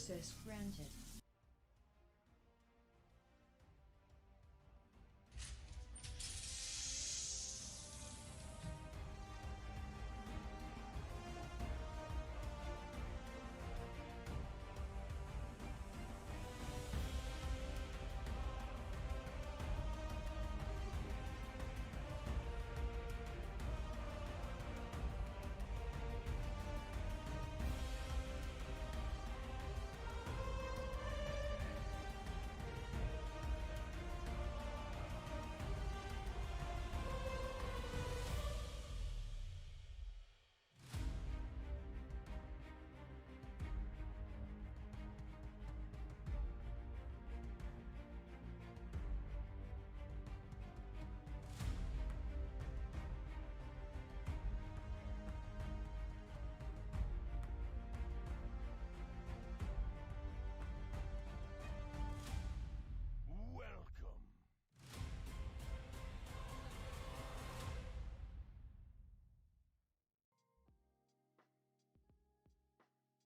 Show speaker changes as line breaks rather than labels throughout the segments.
Access granted.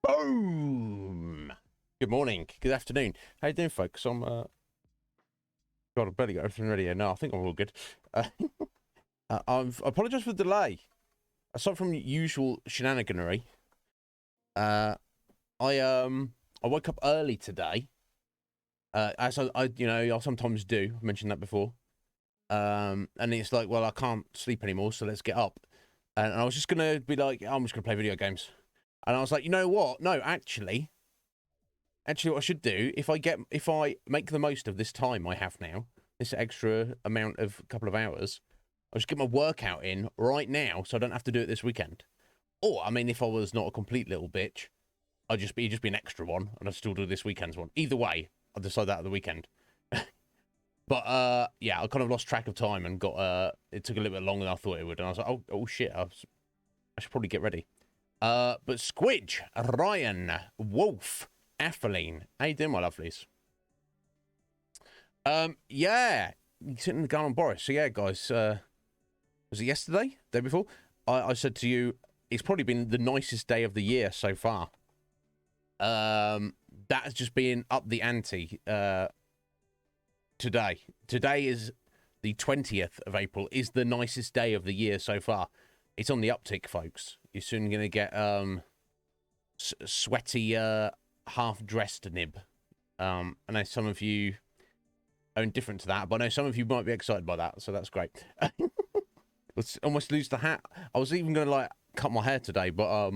Boom! Good morning, good afternoon. How you doing, folks? I'm God, I barely got everything ready here. No, I think I'm all good. I apologise for the delay. Aside from usual shenaniganery, I woke up early today. As I sometimes do. I mentioned that before. And it's like, well, I can't sleep anymore, so let's get up. And I was just gonna be like, I'm just gonna play video games. And I was like, you know what? No, actually, what I should do, if I make the most of this time I have now, this extra amount of couple of hours, I'll just get my workout in right now, so I don't have to do it this weekend. Or, I mean, if I was not a complete little bitch, I'd just be an extra one, and I'd still do this weekend's one. Either way, I'll decide that at the weekend. But yeah, I kind of lost track of time and got it took a little bit longer than I thought it would, and I was like, oh shit, I should probably get ready. But Squidge, Ryan, Wolf, Atheline, how you doing, my lovelies? Yeah, you sitting in the garden, Boris. So yeah, guys, was it yesterday, day before? I said to you, it's probably been the nicest day of the year so far. That has just been up the ante. Today is the 20th of April. Is the nicest day of the year so far. It's on the uptick, folks. You're soon going to get sweaty, half-dressed nib. I know some of you are indifferent to that, but I know some of you might be excited by that, so that's great. Let's almost lose the hat. I was even going to, like, cut my hair today, but I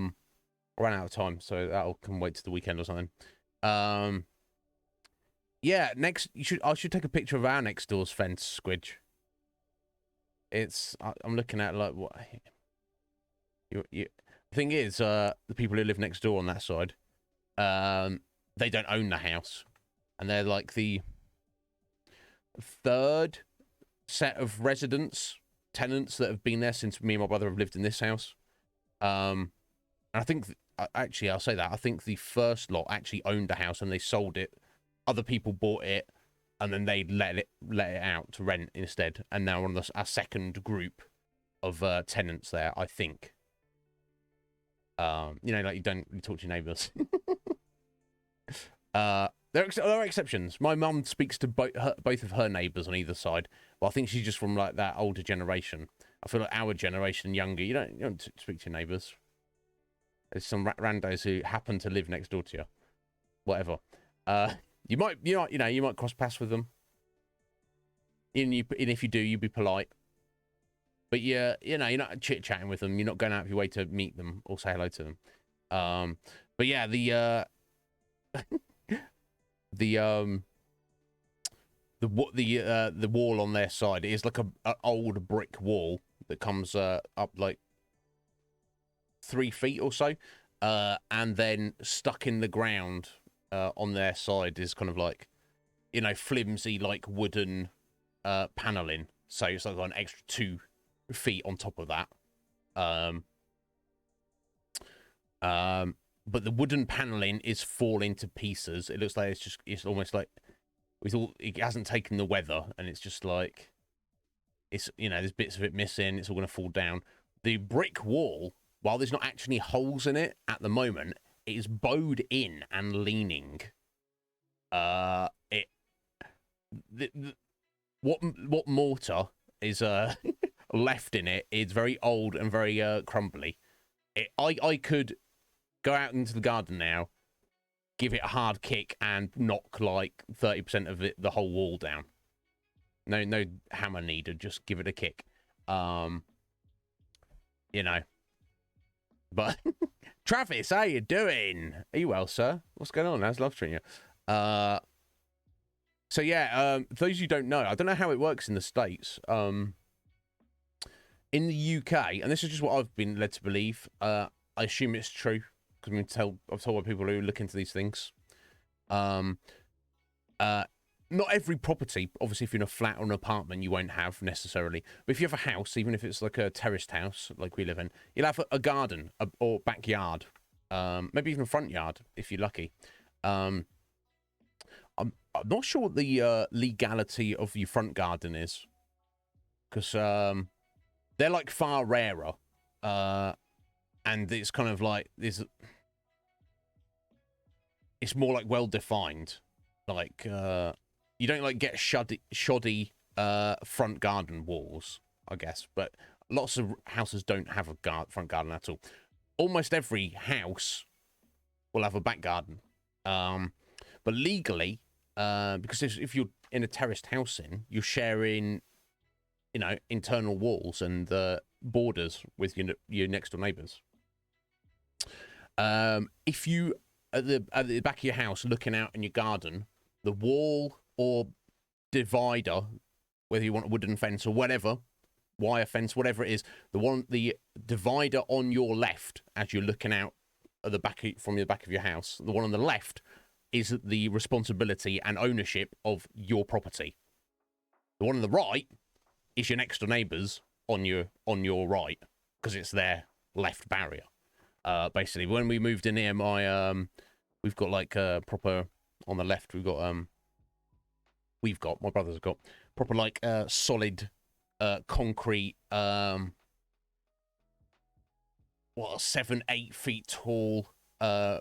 ran out of time, so that'll come wait to the weekend or something. Yeah, I should take a picture of our next door's fence, Squidge. I'm looking at, like, what... The thing is, the people who live next door on that side, they don't own the house, and they're like the third set of tenants that have been there since me and my brother have lived in this house. And I think, actually, I'll say that I think the first lot actually owned the house and they sold it. Other people bought it, and then they let it out to rent instead. And now we're on our second group of tenants there, I think. Like you don't talk to your neighbours. There are exceptions. My mum speaks to both of her neighbours on either side. Well, I think she's just from like that older generation. I feel like our generation, younger, you don't speak to your neighbours. There's some randos who happen to live next door to you. Whatever. You might cross paths with them. And if you do, you be polite. But yeah, you're not chit-chatting with them. You're not going out of your way to meet them or say hello to them. But yeah, the wall on their side is like an old brick wall that comes up like 3 feet or so, and then stuck in the ground on their side is kind of like, flimsy like wooden paneling. So it's like an extra 2 feet on top of that. But the wooden paneling is falling to pieces. It looks like it's almost like it hasn't taken the weather, and it's just like there's bits of it missing. It's all going to fall down. The brick wall, while there's not actually holes in it at the moment, it is bowed in and leaning. What mortar is left in it is very old and very crumbly. I could go out into the garden now, give it a hard kick, and knock like 30% of the whole wall down. No hammer needed. Just give it a kick. You know. But Travis, how you doing? Are you well, sir? What's going on? How's love treating you? So yeah, for those who don't know, I don't know how it works in the States. In the UK, and this is just what I've been led to believe. I assume it's true because I've told people who look into these things. Not every property, obviously, if you're in a flat or an apartment, you won't have necessarily. But if you have a house, even if it's like a terraced house like we live in, you'll have a garden or backyard, maybe even a front yard if you're lucky. I'm not sure what the legality of your front garden is, because they're like far rarer, and it's kind of like it's more like well defined, like you don't like get shoddy front garden walls, I guess, but lots of houses don't have a front garden at all. Almost every house will have a back garden, but legally, because if you're in a terraced house, you're sharing, internal walls and borders with your next door neighbours. If you at the back of your house looking out in your garden, the wall or divider, whether you want a wooden fence or whatever, wire fence, whatever it is, the divider on your left as you're looking out at from the back of your house, the one on the left is the responsibility and ownership of your property. The one on the right is your next door neighbours on your right, because it's their left barrier. Basically, when we moved in here, we've got like proper on the left. My brother's got proper like solid concrete 7-8 feet tall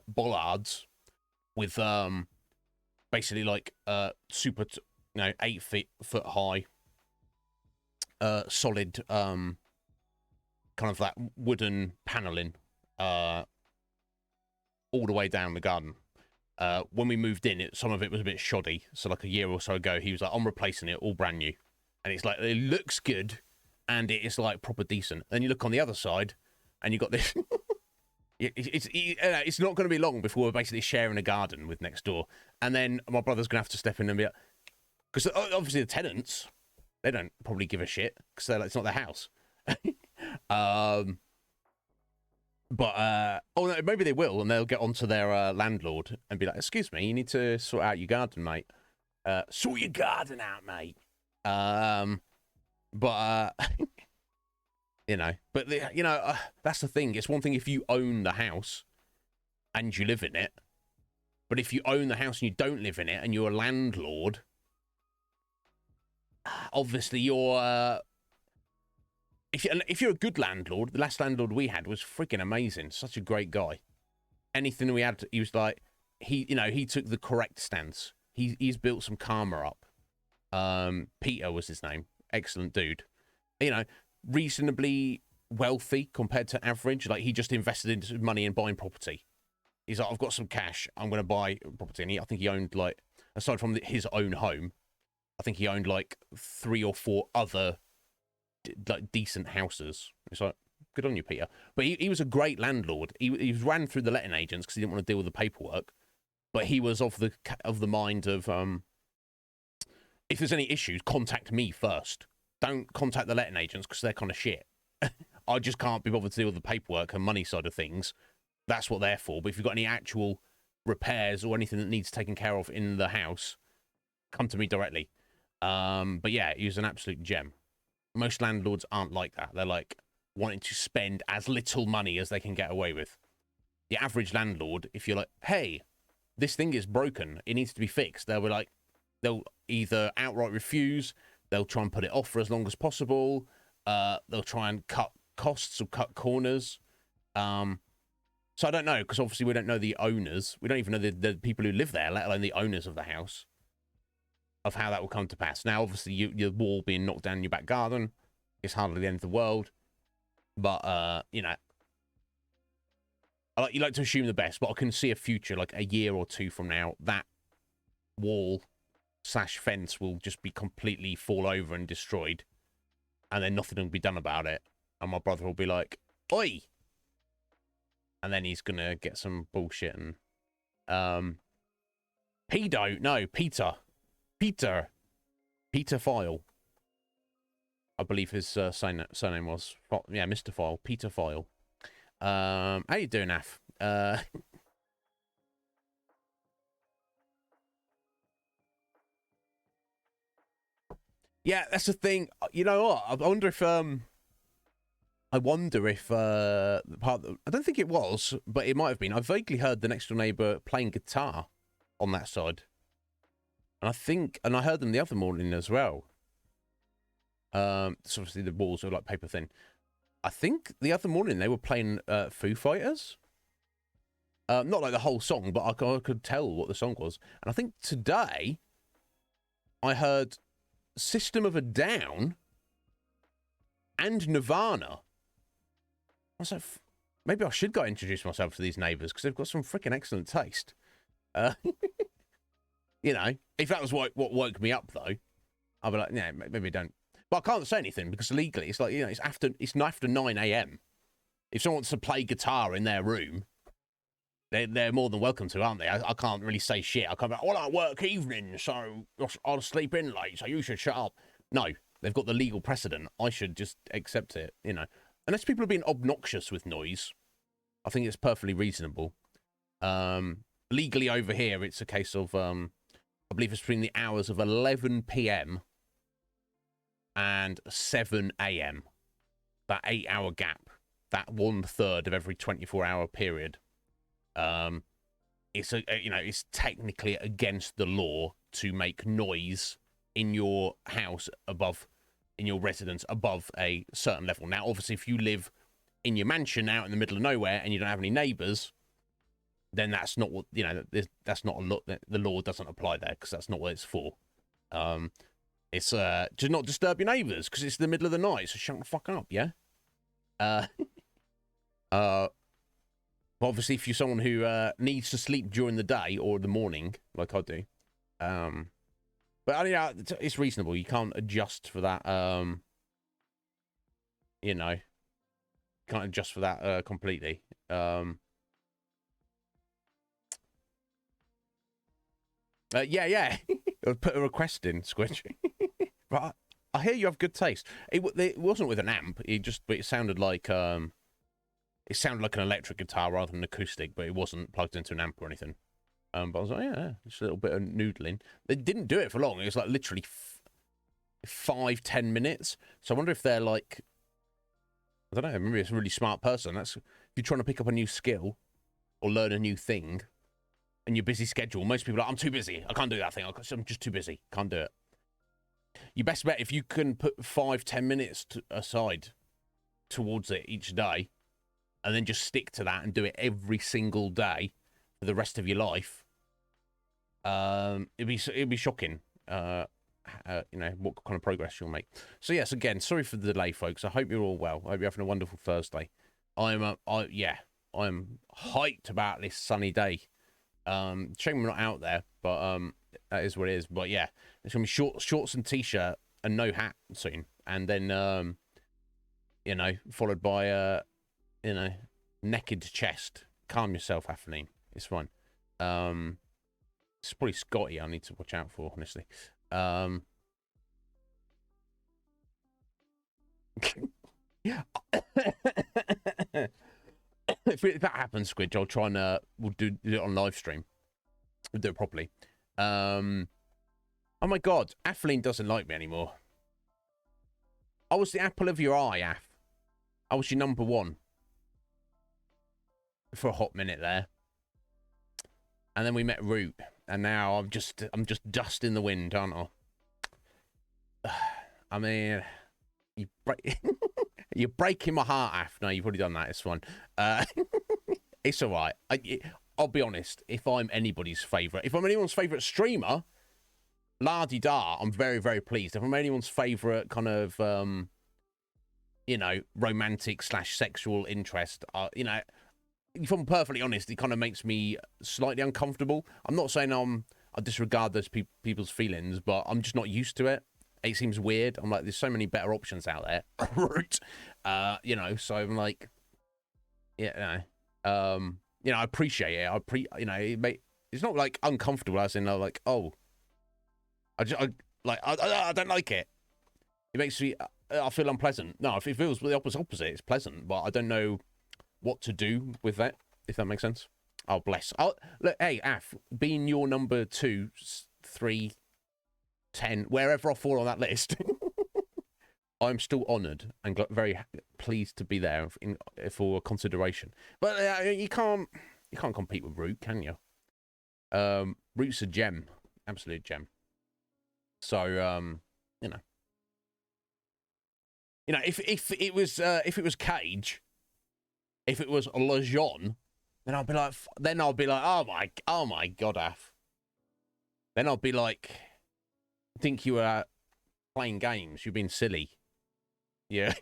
bollards with basically like super 8 foot high solid kind of that wooden paneling all the way down the garden. When we moved in, some of it was a bit shoddy. So like a year or so ago, he was like, I'm replacing it, all brand new. And it's like, it looks good, and it's like proper decent. Then you look on the other side, and you got this. It's not going to be long before we're basically sharing a garden with next door. And then my brother's going to have to step in and be like, because obviously the tenants, they don't probably give a shit, because it's not their house. But no, maybe they will, and they'll get onto their landlord and be like, "Excuse me, you need to sort out your garden, mate. Sort your garden out, mate." But that's the thing. It's one thing if you own the house and you live in it, but if you own the house and you don't live in it and you're a landlord, obviously you're. If you're a good landlord, the last landlord we had was freaking amazing. Such a great guy. Anything we had, he was like, he took the correct stance. He's built some karma up. Peter was his name. Excellent dude. Reasonably wealthy compared to average. Like, he just invested into money in buying property. He's like, I've got some cash, I'm going to buy property. And I think he owned, like, aside from his own home, I think he owned like 3 or 4 other like decent houses. It's like, good on you, Peter. But he was a great landlord. He ran through the letting agents because he didn't want to deal with the paperwork. But he was of the mind of, if there's any issues, contact me first. Don't contact the letting agents because they're kind of shit. I just can't be bothered to deal with the paperwork and money side of things. That's what they're for. But if you've got any actual repairs or anything that needs taken care of in the house, come to me directly. But yeah, he was an absolute gem. Most landlords aren't like that. They're like wanting to spend as little money as they can get away with. The average landlord, if you're like, hey, this thing is broken, it needs to be fixed, they'll either outright refuse, they'll try and put it off for as long as possible, they'll try and cut costs or cut corners. So I don't know, because obviously we don't know the owners. We don't even know the people who live there, let alone the owners of the house, of how that will come to pass. Now, obviously, your wall being knocked down in your back garden is hardly the end of the world. But, you know, you like to assume the best, but I can see a future, like a year or two from now, that wall / fence will just be completely fall over and destroyed, and then nothing will be done about it. And my brother will be like, "Oi!" And then he's gonna get some bullshit and Peter File, I believe his surname was. Yeah, Mr. File, Peter File. How you doing, Af? Yeah, that's the thing. You know what? I wonder if I don't think it was, but it might have been. I vaguely heard the next door neighbour playing guitar on that side, and I heard them the other morning as well. So obviously the walls are like paper thin. I think the other morning they were playing Foo Fighters. Not like the whole song, but I could tell what the song was. And I think today I heard System of a Down and Nirvana. I was like, maybe I should go introduce myself to these neighbours, because they've got some freaking excellent taste. You know, if that was what woke me up, though, I'd be like, yeah, maybe don't. But I can't say anything, because legally, it's like, you know, it's after 9 a.m. If someone wants to play guitar in their room, they're more than welcome to, aren't they? I can't really say shit. I can't be like, well, I work evenings, so I'll sleep in late, so you should shut up. No, they've got the legal precedent. I should just accept it, you know. Unless people are being obnoxious with noise, I think it's perfectly reasonable. Legally over here, it's a case of, I believe it's between the hours of 11 p.m. and 7 a.m. That 8-hour gap, that 1/3 of every 24-hour period. It's it's technically against the law to make noise in your house in your residence above a certain level. Now, obviously, if you live in your mansion out in the middle of nowhere and you don't have any neighbours, then that's not what, you know, that's not a law. The law doesn't apply there, because that's not what it's for. It's to not disturb your neighbours, because it's the middle of the night, so shut the fuck up, yeah? But obviously, if you're someone who needs to sleep during the day or the morning, like I do, but I mean, it's reasonable. You can't adjust for that. You know, can't adjust for that completely. Yeah. Put a request in, Squidge. But I hear you have good taste. It wasn't with an amp. But it sounded like an electric guitar rather than an acoustic. But it wasn't plugged into an amp or anything. But I was like, yeah, just a little bit of noodling. They didn't do it for long. It was like literally 5-10 minutes. So I wonder if they're like, I don't know, maybe it's a really smart person. That's if you're trying to pick up a new skill or learn a new thing, and your busy schedule. Most people are like, I'm too busy. I can't do that thing. I'm just too busy. Can't do it. You best bet if you can put 5-10 minutes aside towards it each day, and then just stick to that and do it every single day for the rest of your life. It'd be shocking. You know what kind of progress you'll make. So yes, again, sorry for the delay, folks. I hope you're all well. I hope you're having a wonderful Thursday. I'm hyped about this sunny day. Shame we're not out there, but that is what it is. But yeah, it's gonna be shorts and t-shirt and no hat soon, and then you know, followed by you know, naked chest. Calm yourself, Atheline. It's fine. It's probably Scotty I need to watch out for, honestly. Yeah. If that happens, Squidge, I'll try and we'll do it on live stream. We'll do it properly. Oh my god, Atheline doesn't like me anymore. I was the apple of your eye, Ath. I was your number one for a hot minute there, and then we met Root, and now I'm just dust in the wind, aren't I? I mean, you're breaking my heart, Ath. No, you've already done that. It's fine. It's all right. I'll be honest. If I'm anybody's favourite, if I'm anyone's favourite streamer, la-di-da, I'm very, very pleased. If I'm anyone's favourite kind of, you know, romantic / sexual interest, you know, if I'm perfectly honest, it kind of makes me slightly uncomfortable. I'm not saying I disregard those people's feelings, but I'm just not used to it. It seems weird. I'm like, there's so many better options out there. You know, so I'm like, yeah, you know, I appreciate it. You know, it's not like uncomfortable as in like, oh, I don't like it. It makes me, I feel unpleasant. No, if it feels the opposite, it's pleasant, but I don't know what to do with that, if that makes sense. Oh, bless. Look, hey, Af, being your number 2, 3, 10, wherever I fall on that list, I'm still honoured and very pleased to be there for consideration. But you can't compete with Root, can you? Root's a gem, absolute gem. So you know, if it was Cage, if it was Lejeune, then I'll be like, oh my God, Af. Then I'll be like, I think you were playing games. You've been silly. Yeah.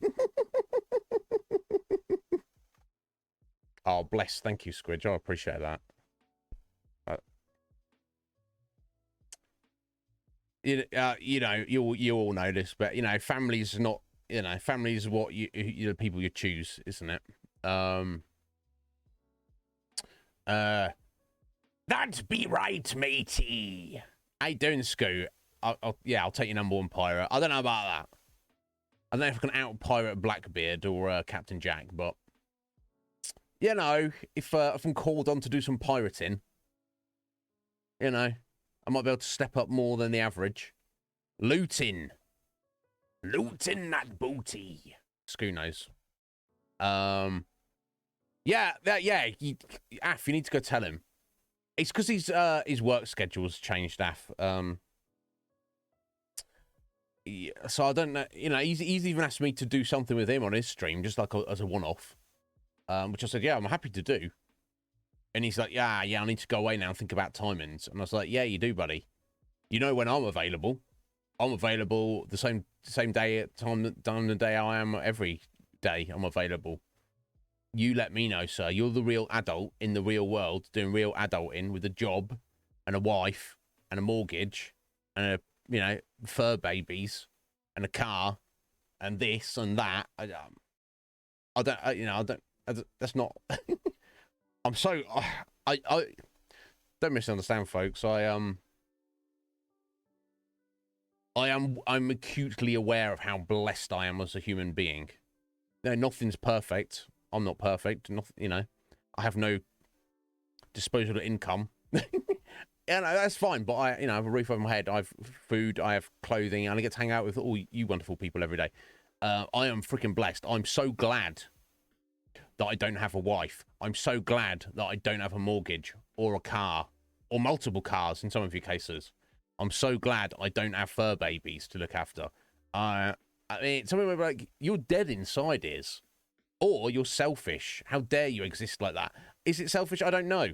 Oh, bless. Thank you, Squidge. I appreciate that. You know, you all know this, but you know, family's not. You know, family's what you the people you choose, isn't it? That'd be right, matey. How you doing, Scoot? I'll take your number 1 pirate. I don't know about that. I don't know if I can out-pirate Blackbeard or Captain Jack, but you know, if I'm called on to do some pirating, you know, I might be able to step up more than the average. Looting that booty. Screw knows. Yeah. Af, you need to go tell him. It's because his work schedule's changed, Af. Yeah, so I don't know. You know, he's even asked me to do something with him on his stream, just like as a one-off. Which I said, yeah, I'm happy to do. And he's like, yeah, I need to go away now and think about timings. And I was like, yeah, you do, buddy. You know when I'm available. I'm available the same day time the day I am every day. I'm available. You let me know, sir. You're the real adult in the real world, doing real adulting with a job and a wife and a mortgage and fur babies and a car and this and that. I don't. That's not. I'm so. I don't misunderstand, folks. I'm acutely aware of how blessed I am as a human being. No, nothing's perfect. I'm not perfect. Nothing, I have no disposable income. Yeah, no, that's fine. But I have a roof over my head. I have food. I have clothing, and I get to hang out with all you wonderful people every day. I am freaking blessed. I'm so glad that I don't have a wife. I'm so glad that I don't have a mortgage or a car or multiple cars in some of your cases. I'm so glad I don't have fur babies to look after. I mean, some people are like, you're dead inside, is. Or you're selfish. How dare you exist like that? Is it selfish? I don't know.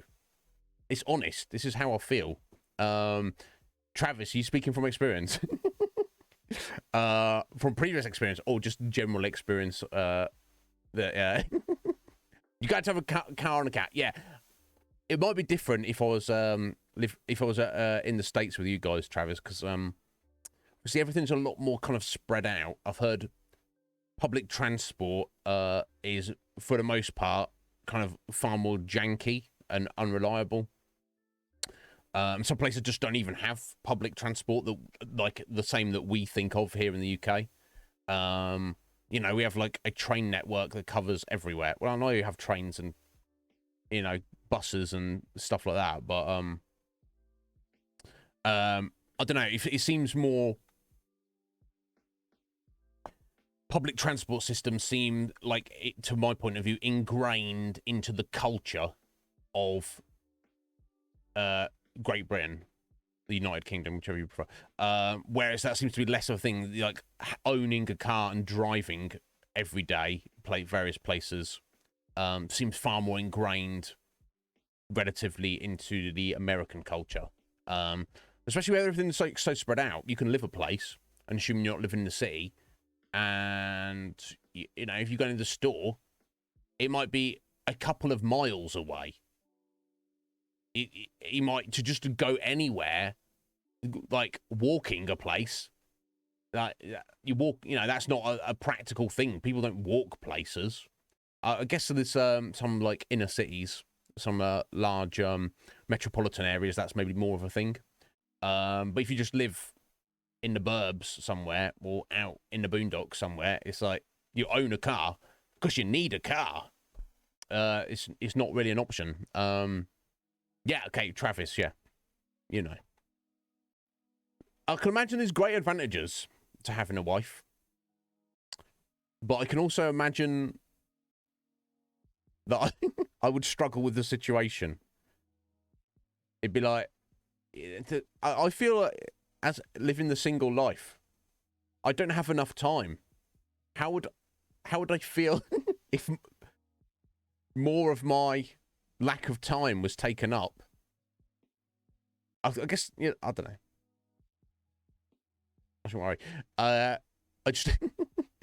It's honest. This is how I feel. Travis, are you speaking from experience? From previous experience or just general experience? You got to have a car and a cat. Yeah. It might be different if I was in the States with you guys, Travis, because see, everything's a lot more kind of spread out. I've heard public transport is, for the most part, kind of far more janky and unreliable. Some places just don't even have public transport that like the same that we think of here in the UK. We have like a train network that covers everywhere. Well, I know you have trains and buses and stuff like that, but I don't know. If it seems more. Public transport systems seem like, to my point of view, ingrained into the culture of Great Britain, the United Kingdom, whichever you prefer. Whereas that seems to be less of a thing, like owning a car and driving every day, various places, seems far more ingrained relatively into the American culture. Especially where everything's so spread out. You can live a place, and assuming you're not living in the city, and, you know, if you go into the store, it might be a couple of miles away. You might, to go anywhere, like walking a place, you walk, you know, that's not a practical thing. People don't walk places. I guess there's some like inner cities, some large metropolitan areas, that's maybe more of a thing. But if you just live in the burbs somewhere or out in the boondocks somewhere, it's like you own a car because you need a car. It's not really an option. Yeah, okay, Travis, yeah. You know. I can imagine there's great advantages to having a wife. But I can also imagine that I would struggle with the situation. It'd be like, I feel like, as living the single life, I don't have enough time. How would I feel if more of my lack of time was taken up? I guess, yeah, I don't know. I shouldn't worry. I just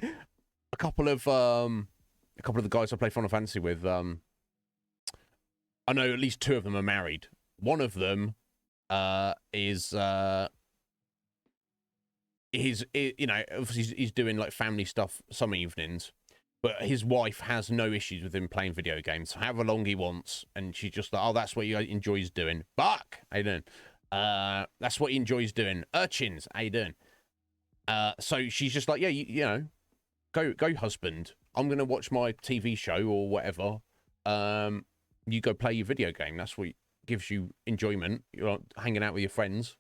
a couple of the guys I play Final Fantasy with. I know at least 2 of them are married. One of them is you know, obviously he's doing like family stuff some evenings, but his wife has no issues with him playing video games however long he wants, and she's just like, oh, that's what he enjoys doing. Buck, how you doing? That's what he enjoys doing. Urchins, how you doing? So she's just like, yeah, you know, go husband. I'm gonna watch my TV show or whatever. You go play your video game. That's what gives you enjoyment. You're hanging out with your friends.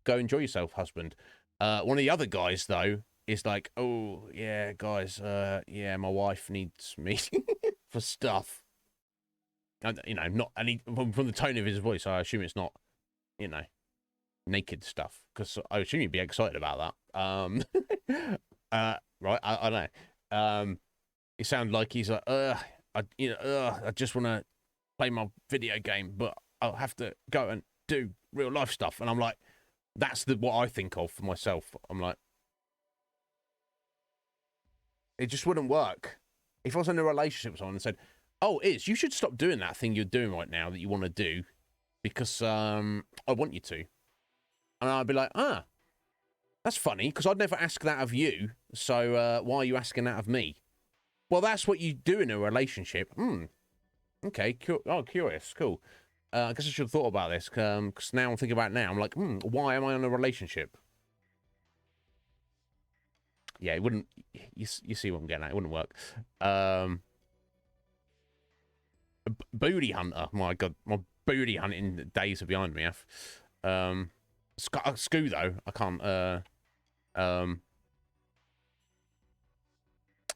Go enjoy yourself, husband. One of the other guys though is like, oh yeah, guys, yeah, my wife needs me for stuff. And, you know, not any from the tone of his voice, I assume it's not, you know, naked stuff, because I assume you'd be excited about that. Right, I don't know. It sounds like he's like, I just want to play my video game, but I'll have to go and do real life stuff. And I'm like, that's what I think of for myself. I'm like, it just wouldn't work. If I was in a relationship with someone and said, oh, you should stop doing that thing you're doing right now that you want to do, because I want you to. And I'd be like, that's funny, because I'd never ask that of you, so why are you asking that of me? Well, that's what you do in a relationship. Okay, curious, cool. I guess I should have thought about this, because now I'm thinking about it now. I'm like, why am I in a relationship? Yeah, it wouldn't, you see what I'm getting at, it wouldn't work. Booty hunter, my God, my booty hunting days are behind me, Scoo, though, I can't,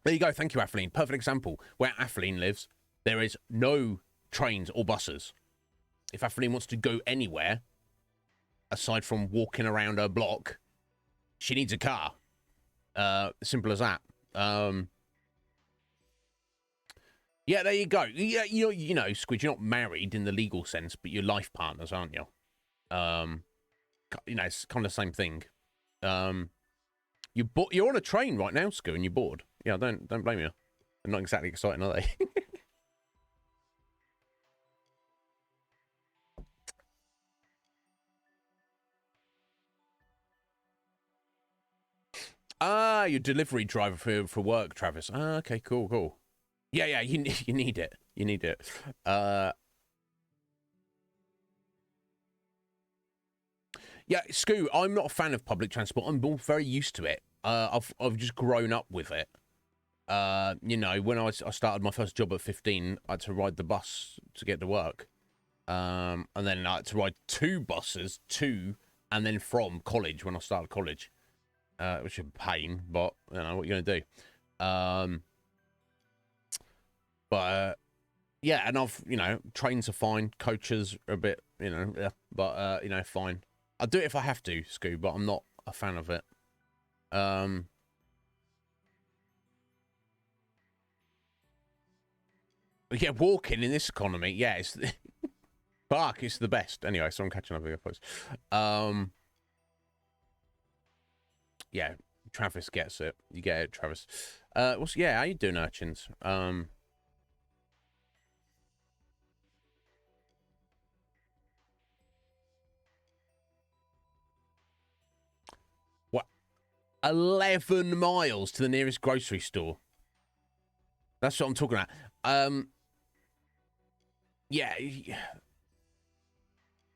there you go, thank you, Atheline. Perfect example. Where Atheline lives, there is no trains or buses. If Atheline wants to go anywhere, aside from walking around her block, she needs a car. Simple as that. Yeah, there you go. Yeah, you know, Squid, you're not married in the legal sense, but you're life partners, aren't you? You know, it's kind of the same thing. You're on a train right now, Squid, and you're bored. Yeah, don't blame you. They're not exactly exciting, are they? Your delivery driver for work, Travis. Okay, cool. Yeah, you need it. You need it. Yeah, Scoo, I'm not a fan of public transport. I'm very used to it. I've just grown up with it. You know, when I started my first job at 15, I had to ride the bus to get to work. And then I had to ride 2 buses to and then from college when I started college. Which is a pain, but you know what you're gonna do. Yeah, and you know, trains are fine, coaches are a bit, you know, yeah, but you know, fine. I'll do it if I have to, Scoo, but I'm not a fan of it. Yeah, walking in this economy, yeah, it's Fuck, it's the best. Anyway, so I'm catching up with your post. Yeah, Travis gets it. You get it, Travis. How you doing, urchins? What? 11 miles to the nearest grocery store. That's what I'm talking about. Yeah.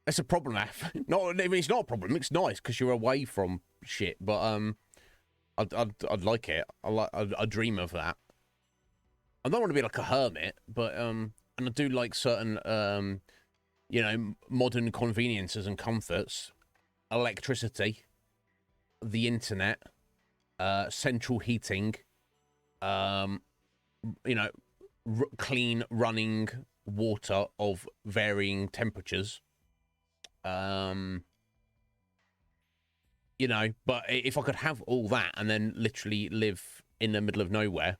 That's a problem, Af. It's not a problem. It's nice because you're away from shit. But I'd like it. I dream of that. I don't want to be like a hermit, but and I do like certain modern conveniences and comforts, electricity, the internet, central heating, clean running water of varying temperatures. But if I could have all that and then literally live in the middle of nowhere,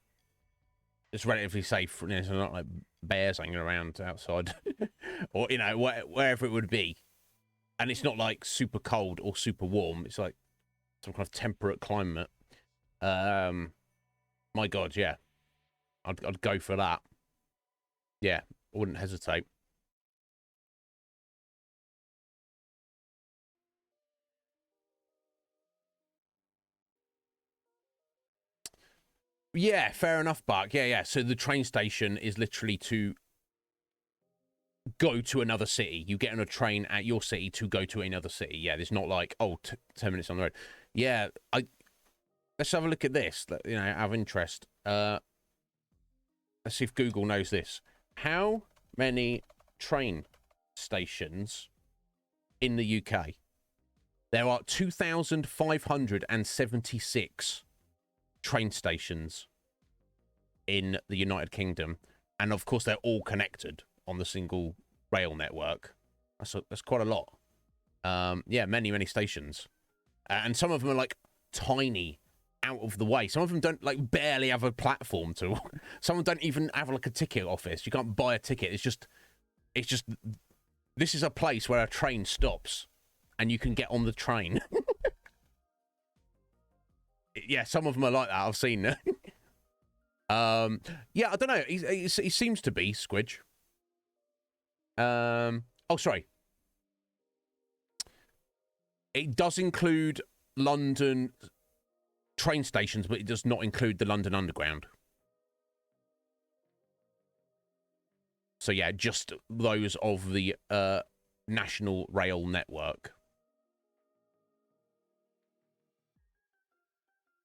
it's relatively safe. It's not like bears hanging around outside or, wherever it would be. And it's not like super cold or super warm. It's like some kind of temperate climate. My God, yeah. I'd go for that. Yeah, I wouldn't hesitate. Yeah, fair enough, Buck. Yeah. So the train station is literally to go to another city. You get on a train at your city to go to another city. Yeah, there's not like, 10 minutes on the road. Yeah, let's have a look at this, out of interest. Let's see if Google knows this. How many train stations in the UK? There are 2,576 train stations in the United Kingdom. And of course, they're all connected on the single rail network. That's quite a lot. Many, many stations. And some of them are like tiny, out of the way. Some of them don't barely have a platform to. Some of them don't even have like a ticket office. You can't buy a ticket. It's just this is a place where a train stops and you can get on the train. Yeah, some of them are like that. I've seen it. I don't know. He seems to be Squidge. Sorry. It does include London train stations, but it does not include the London Underground. So yeah, just those of the National Rail Network.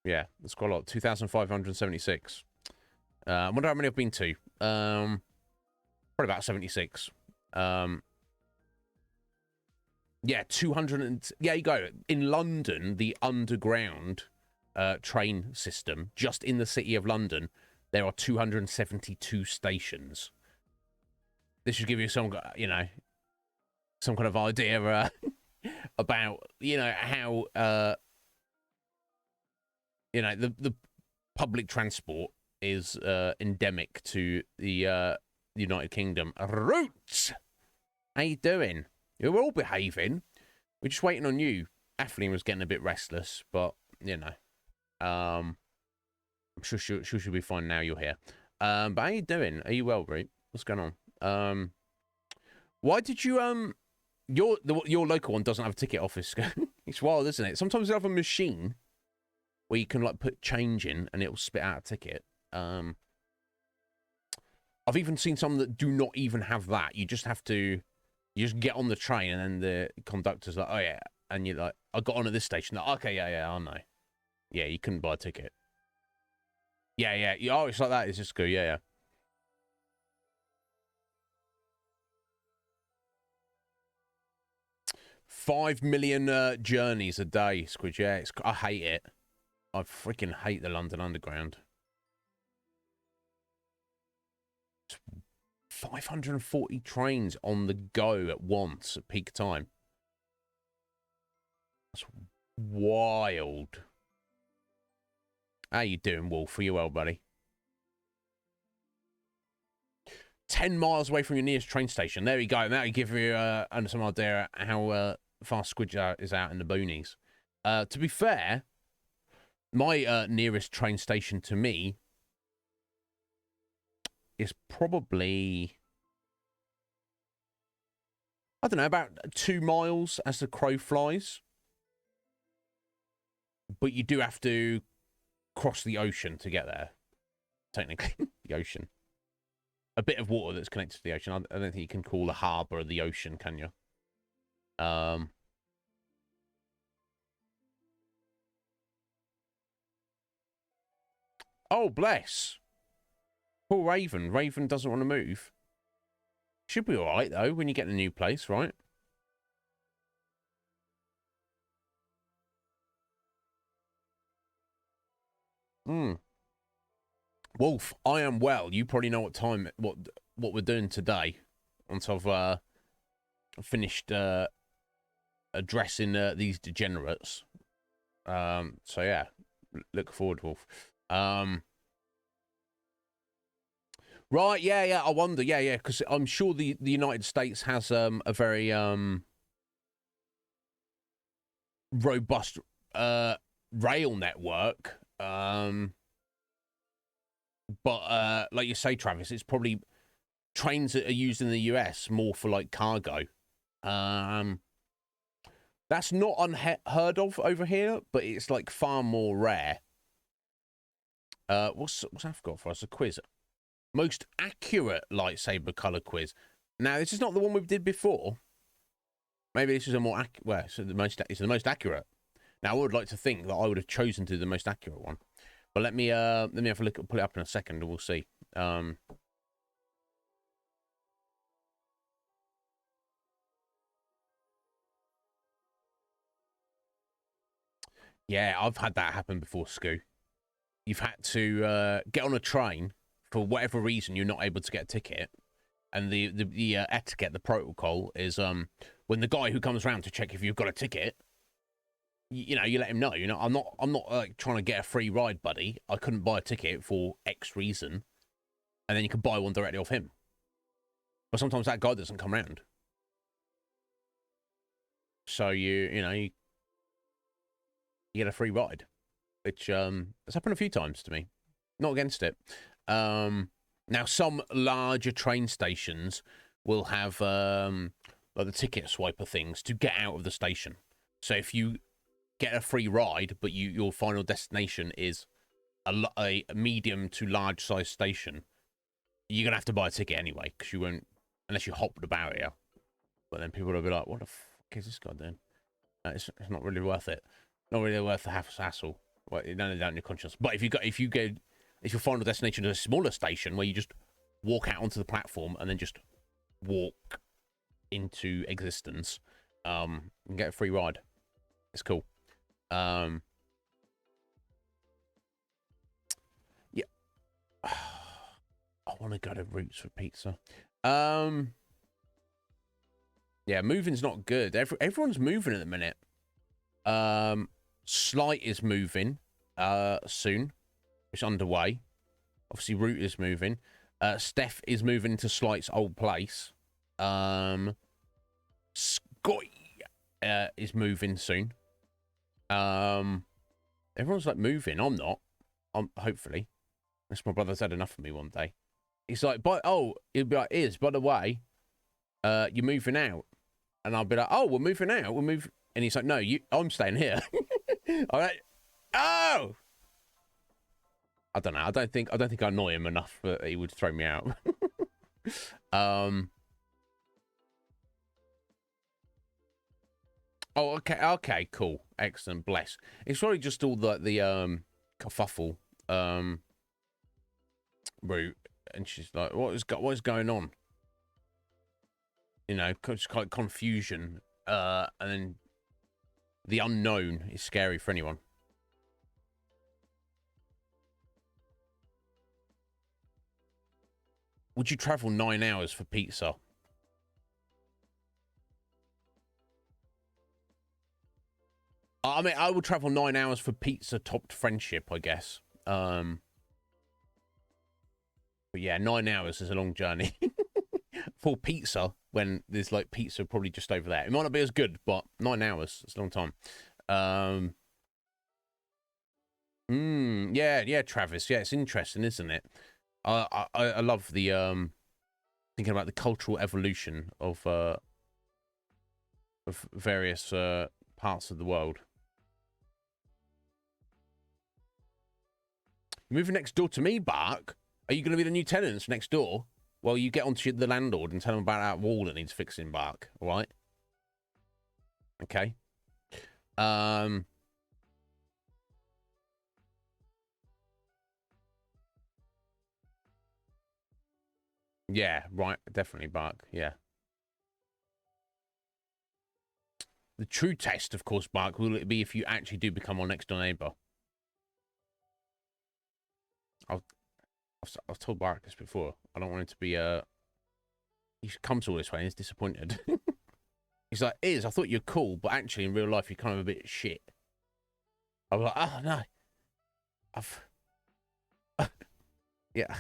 Yeah, that's quite a lot. 2,576. I wonder how many I've been to. Probably about 76. Yeah, 200. Yeah, you go. In London, the underground train system, just in the city of London, there are 272 stations. This should give you some kind of idea about, how, the public transport is endemic to the United Kingdom. Roots! How you doing? We're all behaving. We're just waiting on you. Athleen was getting a bit restless, but, I'm sure she'll be fine now you're here. But how you doing? Are you well, Root? What's going on? Why did you, your local one doesn't have a ticket office? It's wild, isn't it? Sometimes they have a machine where you can, put change in and it'll spit out a ticket. I've even seen some that do not even have that. You just get on the train and then the conductor's like, oh yeah. And you're like, I got on at this station. Like, okay, yeah, I know. Yeah, you couldn't buy a ticket. Yeah. Oh, it's like that. It's just good. Yeah. 5 million journeys a day, Squid. Yeah, I hate it. I freaking hate the London Underground. 540 trains on the go at once at peak time. That's wild. How you doing, Wolf? Are you well, buddy? 10 miles away from your nearest train station. There we go. That will give you some idea how far Squidger is out in the boonies. To be fair, my nearest train station to me is probably, I don't know, about 2 miles as the crow flies. But you do have to cross the ocean to get there, technically. The ocean. A bit of water that's connected to the ocean. I don't think you can call a harbour the ocean, can you? Oh, bless. Poor Raven. Raven doesn't want to move. Should be all right, though, when you get a new place, right? Wolf, I am well. You probably know what we're doing today. Once I've finished addressing these degenerates. So yeah, look forward, Wolf. Right, yeah. I wonder, yeah, because I'm sure the United States has a very robust rail network. But like you say, Travis, it's probably trains that are used in the US more for like cargo. That's not unheard of over here, but it's like far more rare. What's I've got for us? A quiz. Most accurate lightsaber color quiz. Now, this is not the one we did before. Maybe this is a more accurate. Well, it's the most accurate. Now, I would like to think that I would have chosen to do the most accurate one. But let me have a look. Pull it up in a second, and we'll see. Yeah, I've had that happen before, Scoo. You've had to get on a train for whatever reason you're not able to get a ticket, and the etiquette, the protocol is when the guy who comes around to check if you've got a ticket, you let him know. I'm not like trying to get a free ride, buddy. I couldn't buy a ticket for X reason, and then you can buy one directly off him. But sometimes that guy doesn't come around, so you get a free ride, which has happened a few times to me. Not against it. Now some larger train stations will have like the ticket swiper things to get out of the station. So if you get a free ride, but your final destination is a medium to large size station, you're gonna have to buy a ticket anyway, because you won't unless you hop the barrier. But then people will be like, "What the fuck is this guy doing?" It's not really worth it. Not really worth the hassle. Well, none of that in your conscience. But if your final destination is a smaller station where you just walk out onto the platform and then just walk into existence, and get a free ride. It's cool. Yeah. I want to go to Roots for pizza. Yeah, moving's not good. Everyone's moving at the minute. Slight is moving soon. It's underway. Obviously, Root is moving. Steph is moving to Slight's old place. Scott is moving soon. Everyone's like moving. I'm not. Hopefully. Unless my brother's had enough of me one day. He's like, he'll be like, by the way, you're moving out. And I'll be like, oh, we're moving out. We'll move. And he's like, no, I'm staying here. All right. Oh! I don't know. I don't think I annoy him enough that he would throw me out. Oh, okay, cool. Excellent. Bless. It's probably just all the kerfuffle Root. And she's like, what is going on? Just kind of confusion. And then the unknown is scary for anyone. Would you travel 9 hours for pizza? I mean, I would travel 9 hours for pizza topped friendship, I guess. But yeah, 9 hours is a long journey. for pizza when there's like pizza probably just over there. It might not be as good, but 9 hours, it's a long time. Yeah, Travis. Yeah, it's interesting, isn't it? I love the thinking about the cultural evolution of various parts of the world. Moving next door to me, Bark. Are you going to be the new tenants next door? Well, you get onto the landlord and tell him about that wall that needs fixing, Bark. All right? Okay. Yeah, right. Definitely, Bark. Yeah. The true test, of course, Bark, will it be if you actually do become our next door neighbour? I've told Bark this before. I don't want him to be he comes all this way and he's disappointed. He's like, I thought you're cool, but actually in real life you're kind of a bit shit. I was like, oh no. Yeah. I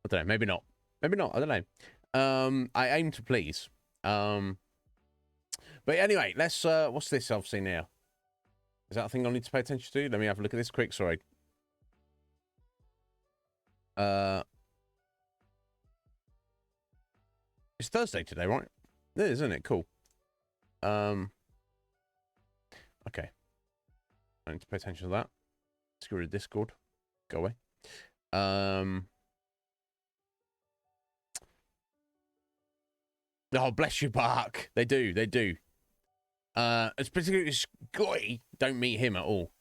don't know, maybe not. Maybe not, I don't know. I aim to please. But anyway, let's what's this I've seen here? Is that a thing I need to pay attention to? Let me have a look at this quick, sorry. It's Thursday today, right? It is, isn't it? Cool. Okay. I need to pay attention to that. Let's go to Discord. Go away. Oh, bless you, Bark. They do. It's particularly Scotty. Don't meet him at all.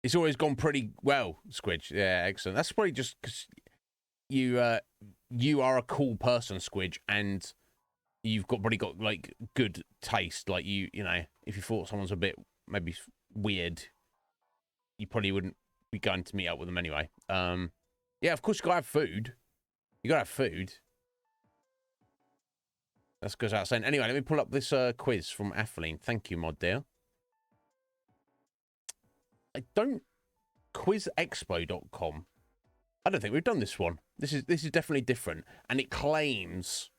It's always gone pretty well, Squidge. Yeah, excellent. That's probably just because you are a cool person, Squidge, and you've probably got like good taste. Like you know, if you thought someone's a bit maybe weird, you probably wouldn't be going to meet up with them anyway. Yeah, of course you gotta have food. You gotta have food. That's goes without saying. Anyway, let me pull up this quiz from Atheline. Thank you, mod dear. I don't quizexpo.com. I don't think we've done this one. This is definitely different, and it claims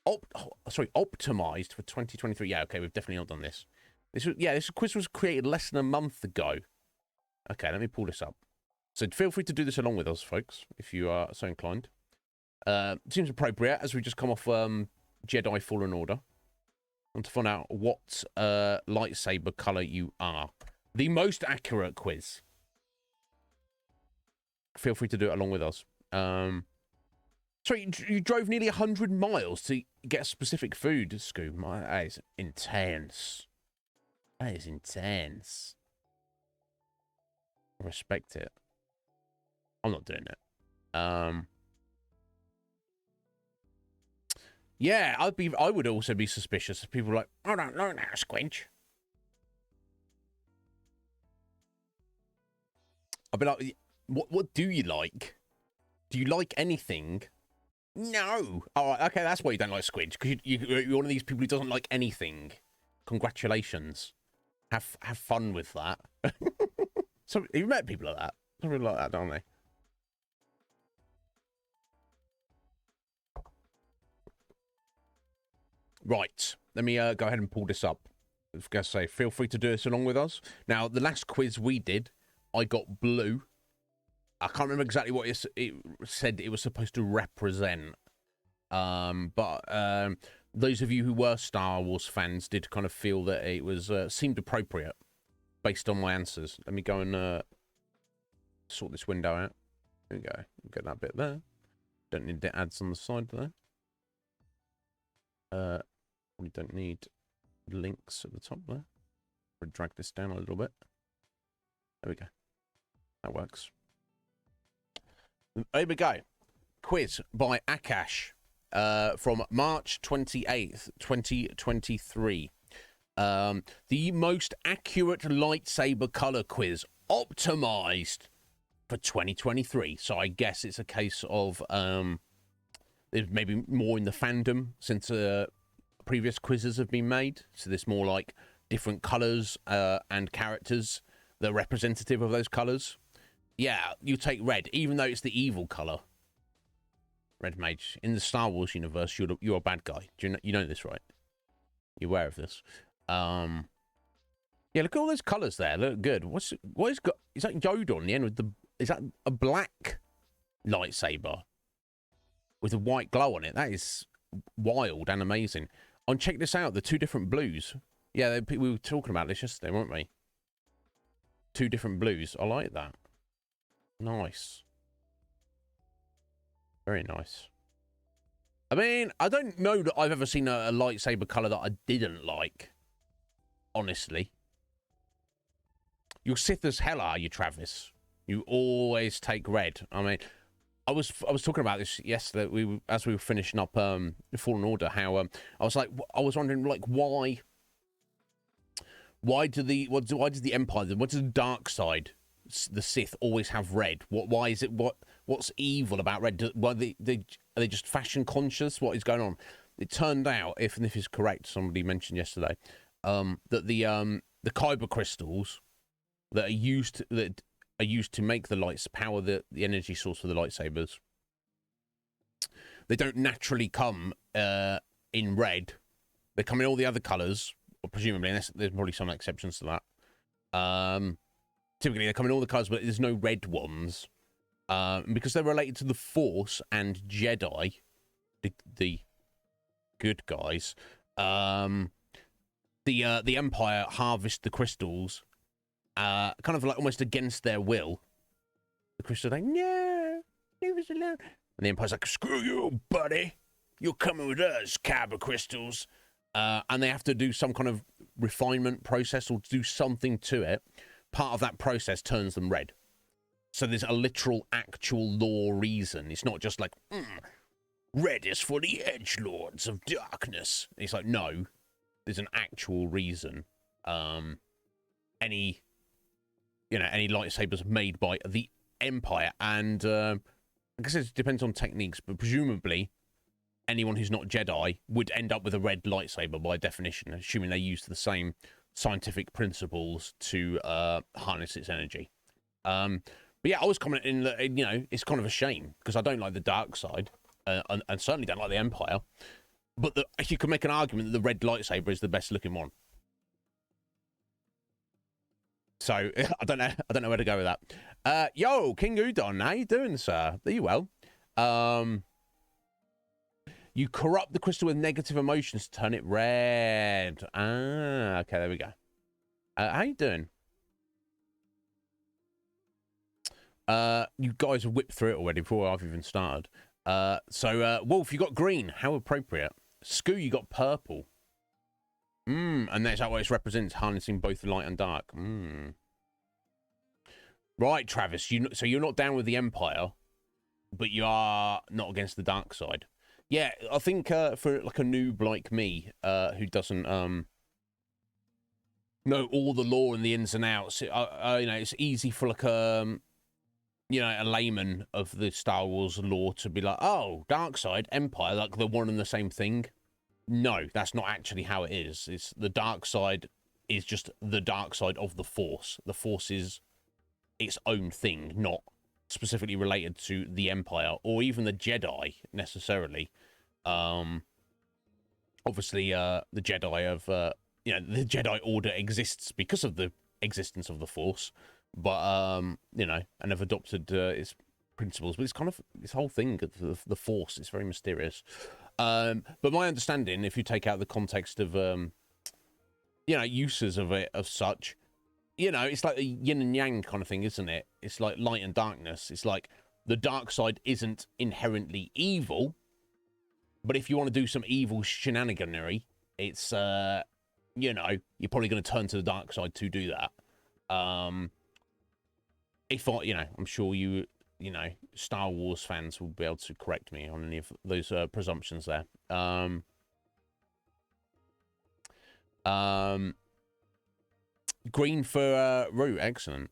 optimized for 2023. Yeah, okay, we've definitely not done this. This quiz was created less than a month ago. Okay, let me pull this up. So feel free to do this along with us, folks, if you are so inclined. Seems appropriate as we just come off Jedi Fallen Order. I want to find out what lightsaber color you are. The most accurate quiz. Feel free to do it along with us. Sorry, you drove nearly 100 miles to get a specific food, Scoob. That is intense. That is intense. I respect it. I'm not doing it. Yeah, I would also be suspicious if people are like, I don't know now, Squinch. I'd be like, what do you like? Do you like anything? No. Oh, okay, that's why you don't like Squidge, because you're one of these people who doesn't like anything. Congratulations. Have fun with that. So you've met people like that. Some people like that, don't they? Right. Let me go ahead and pull this up. I was going to say, feel free to do this along with us. Now, the last quiz we did, I got blue. I can't remember exactly what it said it was supposed to represent. But those of you who were Star Wars fans did kind of feel that it was seemed appropriate based on my answers. Let me go and sort this window out. There we go. Get that bit there. Don't need the ads on the side there. We don't need links at the top there. We'll drag this down a little bit. There we go. That works. There we go. Quiz by Akash from March 28th, 2023. The most accurate lightsaber color quiz optimized for 2023. So I guess it's a case of there's maybe more in the fandom since previous quizzes have been made. So there's more like different colors and characters that are representative of those colors. Yeah, you take red, even though it's the evil color. Red mage in the Star Wars universe, you're a bad guy. Do you know this, right? You're aware of this. Yeah, look at all those colors there. They look good. Is that Yoda on the end with the? Is that a black lightsaber with a white glow on it? That is wild and amazing. And check this out: the two different blues. Yeah, we were talking about this yesterday, weren't we? Two different blues. I like that. Nice. Very nice. I mean, I don't know that I've ever seen a lightsaber color that I didn't like. Honestly. You're Sith as hell, are you, Travis? You always take red. I mean, I was talking about this yesterday. As we were finishing up Fallen Order, how I was wondering like why does the Empire, what does the dark side, the Sith, always have red? Why is it what's evil about red? Are they just fashion conscious? What is going on? It turned out, if this is correct, somebody mentioned yesterday, that the kyber crystals that are used to make the lights power the energy source for the lightsabers, they don't naturally come in red. They come in all the other colors, or presumably, unless there's probably some exceptions to that. Typically, they come in all the colors, but there's no red ones. Because they're related to the Force and Jedi, the good guys. The Empire harvest the crystals, kind of like almost against their will. The crystals are like, no, leave us alone. And the Empire's like, screw you, buddy. You're coming with us, kyber crystals. And they have to do some kind of refinement process or do something to it. Part of that process turns them red. So there's a literal, actual law reason. It's not just like, red is for the edgelords of darkness. It's like, no, there's an actual reason. Any lightsabers made by the Empire, and I guess it depends on techniques, but presumably anyone who's not Jedi would end up with a red lightsaber by definition, assuming they use the same scientific principles to harness its energy. But yeah, I was commenting that, it's kind of a shame because I don't like the dark side and certainly don't like the Empire. But you can make an argument that the red lightsaber is the best looking one. So I don't know where to go with that. Yo, King Udon, how you doing, sir? Are you well? You corrupt the crystal with negative emotions to turn it red. Ah, okay, there we go. How you doing? You guys have whipped through it already before I've even started. So Wolf, you got green. How appropriate. Scoo, you got purple. And that's how it represents, harnessing both light and dark. Right, Travis. So you're not down with the Empire, but you are not against the dark side. Yeah, I think for like a noob like me, who doesn't know all the lore and the ins and outs, it's easy for like a layman of the Star Wars lore to be like, oh, dark side, Empire, like they're one and the same thing. No, that's not actually how it is. It's the dark side is just the dark side of the Force. The Force is its own thing, not specifically related to the Empire or even the Jedi necessarily. Obviously, the Jedi the Jedi Order exists because of the existence of the Force, but and have adopted its principles. But it's kind of this whole thing of the Force. It's very mysterious. But my understanding, if you take out the context of uses of it as such, it's like a yin and yang kind of thing, isn't it? It's like light and darkness. It's like the dark side isn't inherently evil, but if you want to do some evil shenaniganery, it's you're probably going to turn to the dark side to do that. I'm sure Star Wars fans will be able to correct me on any of those presumptions there. Green for Rue, excellent.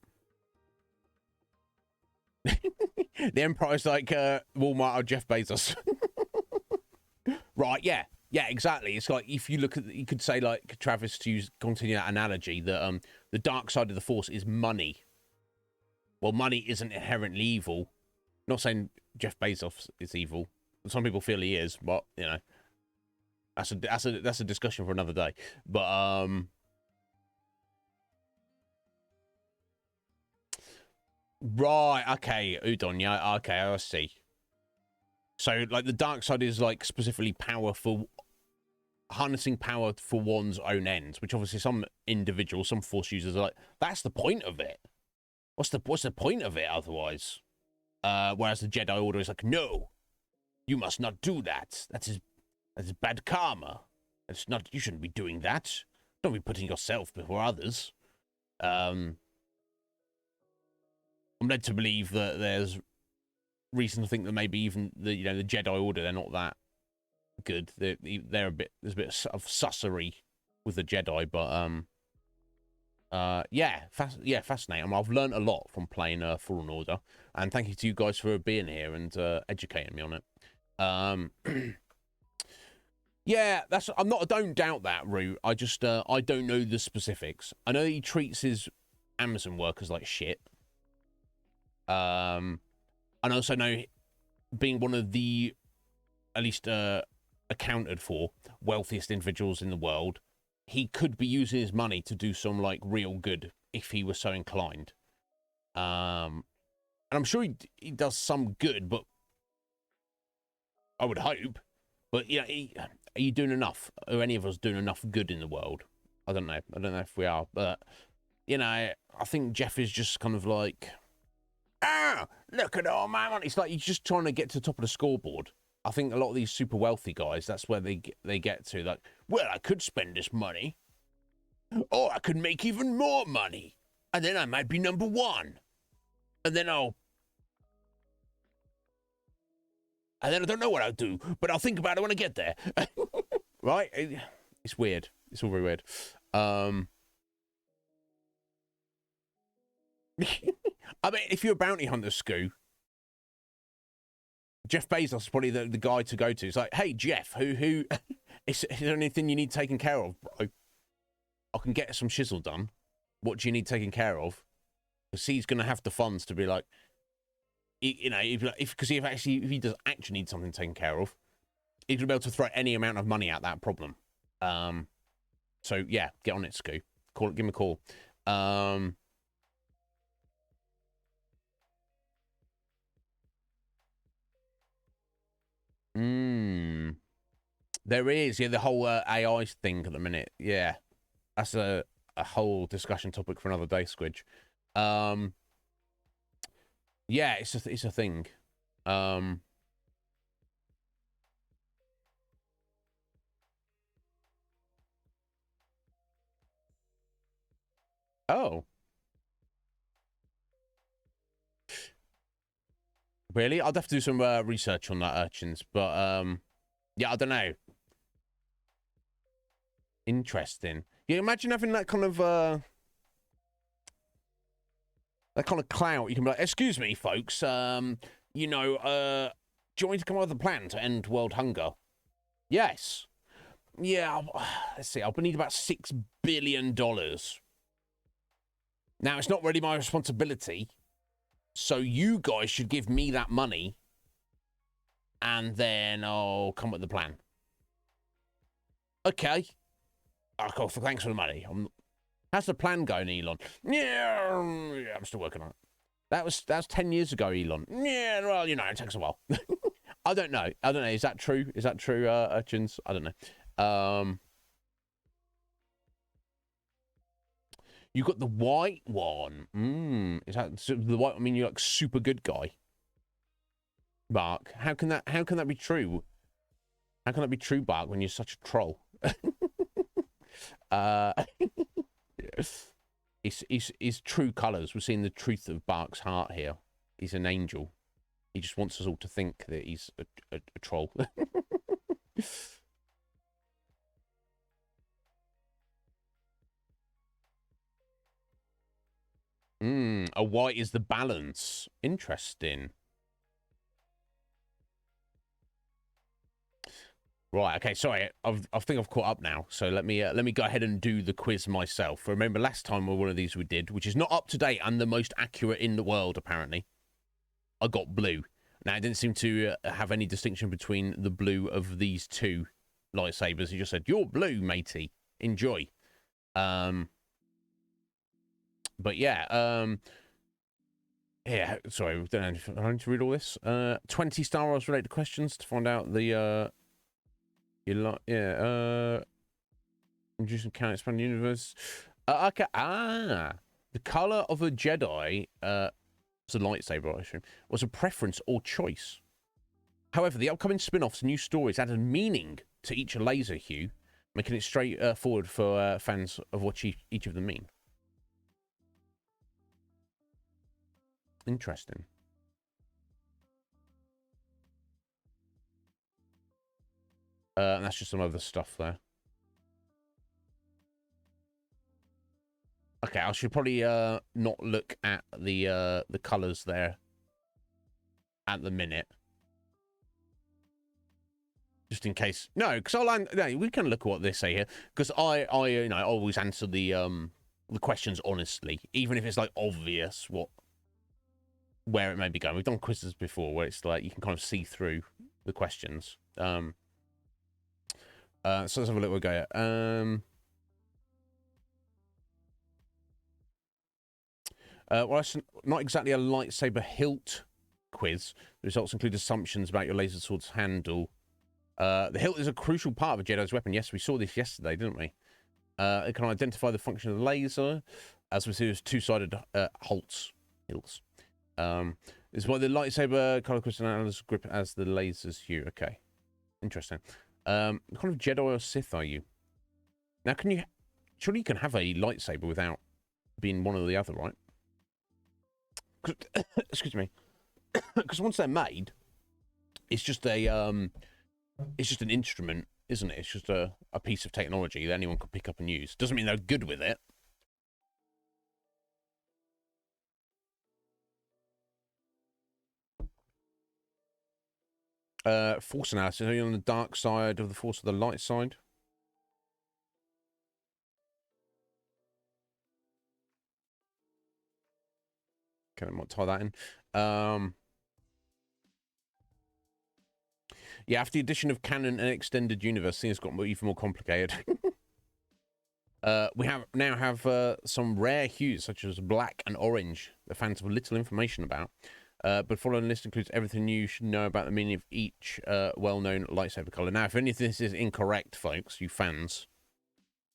The Empire's like Walmart or Jeff Bezos. Right, yeah, Yeah, exactly. It's like if you look at, you could say like Travis to continue that analogy that the dark side of the Force is money. Well, money isn't inherently evil. Not saying Jeff Bezos is evil. Some people feel he is, but you know, that's a discussion for another day. But right, okay, Udon, yeah, okay, I see. So like the dark side is like specifically powerful, harnessing power for one's own ends, which obviously some individuals, some Force users are like, that's the point of it. What's the point of it otherwise? Whereas the Jedi Order is like, no, you must not do that. That's bad karma. It's not. You shouldn't be doing that. Don't be putting yourself before others. I'm led to believe that there's reason to think that maybe even the the Jedi Order, they're not that good. They're a bit, there's a bit of sussery with the Jedi, but yeah, fascinating. I've learned a lot from playing Fallen Order, and thank you to you guys for being here and educating me on it. Yeah, I don't doubt that, Rue. I just I don't know the specifics. I know he treats his Amazon workers like shit. And I also know, being one of the, at least accounted for, wealthiest individuals in the world, he could be using his money to do some like real good if he was so inclined. And I'm sure he does some good, but I would hope. But yeah, are you doing enough? Are any of us doing enough good in the world? I don't know. I don't know if we are, but you know, I think Jeff is just kind of like, look at all my money. It's like he's just trying to get to the top of the scoreboard. I think a lot of these super wealthy guys, that's where they get to. Like, well, I could spend this money, or I could make even more money, and then I might be number one, and then I don't know what I'll do, but I'll think about it when I get there. Right? It's weird. It's all very weird. I mean, if you're a bounty hunter, Scoo, Jeff Bezos is probably the guy to go to. It's like, hey, Jeff, who is there anything you need taken care of, bro? I can get some shizzle done. What do you need taken care of? Because he's going to have the funds to be like, you know, if he does actually need something taken care of, he's going to be able to throw any amount of money at that problem. So yeah, get on it, Scoo. Give him a call. There is, yeah, the whole AI thing at the minute. Yeah, that's a whole discussion topic for another day, Squidge. Yeah, it's a thing. Oh, really? I'll have to do some research on that, urchins. But yeah, I don't know. Interesting. Yeah, imagine having that kind of clout. You can be like, excuse me, folks. You know, do you want me to come up with a plan to end world hunger? Yes. Yeah. Let's see. I'll need about $6 billion. Now, it's not really my responsibility, so you guys should give me that money, and then I'll come up with the plan. Okay. Oh, cool. Thanks for the money. How's the plan going, Elon? Yeah, I'm still working on it. That was 10 years ago, Elon. Yeah, well, you know, it takes a while. I don't know. Is that true? Is that true, urchins? I don't know. You got the white one. Is that the white? I mean, you're like super good guy. Bark. How can that be true? How can that be true, Bark, when you're such a troll? It's true colours. We're seeing the truth of Bark's heart here. He's an angel. He just wants us all to think that he's a troll. A white is the balance. Interesting. Right. Okay. Sorry. I think I've caught up now. So let me go ahead and do the quiz myself. Remember last time one of these we did, which is not up to date and the most accurate in the world apparently. I got blue. Now it didn't seem to have any distinction between the blue of these two lightsabers. He just said, "You're blue, matey. Enjoy." But yeah. Yeah, sorry, I need to read all this. 20 Star Wars related questions to find out the introducing canon expanded universe. Okay, the color of a Jedi, it's a lightsaber, I assume, was a preference or choice. However, the upcoming spin-offs and new stories added meaning to each laser hue, making it straightforward for fans of what each of them mean. Interesting. And that's just some other stuff there. Okay, I should probably not look at the colors there at the minute, just in case. No, because no, we can look at what they say here. Because I always answer the questions honestly, even if it's like obvious where it may be going. We've done quizzes before where it's like you can kind of see through the questions. So let's have a little go at. Well, it's not exactly a lightsaber hilt quiz. The results include assumptions about your laser sword's handle. The hilt is a crucial part of a Jedi's weapon. Yes, we saw this yesterday, didn't we? It can identify the function of the laser, as we see as two-sided hilts. Is why the lightsaber color crystalline grip as the laser's hue. Okay, interesting. What kind of Jedi or Sith are you? Now, surely you can have a lightsaber without being one or the other, right? Excuse me. Because once they're made, it's just an instrument, isn't it? It's just a piece of technology that anyone can pick up and use. Doesn't mean they're good with it. Force analysis. Are you on the dark side of the Force or the light side? Okay, I might tie that in. Yeah, after the addition of canon and extended universe, things got even more complicated. We now have some rare hues, such as black and orange, that fans have little information about. But following list includes everything you should know about the meaning of each well-known lightsaber color. Now, if any of this is incorrect, folks, you fans,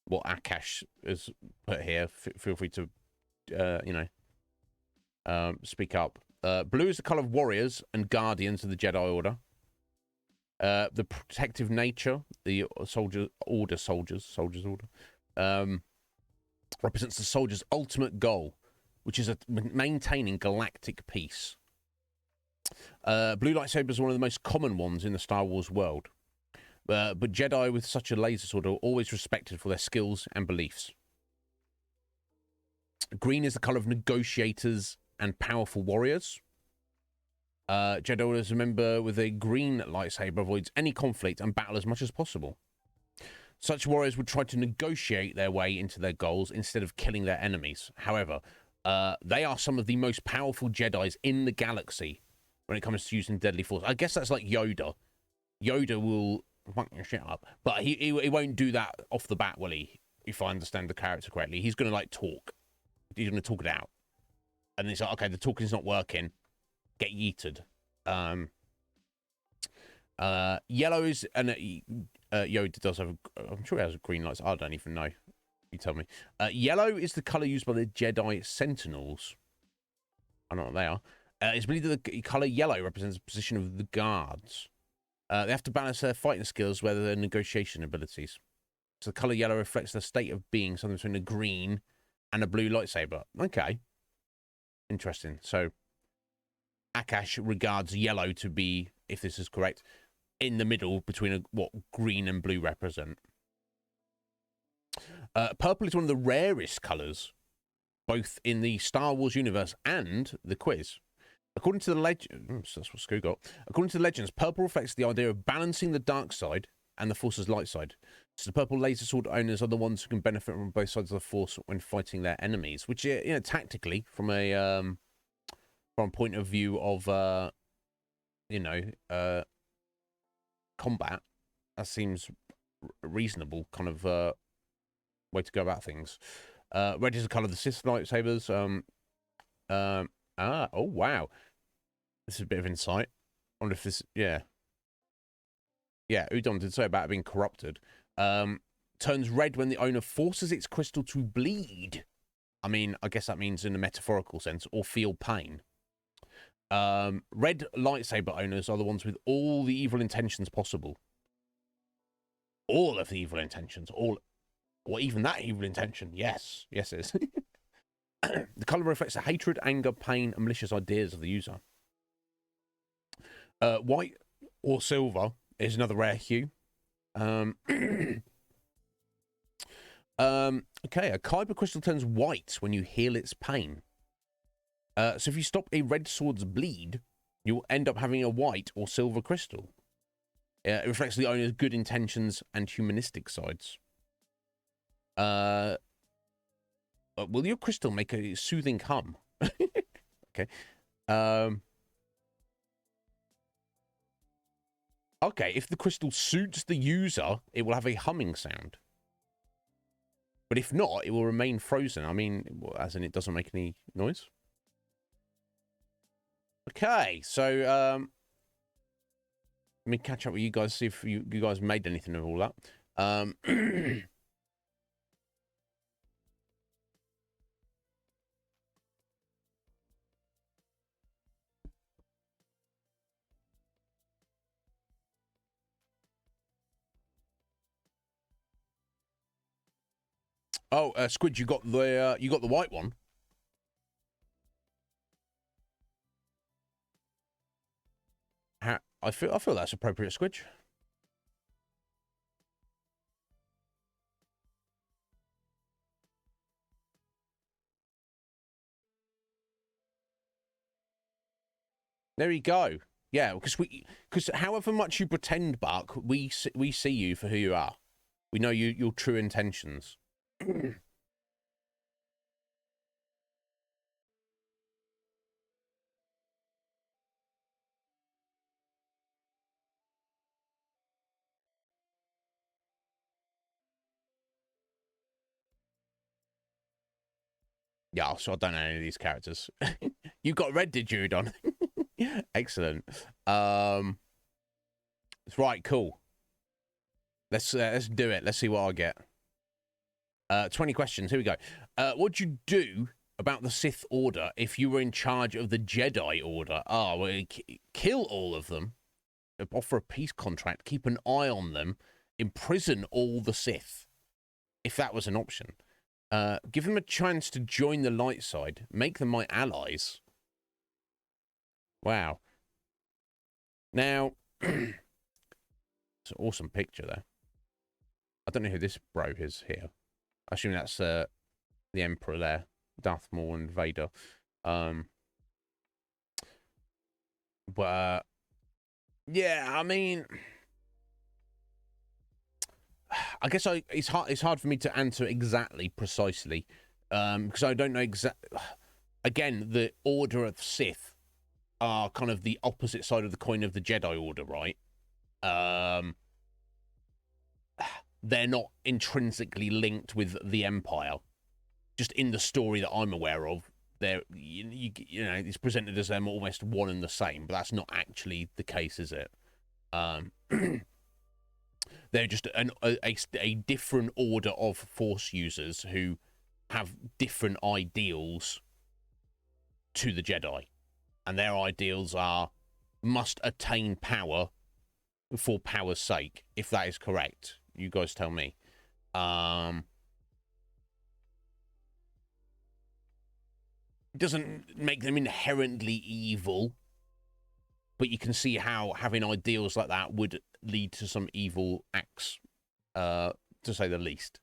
what Akash has put here, feel free to, speak up. Blue is the color of warriors and guardians of the Jedi Order. The protective nature, the soldiers order, represents the soldier's ultimate goal, which is maintaining galactic peace. Blue lightsabers are one of the most common ones in the Star Wars world, but Jedi with such a laser sword are always respected for their skills and beliefs. Green is the color of negotiators and powerful warriors. Jedi Order's a member with a green lightsaber avoids any conflict and battle as much as possible. Such warriors would try to negotiate their way into their goals instead of killing their enemies. However, they are some of the most powerful Jedis in the galaxy when it comes to using deadly force. I guess that's like Yoda. Yoda will fuck your shit up, but he won't do that off the bat, will he? If I understand the character correctly, he's going to like talk. He's going to talk it out, and then it's like, okay, the talking's not working. Get yeeted. Yellow is, and Yoda does have. I'm sure he has a green lights. I don't even know. You tell me. Yellow is the color used by the Jedi Sentinels. I don't know what they are. It's believed that the color yellow represents the position of the guards. They have to balance their fighting skills with their negotiation abilities. So the color yellow reflects the state of being, something between a green and a blue lightsaber. Okay. Interesting. So Akash regards yellow to be, if this is correct, in the middle between what green and blue represent. Purple is one of the rarest colors, both in the Star Wars universe and the quiz. According to the legend, that's what Scoo got. According to the legends, purple reflects the idea of balancing the dark side and the Force's light side. So the purple laser sword owners are the ones who can benefit from both sides of the Force when fighting their enemies, which, you know, tactically, from a point of view of, you know, combat, that seems reasonable kind of way to go about things. Red is the color of the Sith lightsabers. Oh wow, this is a bit of insight. I wonder if this, yeah, Udon did say about it being corrupted. Turns red when the owner forces its crystal to bleed. I mean, I guess that means in a metaphorical sense, or feel pain. Red lightsaber owners are the ones with all the evil intentions possible. All of the evil intentions, or even that evil intention. Yes, it is. The color reflects the hatred, anger, pain, and malicious ideas of the user. White or silver is another rare hue. Okay, a kyber crystal turns white when you heal its pain. So if you stop a red sword's bleed, you'll end up having a white or silver crystal. It reflects the owner's good intentions and humanistic sides. Will your crystal make a soothing hum? Okay. Okay, if the crystal suits the user, it will have a humming sound. But if not, it will remain frozen. I mean, as in it doesn't make any noise. Okay, so let me catch up with you guys, see if you guys made anything of all that. Oh, Squid, you got the white one. I feel that's appropriate, Squidge. There you go. Yeah, because however much you pretend, Buck, we see you for who you are. We know your true intentions. Yeah, so I don't know any of these characters. You got red, did you, Don? Excellent. Right, cool. Let's do it. Let's see what I get. 20 questions. Here we go. What'd you do about the Sith Order if you were in charge of the Jedi Order? Oh, well, kill all of them. Offer a peace contract. Keep an eye on them. Imprison all the Sith, if that was an option. Give them a chance to join the light side. Make them my allies. Wow. Now, it's an awesome picture there. I don't know who this bro is here. I assume that's the Emperor there, Darth Maul and Vader. But yeah, I mean, I guess it's hard for me to answer exactly, precisely, because I don't know exactly. Again, the Order of Sith are kind of the opposite side of the coin of the Jedi Order, right? They're not intrinsically linked with the Empire. Just in the story that I'm aware of, they're you know, it's presented as them almost one and the same, but that's not actually the case, is it? They're just a different order of Force users who have different ideals to the Jedi. And their ideals are must attain power for power's sake, if that is correct. You guys tell me. It doesn't make them inherently evil, but you can see how having ideals like that would lead to some evil acts, to say the least.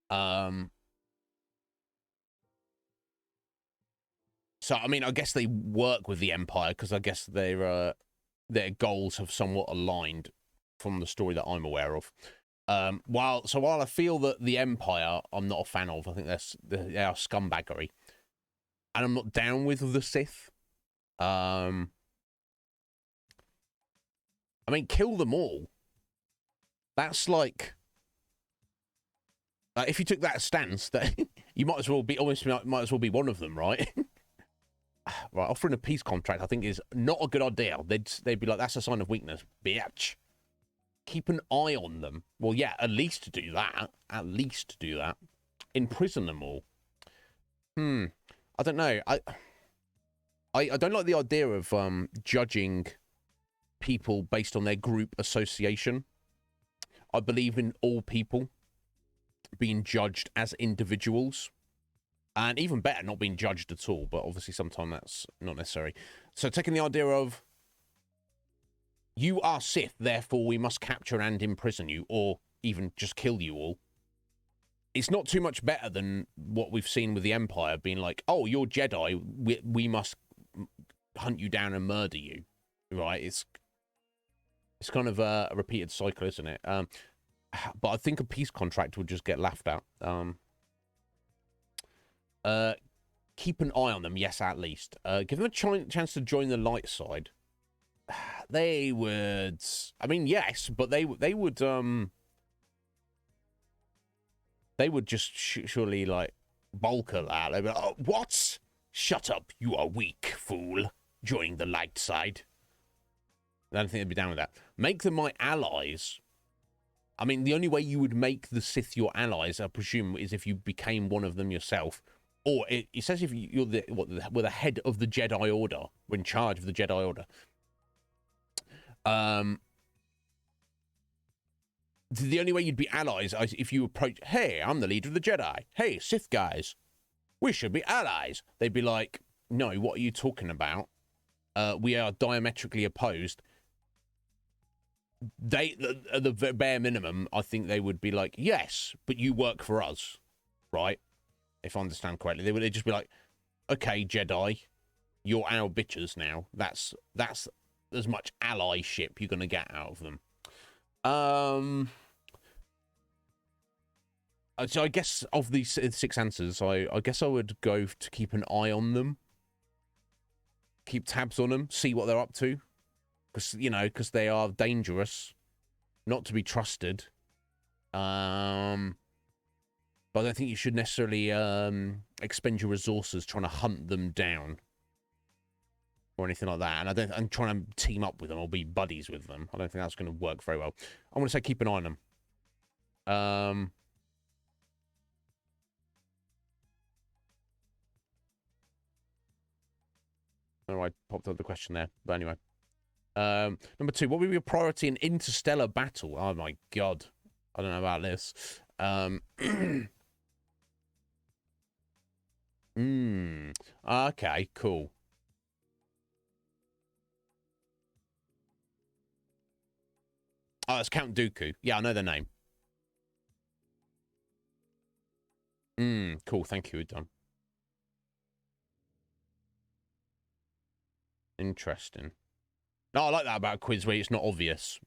So, I mean, I guess they work with the Empire because I guess their goals have somewhat aligned. from the story that I'm aware of. While I feel that the Empire I'm not a fan of, I think they are scumbaggery, and I'm not down with the Sith. I mean, kill them all. That's like if you took that stance, that you might as well be might as well be one of them, right? Right, offering a peace contract, I think, is not a good idea. They'd be like, that's a sign of weakness, bitch. Keep an eye on them. Well, yeah, at least do that. At least do that. Imprison them all. I don't know. I don't like the idea of judging people based on their group association. I believe in all people being judged as individuals. And even better, not being judged at all. But obviously, sometimes that's not necessary. So taking the idea of, you are Sith, therefore we must capture and imprison you, or even just kill you all. It's not too much better than what we've seen with the Empire being like, oh, you're Jedi, we must hunt you down and murder you. Right? It's kind of a repeated cycle, isn't it? But I think a peace contract would just get laughed at. Keep an eye on them, yes, at least. Give them a chance to join the light side. They would, I mean, yes, but they would just surely like bulk at that. They'd be like, oh, what? Shut up, you are weak, fool. Join the light side. I don't think they'd be down with that. Make them my allies. I mean, the only way you would make the Sith your allies, I presume, is if you became one of them yourself. Or it says if you're the head of the Jedi Order, or in charge of the Jedi Order. The only way you'd be allies is if you approach, hey, I'm the leader of the Jedi. Hey, Sith guys, we should be allies. They'd be like, no, what are you talking about? We are diametrically opposed. At the bare minimum, I think they would be like, yes, but you work for us, right? If I understand correctly, they'd just be like, okay, Jedi, you're our bitches now. That's as much allyship you're gonna get out of them. So I guess of these 6 answers, I guess I would go to keep an eye on them, keep tabs on them, see what they're up to, because they are dangerous, not to be trusted. But I don't think you should necessarily expend your resources trying to hunt them down or anything like that. And I'm trying to team up with them or be buddies with them. I don't think that's going to work very well. I'm going to say keep an eye on them. Oh, I popped up the question there. But anyway. Number 2, what would be your priority in interstellar battle? Oh my god. I don't know about this. Okay, cool. Oh, it's Count Dooku. Yeah, I know their name. Cool. Thank you, Udon. Interesting. No, I like that about a quiz where it's not obvious.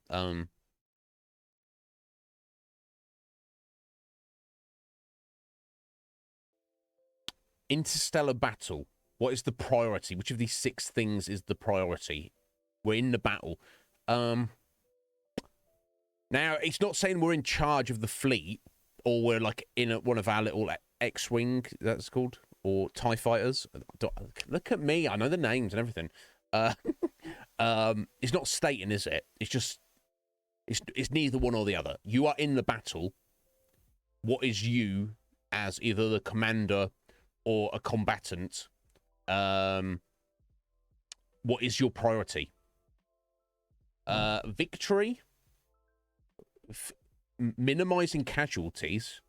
Interstellar battle. What is the priority? Which of these 6 things is the priority? We're in the battle. Now, it's not saying we're in charge of the fleet, or we're like in one of our little X-Wing, that's called, or TIE fighters. Look at me, I know the names and everything. It's not stating, is it? It's just, it's neither one or the other. You are in the battle. What is you as either the commander or a combatant? What is your priority? Victory, minimizing casualties,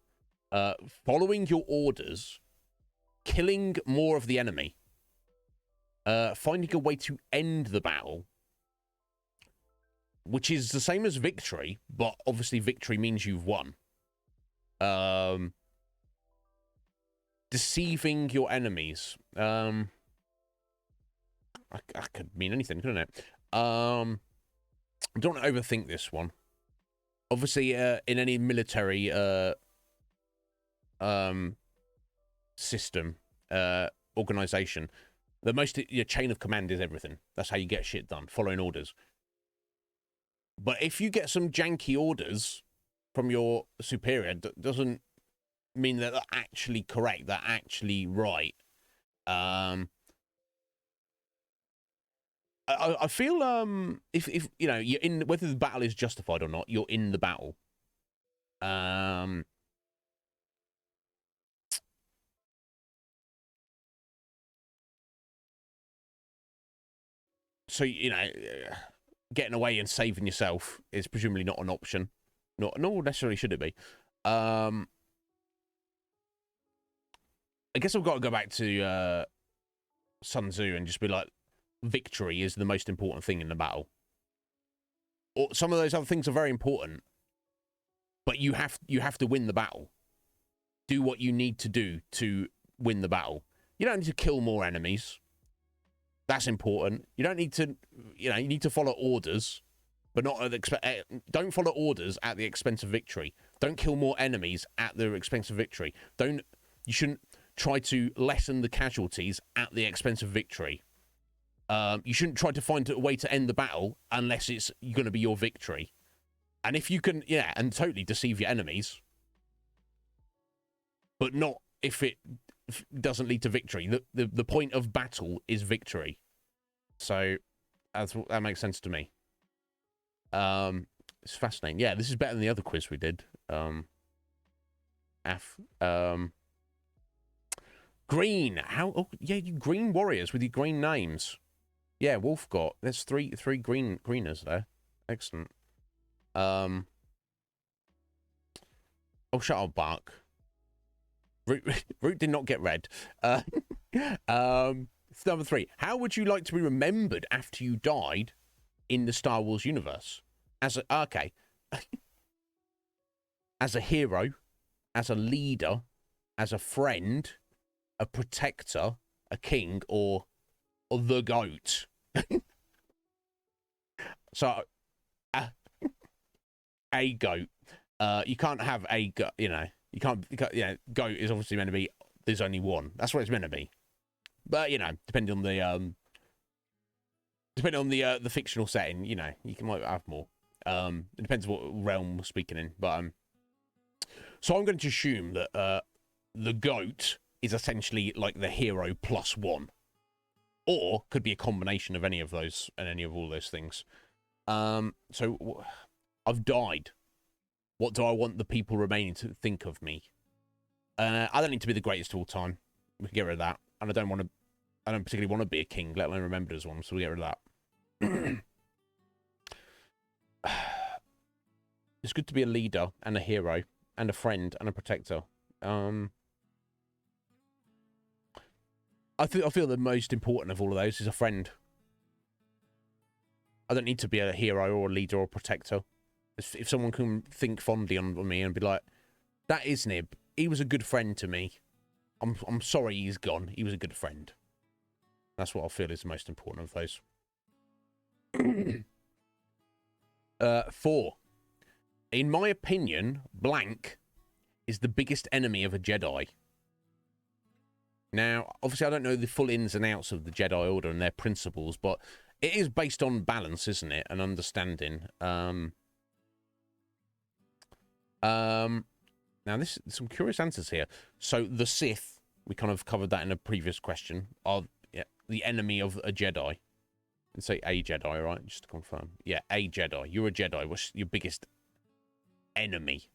following your orders, killing more of the enemy, finding a way to end the battle, which is the same as victory, but obviously victory means you've won. Deceiving your enemies. I could mean anything, couldn't it? I don't want to overthink this one. obviously, in any military system, organization, your chain of command is everything. That's how you get shit done, following orders. But if you get some janky orders from your superior, doesn't mean that they're actually correct, they're actually right. I feel if you know, you're in, whether the battle is justified or not, you're in the battle. So, you know, getting away and saving yourself is presumably not an option. Nor necessarily should it be. I guess I've got to go back to Sun Tzu and just be like, victory is the most important thing in the battle. Or some of those other things are very important, but you have to win the battle. Do what you need to do to win the battle. You don't need to kill more enemies. That's important. You don't need to, you know, you need to follow orders, but not at the expense. Don't follow orders at the expense of victory. Don't kill more enemies at the expense of victory. You shouldn't try to lessen the casualties at the expense of victory. You shouldn't try to find a way to end the battle unless it's going to be your victory. And if you can, yeah, and totally deceive your enemies, but not if it doesn't lead to victory. The point of battle is victory. So that makes sense to me. It's fascinating. Yeah, this is better than the other quiz we did. Green. How? Oh, yeah, you green warriors with your green names. Yeah, Wolf got. There's three greeners there. Excellent. Oh, shut up, Bark. Root did not get red. Number 3. How would you like to be remembered after you died in the Star Wars universe? As a hero, as a leader, as a friend, a protector, a king, or the goat. So, a goat. You can't have a goat, you know. You can't, goat is obviously meant to be, there's only one. That's what it's meant to be. But, you know, depending on the fictional setting, you know, you might have more. It depends what realm we're speaking in. But, so I'm going to assume that the goat is essentially like the hero plus one. Or could be a combination of any of those and any of all those things. So I've died. What do I want the people remaining to think of me? I don't need to be the greatest of all time. We can get rid of that. And I don't particularly want to be a king, let alone remembered as one, so we get rid of that. It's good to be a leader and a hero and a friend and a protector. I feel the most important of all of those is a friend. I don't need to be a hero or a leader or a protector. If someone can think fondly on me and be like, that Iznib, he was a good friend to me. I'm sorry he's gone. He was a good friend. That's what I feel is the most important of those. 4. In my opinion, blank is the biggest enemy of a Jedi. Now, obviously, I don't know the full ins and outs of the Jedi Order and their principles, but it is based on balance, isn't it? And understanding. Now, there's some curious answers here. So, the Sith, we kind of covered that in a previous question, are the enemy of a Jedi. And say a Jedi, right? Just to confirm. Yeah, a Jedi. You're a Jedi. What's your biggest enemy?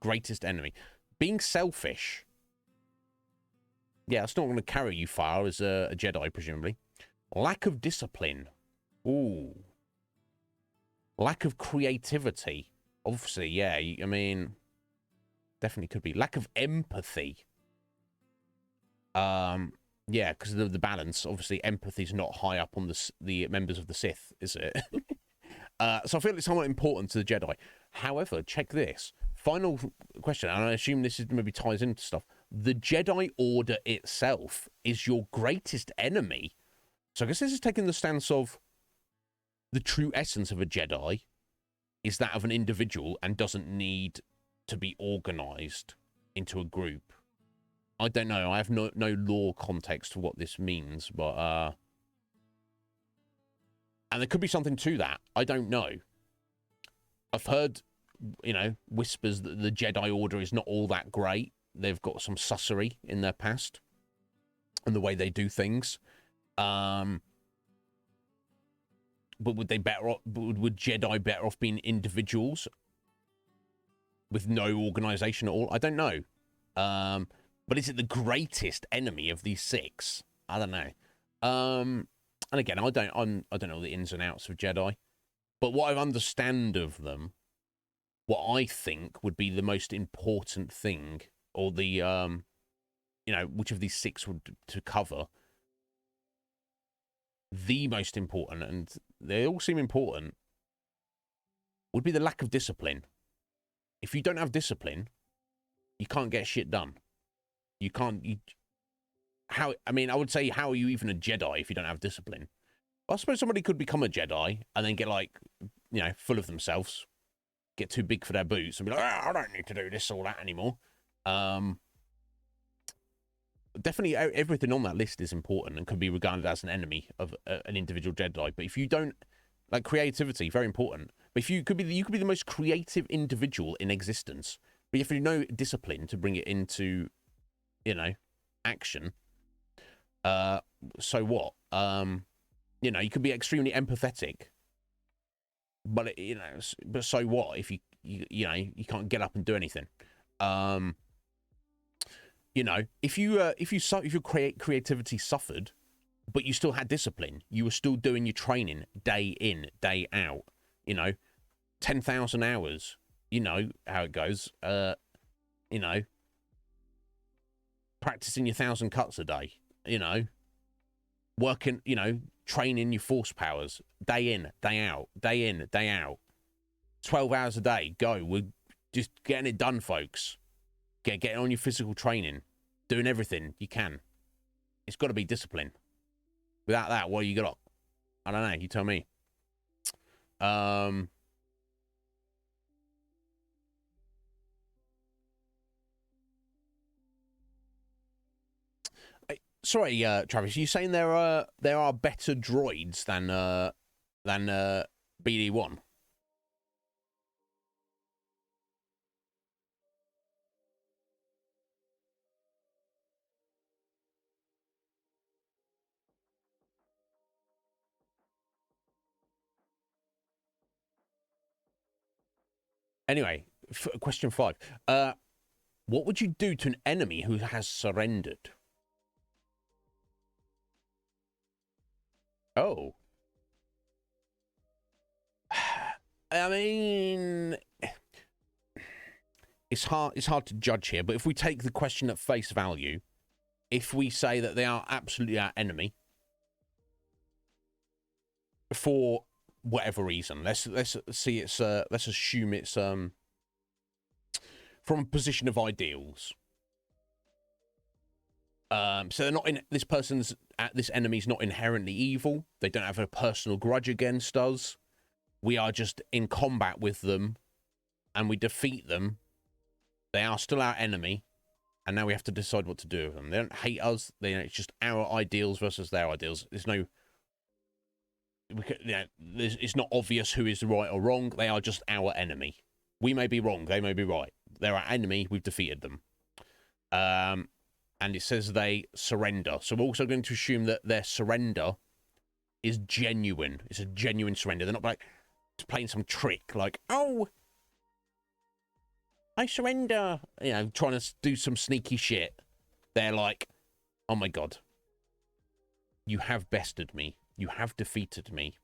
Greatest enemy. Being selfish. Yeah, that's not going to carry you far as a Jedi, presumably. Lack of discipline. Ooh. Lack of creativity. Obviously, yeah. I mean, definitely could be. Lack of empathy. Yeah, because of the balance. Obviously, empathy's not high up on the members of the Sith, is it? So I feel it's somewhat important to the Jedi. However, check this. Final question, and I assume this is maybe ties into stuff. The Jedi Order itself is your greatest enemy. So I guess this is taking the stance of the true essence of a Jedi is that of an individual and doesn't need to be organized into a group. I don't know. I have no law context to what this means, but and there could be something to that. I don't know. I've heard, whispers that the Jedi Order is not all that great. They've got some sussery in their past and the way they do things. But would they better off, would Jedi better off being individuals with no organization at all? I don't know. But is it the greatest enemy of these 6? I don't know. And again, I don't know the ins and outs of Jedi, but what I understand of them, what I think would be the most important thing, or the which of these 6 would to cover. The most important, and they all seem important, would be the lack of discipline. If you don't have discipline, you can't get shit done. You can't. I would say, how are you even a Jedi if you don't have discipline? I suppose somebody could become a Jedi and then get full of themselves, get too big for their boots, and be like, I don't need to do this or that anymore. Definitely everything on that list is important and can be regarded as an enemy of an individual Jedi. But if you don't, creativity, very important. But if you could be the most creative individual in existence, but if you have no discipline to bring it into, action, so what? You could be extremely empathetic, but but so what if you can't get up and do anything? If your creativity suffered, but you still had discipline, you were still doing your training day in, day out, 10,000 hours, how it goes, practicing your 1,000 cuts a day, working, training your force powers day in, day out, day in, day out, 12 hours a day, go. We're just getting it done, folks. Getting on your physical training, doing everything you can. It's got to be discipline. Without that, what you got? I don't know. You tell me. Sorry, Travis. You saying there are better droids than BD-1? Anyway, question 5. What would you do to an enemy who has surrendered? Oh. I mean, it's hard to judge here, but if we take the question at face value, if we say that they are absolutely our enemy for whatever reason, let's see it's let's assume it's from a position of ideals. So they're not in this enemy's not inherently evil. They don't have a personal grudge against us. We are just in combat with them, and we defeat them. They are still our enemy, and now we have to decide what to do with them. They don't hate us. It's just our ideals versus their ideals. There's no, it's not obvious who is right or wrong. They are just our enemy. We may be wrong. They may be right. They're our enemy. We've defeated them. And it says they surrender. So we're also going to assume that their surrender is genuine. It's a genuine surrender. They're not playing some trick like, oh, I surrender, trying to do some sneaky shit. They're like, oh my God, you have bested me. You have defeated me.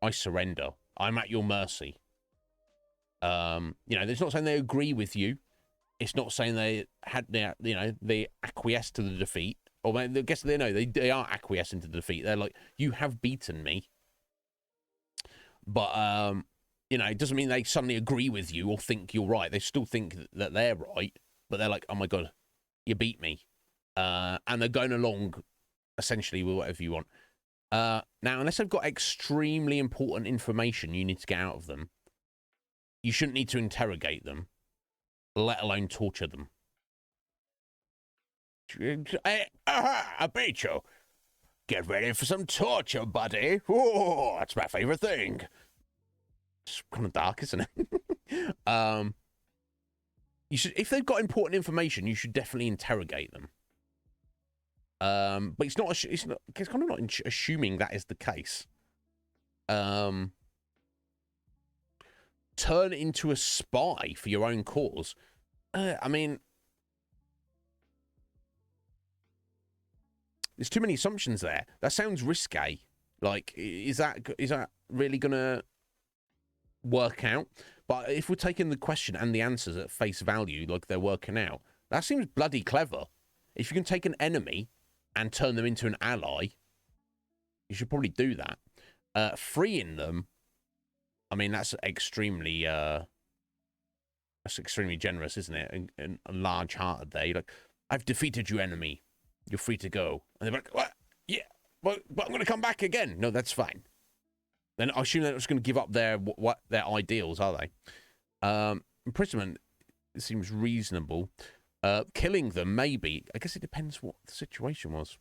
I surrender. I'm at your mercy. It's not saying they agree with you. It's not saying they had, they acquiesced to the defeat. Or I guess they know they are acquiescing to the defeat. They're like, you have beaten me. But, it doesn't mean they suddenly agree with you or think you're right. They still think that they're right. But they're like, oh my God, you beat me. And they're going along, essentially, with whatever you want. Now, unless they've got extremely important information you need to get out of them, you shouldn't need to interrogate them, let alone torture them. A Bicho. Get ready for some torture, buddy. Oh, that's my favorite thing. It's kind of dark, isn't it? You should, if they've got important information, you should definitely interrogate them. But it's not. It's kind of not assuming that is the case. Turn into a spy for your own cause. I mean, there's too many assumptions there. That sounds risque. Like, is that really gonna work out? But if we're taking the question and the answers at face value, like they're working out, that seems bloody clever. If you can take an enemy and turn them into an ally, you should probably do that. Freeing them, I mean, that's extremely generous, isn't it? And large-hearted there. You're like, I've defeated your enemy. You're free to go. And they're like, what? Yeah, but I'm going to come back again. No, that's fine. Then I assume they're just going to give up their ideals, are they? Imprisonment seems reasonable. Killing them, maybe. I guess it depends what the situation was.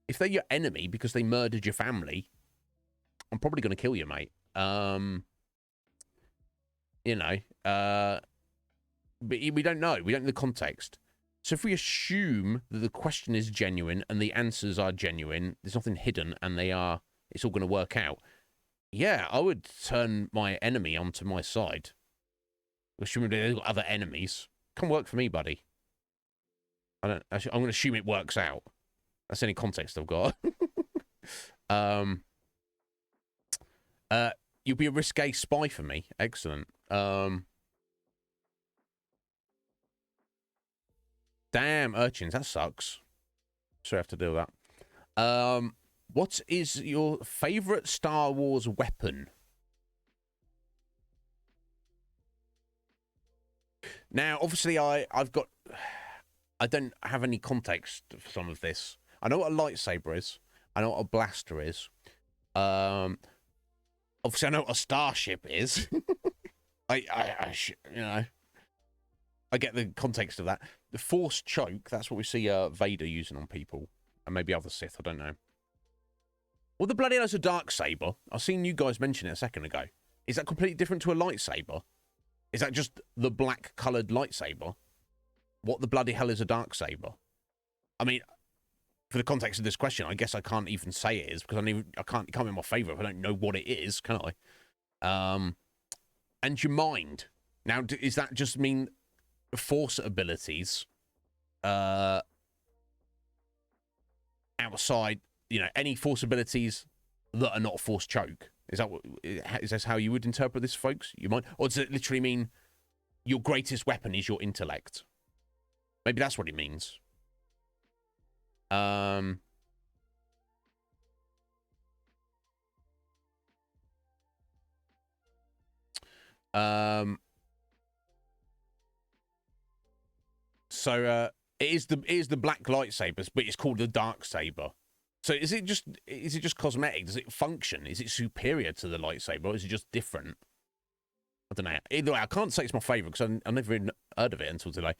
If they're your enemy because they murdered your family, I'm probably going to kill you, mate. But we don't know. We don't know the context. So if we assume that the question is genuine and the answers are genuine, there's nothing hidden, and it's all going to work out. Yeah, I would turn my enemy onto my side. Assuming they've got other enemies. Come work for me, buddy. I'm going to assume it works out. That's any context I've got. You'll be a risque spy for me. Excellent. Damn, urchins, that sucks. So I have to deal with that. What is your favorite Star Wars weapon? Now, obviously, I don't have any context for some of this. I know what a lightsaber is. I know what a blaster is. Obviously, I know what a starship is. I get the context of that. The Force choke, that's what we see Vader using on people. And maybe other Sith, I don't know. Well, the bloody hell is a Darksaber? I've seen you guys mention it a second ago. Is that completely different to a lightsaber? Is that just the black-coloured lightsaber? What the bloody hell is a Darksaber? I mean, for the context of this question, I guess I can't even say it is, because it can't be my favourite if I don't know what it is, can I? And your mind. Now, does that just mean Force abilities outside, any Force abilities that are not Force choke? Is this how you would interpret this, folks? Your mind? Or does it literally mean your greatest weapon is your intellect? Maybe that's what it means. So it is the black lightsabers, but it's called the Darksaber. So is it just cosmetic? Does it function? Is it superior to the lightsaber, or is it just different? I don't know. Either way, I can't say it's my favorite because I never even heard of it until today.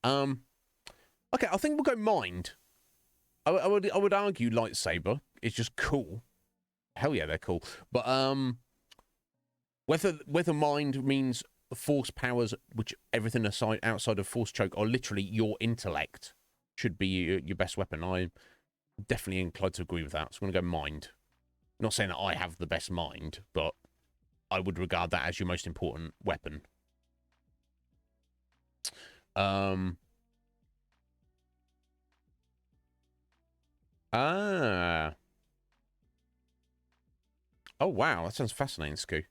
Okay, I think we'll go mind. I would argue lightsaber is just cool. Hell yeah, they're cool. But whether mind means Force powers, which everything outside of Force choke, or literally your intellect should be your best weapon, I'm definitely inclined to agree with that. So I'm going to go mind. Not saying that I have the best mind, but I would regard that as your most important weapon. Oh, wow. That sounds fascinating, Scoo.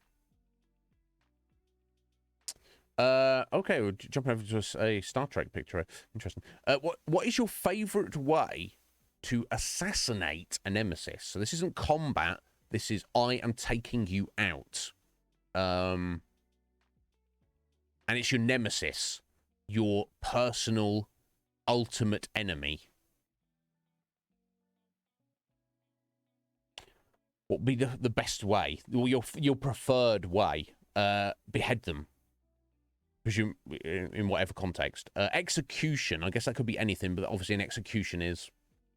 Okay, we're jumping over to a Star Trek picture. Interesting. What is your favorite way to assassinate a nemesis? So this isn't combat. This is I am taking you out. And it's your nemesis, your personal ultimate enemy. what would be the best way, or your preferred way? Behead them. Presume in whatever context. Execution, I guess that could be anything, but obviously an execution is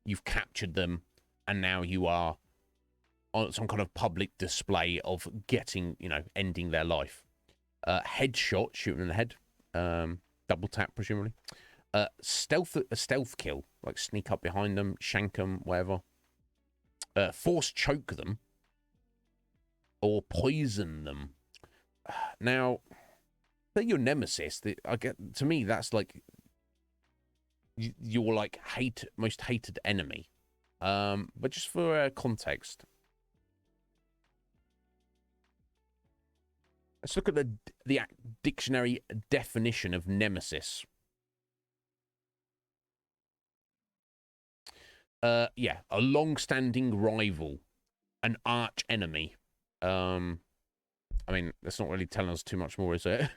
you've captured them and now you are on some kind of public display of getting, ending their life. Headshot, shooting in the head. Double tap, presumably. A stealth kill, like sneak up behind them, shank them, whatever. Force choke them. Or poison them. Now, they're your nemesis. To me, that's like your like most hated enemy. But just for context, let's look at the dictionary definition of nemesis. Yeah, a long-standing rival, an arch enemy. I mean, that's not really telling us too much more, is it?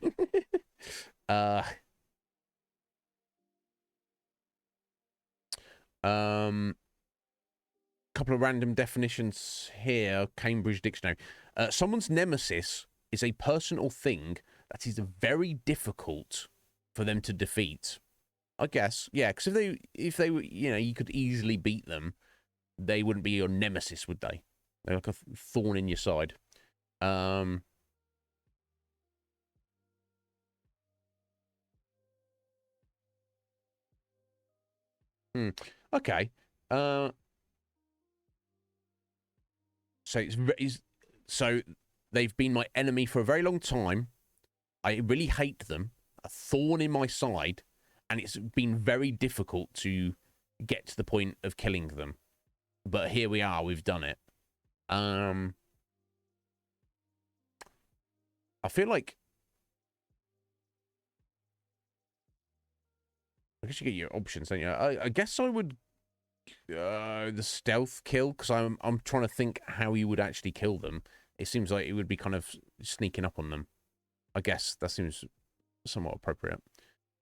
Couple of random definitions here. Cambridge Dictionary. Someone's nemesis is a person or thing that is very difficult for them to defeat. I guess, yeah, because if they were, you could easily beat them, they wouldn't be your nemesis, would they? They're like a thorn in your side. Okay. So they've been my enemy for a very long time. I really hate them. A thorn in my side, and it's been very difficult to get to the point of killing them. But here we are. We've done it. I feel like I guess you get your options, don't you? I guess I would the stealth kill, because I'm trying to think how you would actually kill them. It seems like it would be kind of sneaking up on them. I guess that seems somewhat appropriate.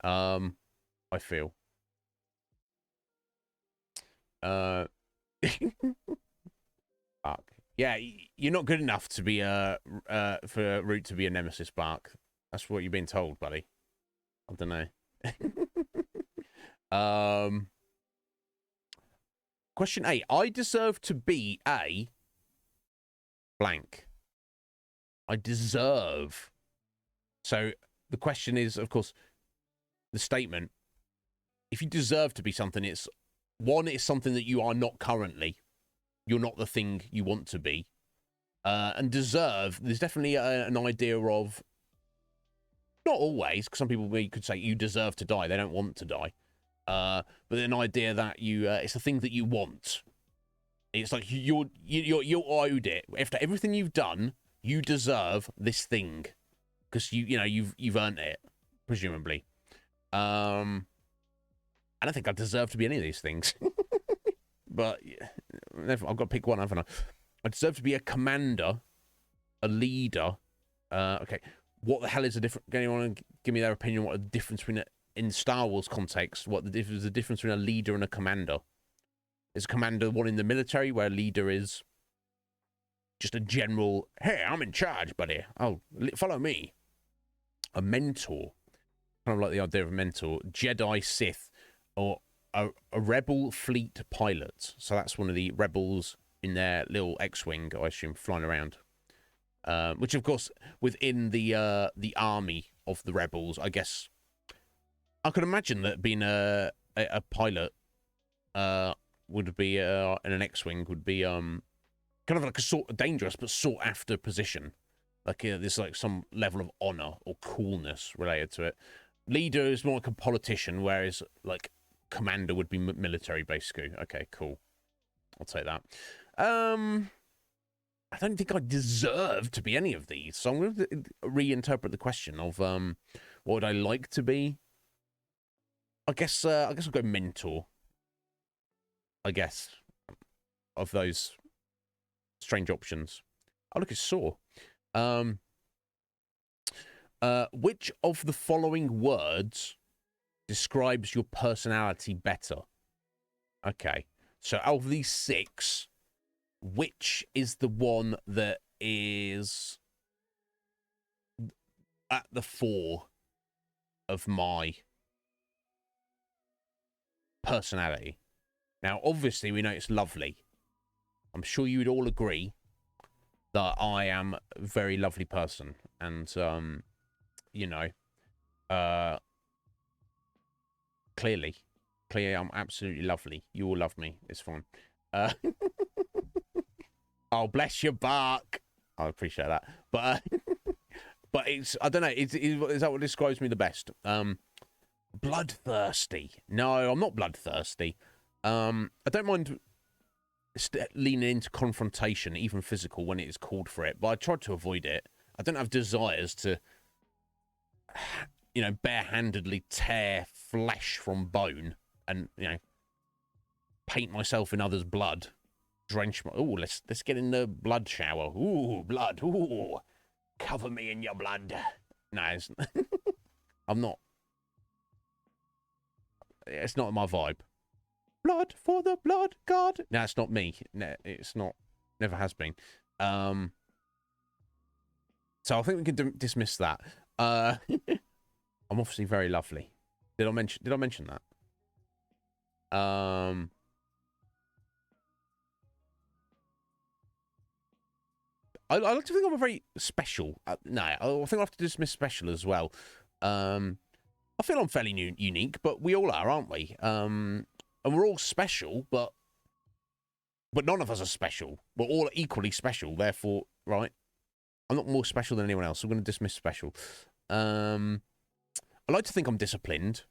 I feel. Fuck. Yeah, you're not good enough to be for Root to be a nemesis, Bark. That's what you've been told, buddy. I don't know. Question 8. I deserve to be a blank. I deserve. So the question is, of course, the statement. If you deserve to be something, it's something that you are not currently. You're not the thing you want to be. And deserve, there's definitely an idea of, not always, because some people could say you deserve to die. They don't want to die. But an idea that it's a thing that you want. It's like you're owed it. After everything you've done, you deserve this thing. Because you've earned it, presumably. I don't think I deserve to be any of these things. But I've got to pick one, haven't I? I deserve to be a commander, a leader. Okay, what the hell is the difference? Can anyone give me their opinion? What the difference between in Star Wars context? What the difference between a leader and a commander? Is a commander one in the military, where a leader is just a general? Hey, I'm in charge, buddy. Oh, follow me. A mentor, kind of like the idea of a mentor. Jedi, Sith, or a rebel fleet pilot. So that's one of the rebels in their little X-wing, I assume, flying around. Which, of course, within the army of the rebels, I guess, I could imagine that being a pilot would be in an X-wing would be kind of like a sort of dangerous but sought after position. Like there's like some level of honor or coolness related to it. Leader is more like a politician, whereas like commander would be military, basically. Okay, cool. I'll take that. I don't think I deserve to be any of these, so I'm going to reinterpret the question of what would I like to be. I guess I'll go mentor. I guess of those strange options. Oh, look, it's Saw. Which of the following words describes your personality better? Okay, so out of these 6, which is the one that is at the fore of my personality. Now, obviously, we know it's lovely. I'm sure you would all agree that I am a very lovely person. And, you know, clearly, I'm absolutely lovely. You all love me. It's fine. Oh, bless your bark. I appreciate that. But, but it's, I don't know, is that what describes me the best? Bloodthirsty. No, I'm not bloodthirsty. I don't mind leaning into confrontation, even physical, when it is called for it, but I try to avoid it. I don't have desires to, you know, barehandedly tear flesh from bone and, you know, paint myself in others' blood, drench my... Ooh, let's get in the blood shower. Ooh, blood. Ooh, cover me in your blood. No, it's... I'm not... It's not my vibe. Blood for the blood god. No, it's not me. No, it's not. Never has been. So I think we can dismiss that. I'm obviously very lovely. Did I mention that? I like to think I'm a very special. No, I think I have to dismiss special as well. I feel I'm fairly unique, but we all are, aren't we? And we're all special, but none of us are special. We're all equally special, therefore, right? I'm not more special than anyone else, so I'm going to dismiss special. I like to think I'm disciplined,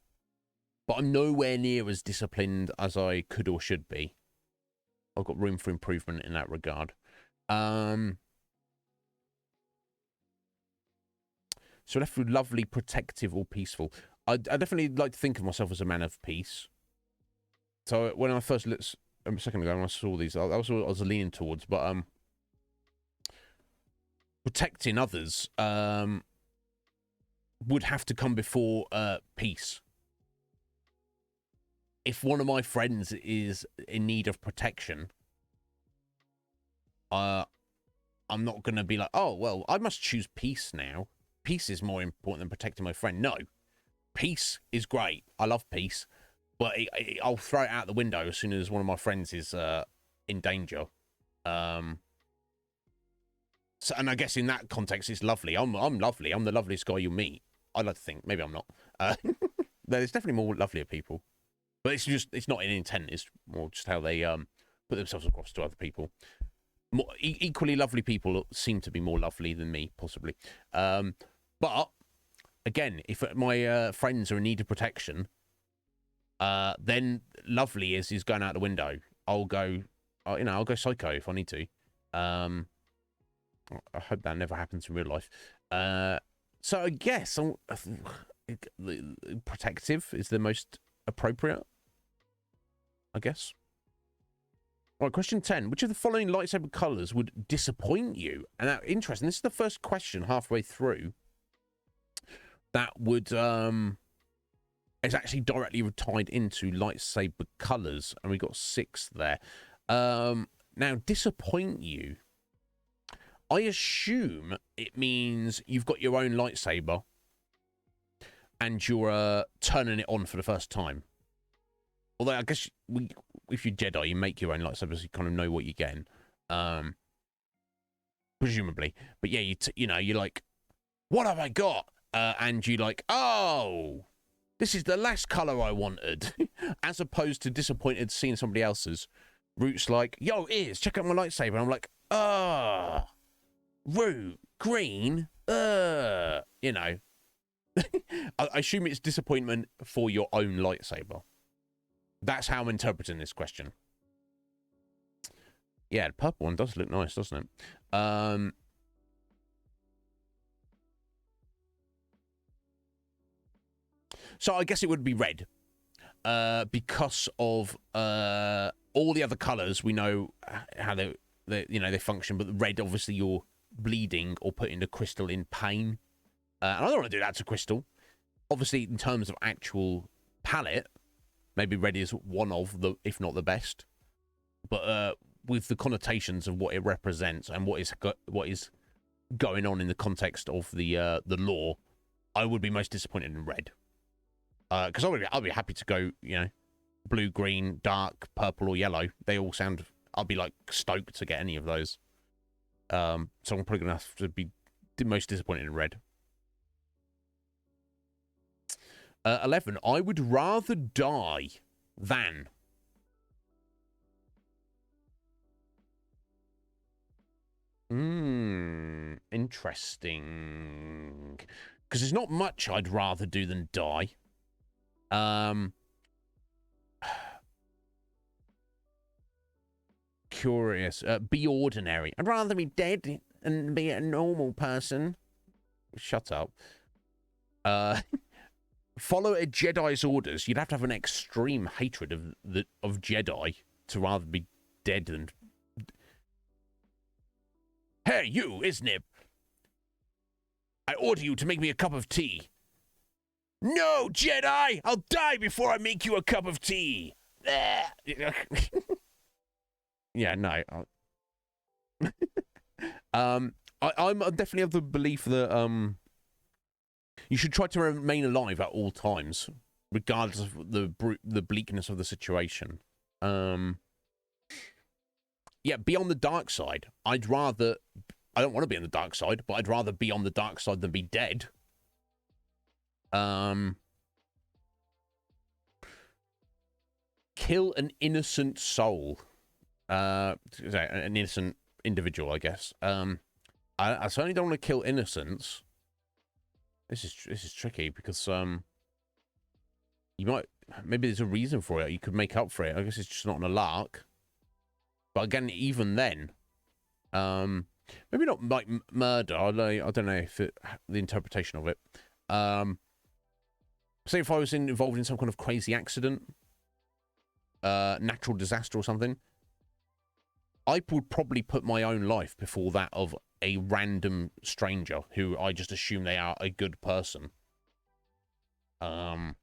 but I'm nowhere near as disciplined as I could or should be. I've got room for improvement in that regard. So left with lovely, protective, or peaceful. I definitely like to think of myself as a man of peace. So when I first a second ago when I saw these, I was leaning towards, but protecting others would have to come before peace. If one of my friends is in need of protection, I'm not going to be like, oh well, I must choose peace now. Peace is more important than protecting my friend. No, peace is great. I love peace. But I'll throw it out the window as soon as one of my friends is in danger. So, and I guess in that context, it's lovely. I'm lovely. I'm the loveliest guy you'll meet. I like to think. Maybe I'm not. There's definitely more lovelier people. But it's not in intent. It's more just how they put themselves across to other people. More, equally lovely people seem to be more lovely than me, possibly. But, again, if my friends are in need of protection... then lovely is going out the window. I'll go psycho if I need to. I hope that never happens in real life. So I guess protective is the most appropriate. I guess. All right, question 10. Which of the following lightsaber colors would disappoint you? And that interesting. This is the first question halfway through that would it's actually directly tied into lightsaber colors, and we got 6 there. Now, disappoint you. I assume it means you've got your own lightsaber and you're turning it on for the first time. Although I guess if you're Jedi, you make your own lightsaber, so you kind of know what you're getting, presumably. But yeah, you're like, what have I got? And you're like, oh. This is the last colour I wanted. As opposed to disappointed seeing somebody else's. Root's like, yo, Ears, check out my lightsaber. And I'm like, Root, green, you know. I assume it's disappointment for your own lightsaber. That's how I'm interpreting this question. Yeah, the purple one does look nice, doesn't it? So I guess it would be red, because of all the other colours. We know how they function, but the red, obviously, you're bleeding or putting the crystal in pain. And I don't want to do that to crystal. Obviously, in terms of actual palette, maybe red is one of the, if not the best. But with the connotations of what it represents and what is going on in the context of the lore, I would be most disappointed in red. Because I'll be happy to go, you know, blue, green, dark, purple, or yellow. They all sound. I'll be like stoked to get any of those. So I'm probably gonna have to be most disappointed in red. 11. I would rather die than. Interesting. Because there's not much I'd rather do than die. Curious. Be ordinary. I'd rather be dead and be a normal person. Shut up. Follow a Jedi's orders. You'd have to have an extreme hatred of Jedi to rather be dead than. Hey, you, Iznib. I order you to make me a cup of tea. No, Jedi! I'll die before I make you a cup of tea. Yeah, no. I'm definitely of the belief that you should try to remain alive at all times, regardless of the bleakness of the situation. Yeah, be on the dark side. I don't want to be on the dark side, but I'd rather be on the dark side than be dead. Kill an innocent soul. An innocent individual, I guess. I certainly don't want to kill innocents. This is tricky because you might, maybe there's a reason for it. You could make up for it. I guess it's just not on a lark. But again, even then, maybe not like murder. I don't know if the interpretation of it. Say if I was involved in some kind of crazy accident, natural disaster or something, I would probably put my own life before that of a random stranger who I just assume they are a good person. I'm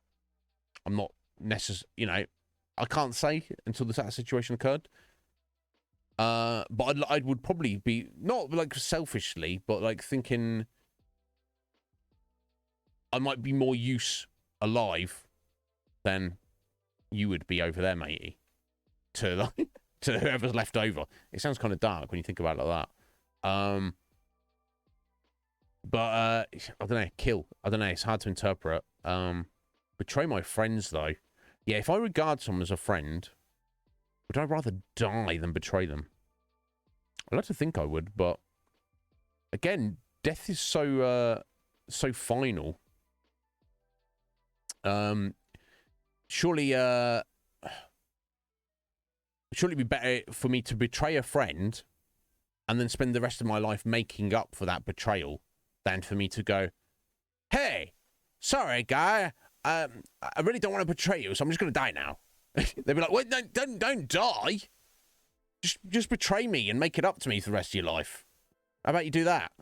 not necessarily, you know, I can't say until that situation occurred. But I would probably be, not like selfishly, but like thinking I might be more use alive than you would be over there, matey. To whoever's left over. It sounds kind of dark when you think about it like that. But I don't know, kill. I don't know, it's hard to interpret. Betray my friends, though. Yeah, if I regard someone as a friend, would I rather die than betray them? I'd like to think I would, but again, death is so final. Surely it'd be better for me to betray a friend and then spend the rest of my life making up for that betrayal than for me to go, hey, sorry, guy, I really don't want to betray you, so I'm just going to die now. They'd be like, wait, don't die. Just betray me and make it up to me for the rest of your life. How about you do that?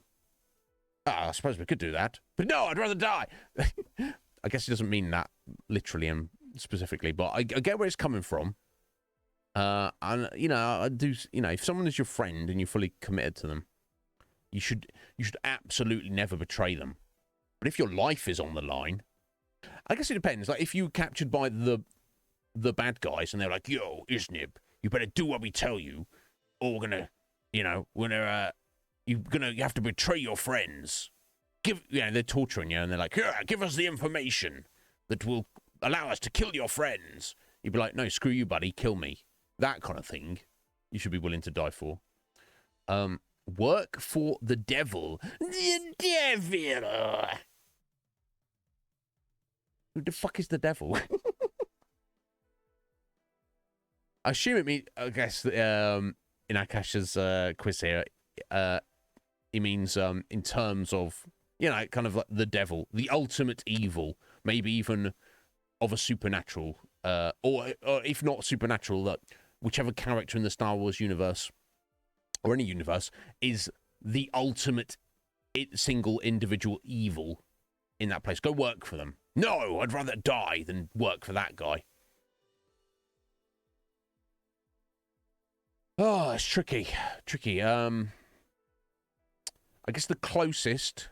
I suppose we could do that. But no, I'd rather die. I guess he doesn't mean that literally and specifically, but I get where it's coming from. And, you know, I do, you know, if someone is your friend and you're fully committed to them, you should absolutely never betray them. But if your life is on the line, I guess it depends. Like, if you were captured by the bad guys and they're like, yo, Iznib, you better do what we tell you, or we're gonna, you know, you have to betray your friends. They're torturing you and they're like, here, give us the information that will allow us to kill your friends. You'd be like, no, screw you, buddy, kill me. That kind of thing you should be willing to die for. Work for the devil. The devil! Who the fuck is the devil? I assume it means, I guess, in Akash's quiz here, it means in terms of, you know, kind of like the devil, the ultimate evil, maybe even of a supernatural, or if not supernatural, that whichever character in the Star Wars universe, or any universe, is the ultimate single individual evil in that place. Go work for them. No, I'd rather die than work for that guy. Oh, it's tricky. Tricky. I guess the closest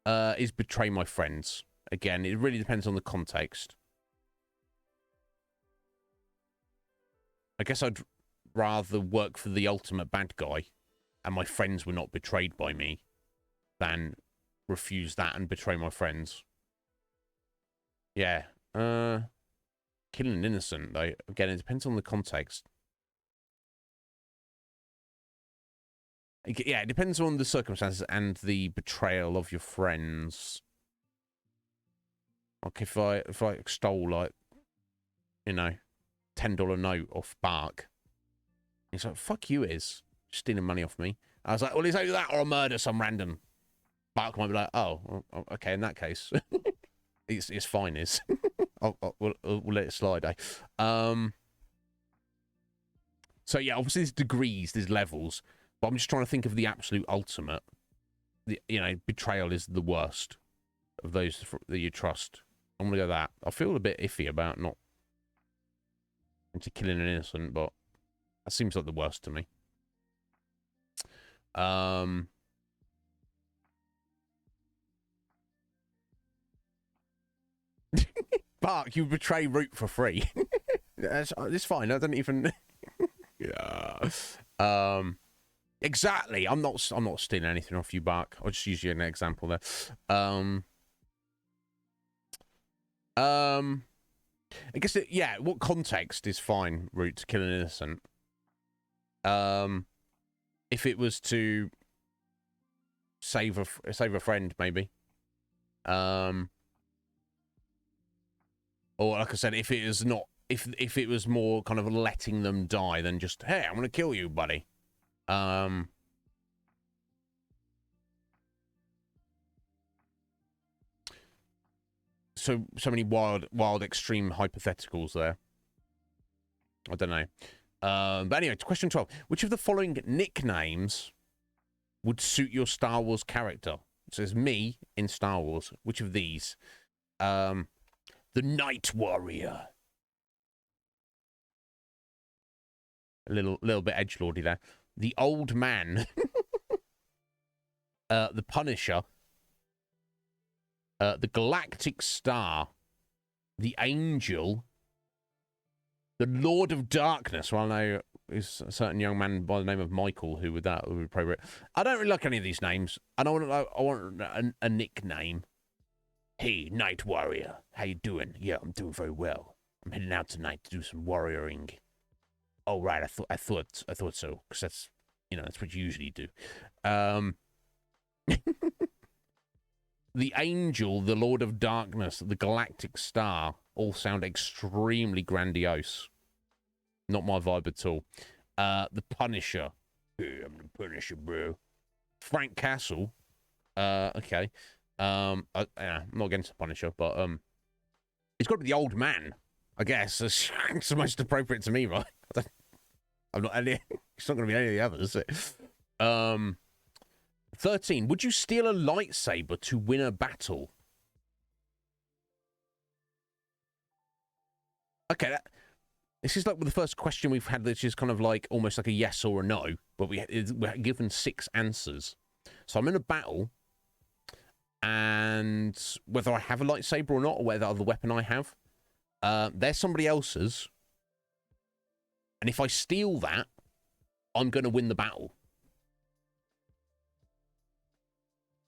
is betray my friends. Again, it really depends on the context. I guess I'd rather work for the ultimate bad guy and my friends were not betrayed by me than refuse that and betray my friends. Yeah. Killing an innocent, though. Again, it depends on the context. Yeah, it depends on the circumstances and the betrayal of your friends. Like if I stole, like, you know, $10 note off Bark, he's like, "Fuck you, is stealing money off me." I was like, "Well, it's either that or a murder some random." Bark might be like, "Oh, okay, in that case, it's fine, is." we'll let it slide, eh? So yeah, obviously there's degrees, there's levels, but I'm just trying to think of the absolute ultimate. Betrayal is the worst of those that you trust. I'm gonna go that. I feel a bit iffy about not into killing an innocent, but that seems like the worst to me. Bark, you betray Root for free. It's fine. I don't even. Yeah. Exactly. I'm not stealing anything off you, Bark. I'll just use you as an example there. I guess what context is fine, Root, to kill an innocent. If it was to save a friend, maybe. Or like I said, if it is not, if it was more kind of letting them die than just, "Hey, I'm gonna kill you, buddy." So many wild extreme hypotheticals there. I don't know. But anyway, question 12. Which of the following nicknames would suit your Star Wars character? It says me in Star Wars. Which of these? The Night Warrior. A little bit edgelordy there. The Old Man. The Punisher. The Galactic Star. The Angel. The Lord of Darkness. Well, I know is a certain young man by the name of Michael who would be appropriate. I don't really like any of these names. I want a nickname. Hey, Night Warrior. How you doing? Yeah, I'm doing very well. I'm heading out tonight to do some warrioring. Oh, right. I thought so. Because that's, that's what you usually do. The Angel, the Lord of Darkness, the Galactic Star all sound extremely grandiose. Not my vibe at all. The Punisher. Hey, I'm the Punisher, bro. Frank Castle. Okay. I'm not against the Punisher, but it's got to be the Old Man, I guess. It's the most appropriate to me, right? I'm not any. It's not going to be any of the others, is it? 13. Would you steal a lightsaber to win a battle? Okay, this is like the first question we've had, which is kind of like almost like a yes or a no, but we're given 6 answers. So I'm in a battle, and whether I have a lightsaber or not, or whether other weapon I have, there's somebody else's, and if I steal that, I'm going to win the battle.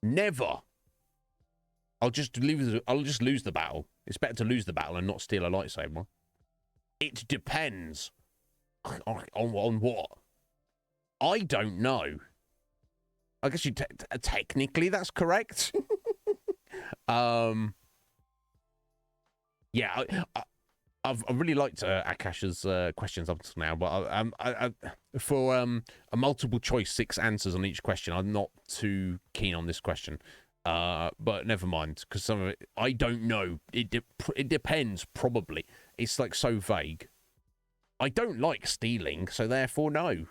Never. I'll just lose the battle. It's better to lose the battle and not steal a lightsaber. It depends on what. I don't know. I guess technically that's correct. Yeah, I've really liked Akash's questions up until now, but for a multiple choice 6 answers on each question, I'm not too keen on this question. But never mind, because some of it I don't know. It depends. Probably it's like so vague. I don't like stealing, so therefore no.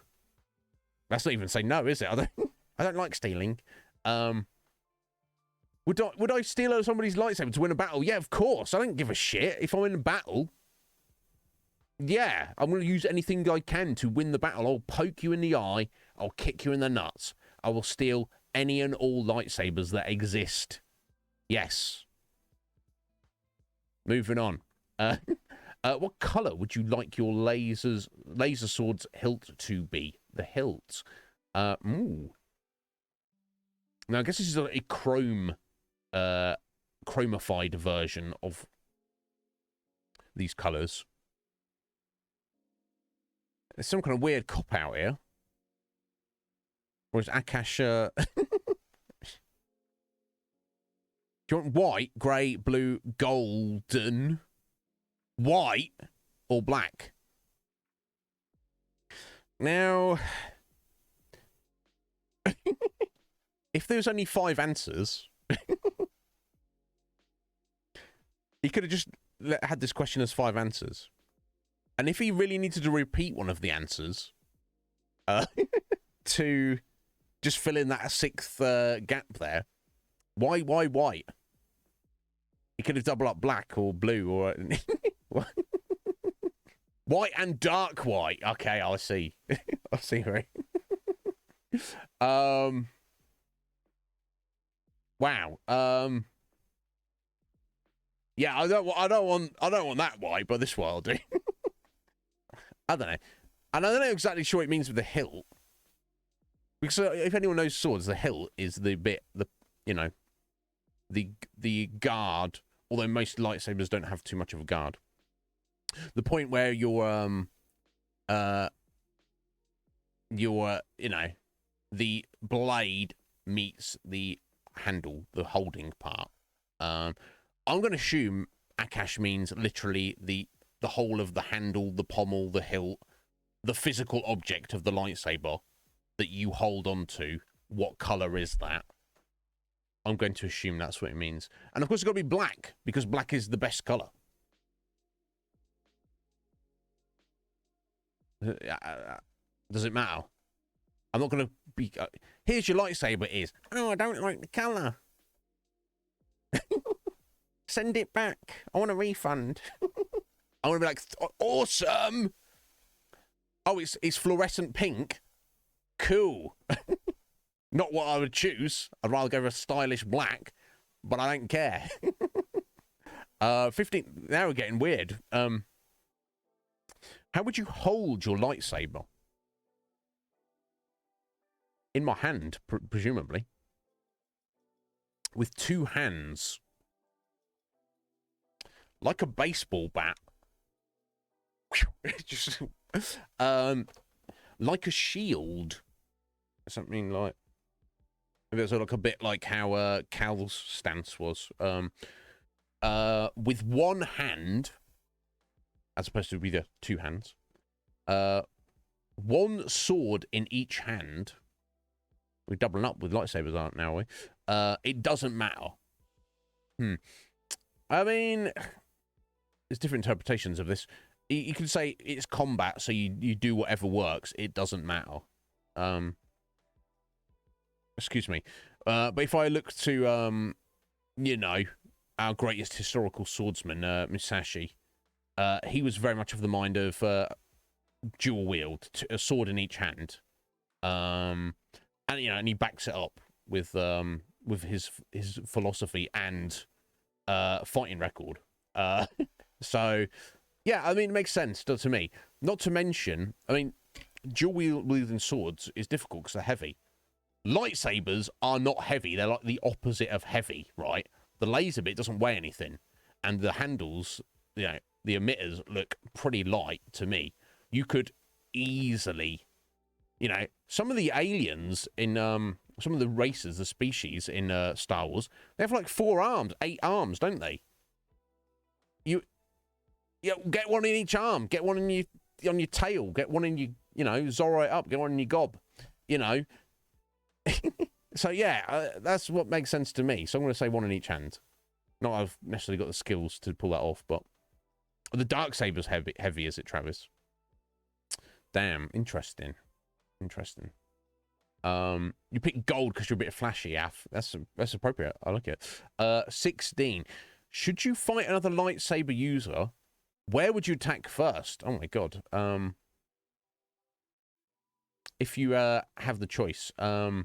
That's not even saying no, is it? I don't like stealing. Would I steal somebody's lightsaber to win a battle? Yeah, of course. I don't give a shit if I'm in a battle. Yeah, I'm going to use anything I can to win the battle. I'll poke you in the eye. I'll kick you in the nuts. I will steal any and all lightsabers that exist. Yes. Moving on. What color would you like your laser sword's hilt to be? The hilt. Ooh. Now, I guess this is a chromified version of these colors. There's some kind of weird cop-out here. Or is Akash... Do you want white, grey, blue, golden, white, or black? Now... if there's only 5 answers... he could have just had this question as 5 answers. And if he really needed to repeat one of the answers to just fill in that 6th gap there, why white? He could have doubled up black or blue or... white and dark white. Okay, I see. I see, right? Wow. Yeah, I don't want that white, but this one I'll do. I don't know. And I don't know exactly sure what it means with the hilt. Because if anyone knows swords, the hilt is the bit, the guard, although most lightsabers don't have too much of a guard. The point where the blade meets the handle, the holding part. I'm going to assume Akash means literally the whole of the handle, the pommel, the hilt, the physical object of the lightsaber that you hold on to. What color is that? I'm going to assume that's what it means. And of course, it's got to be black, because black is the best color. Does it matter? I'm not going to be... here's your lightsaber is... Oh, I don't like the color. Send it back. I want a refund. I want to be like, awesome. Oh, it's fluorescent pink. Cool. Not what I would choose. I'd rather go for a stylish black, but I don't care. 15. Now we're getting weird. How would you hold your lightsaber? In my hand, presumably. With 2 hands. Like a baseball bat. Just, like a shield. Something like... Maybe it's like a bit like how Cal's stance was. With 1 hand, as opposed to be the 2 hands. 1 sword in each hand. We're doubling up with lightsabers, aren't now, we? It doesn't matter. I mean, there's different interpretations of this. You can say it's combat, so you do whatever works. It doesn't matter. Excuse me. But if I look to, our greatest historical swordsman, Musashi, he was very much of the mind of dual wield, a sword in each hand. And he backs it up with his philosophy and fighting record. So, yeah, I mean, it makes sense to me. Not to mention, I mean, dual wielding swords is difficult because they're heavy. Lightsabers are not heavy. They're like the opposite of heavy, right? The laser bit doesn't weigh anything. And the handles, the emitters look pretty light to me. You could easily, some of the aliens in, some of the races, the species in Star Wars, they have like 4 arms, 8 arms, don't they? Get one in each arm. Get one on your tail. Get one in your, Zorro it up. Get one in your gob. So yeah, that's what makes sense to me. So I'm going to say 1 in each hand. Not I've necessarily got the skills to pull that off, but the Darksaber's heavy, is it, Travis? Damn, interesting. You pick gold because you're a bit flashy, Af. That's appropriate. I like it. 16. Should you fight another lightsaber user Where would you attack first? Oh my god. If you have the choice. I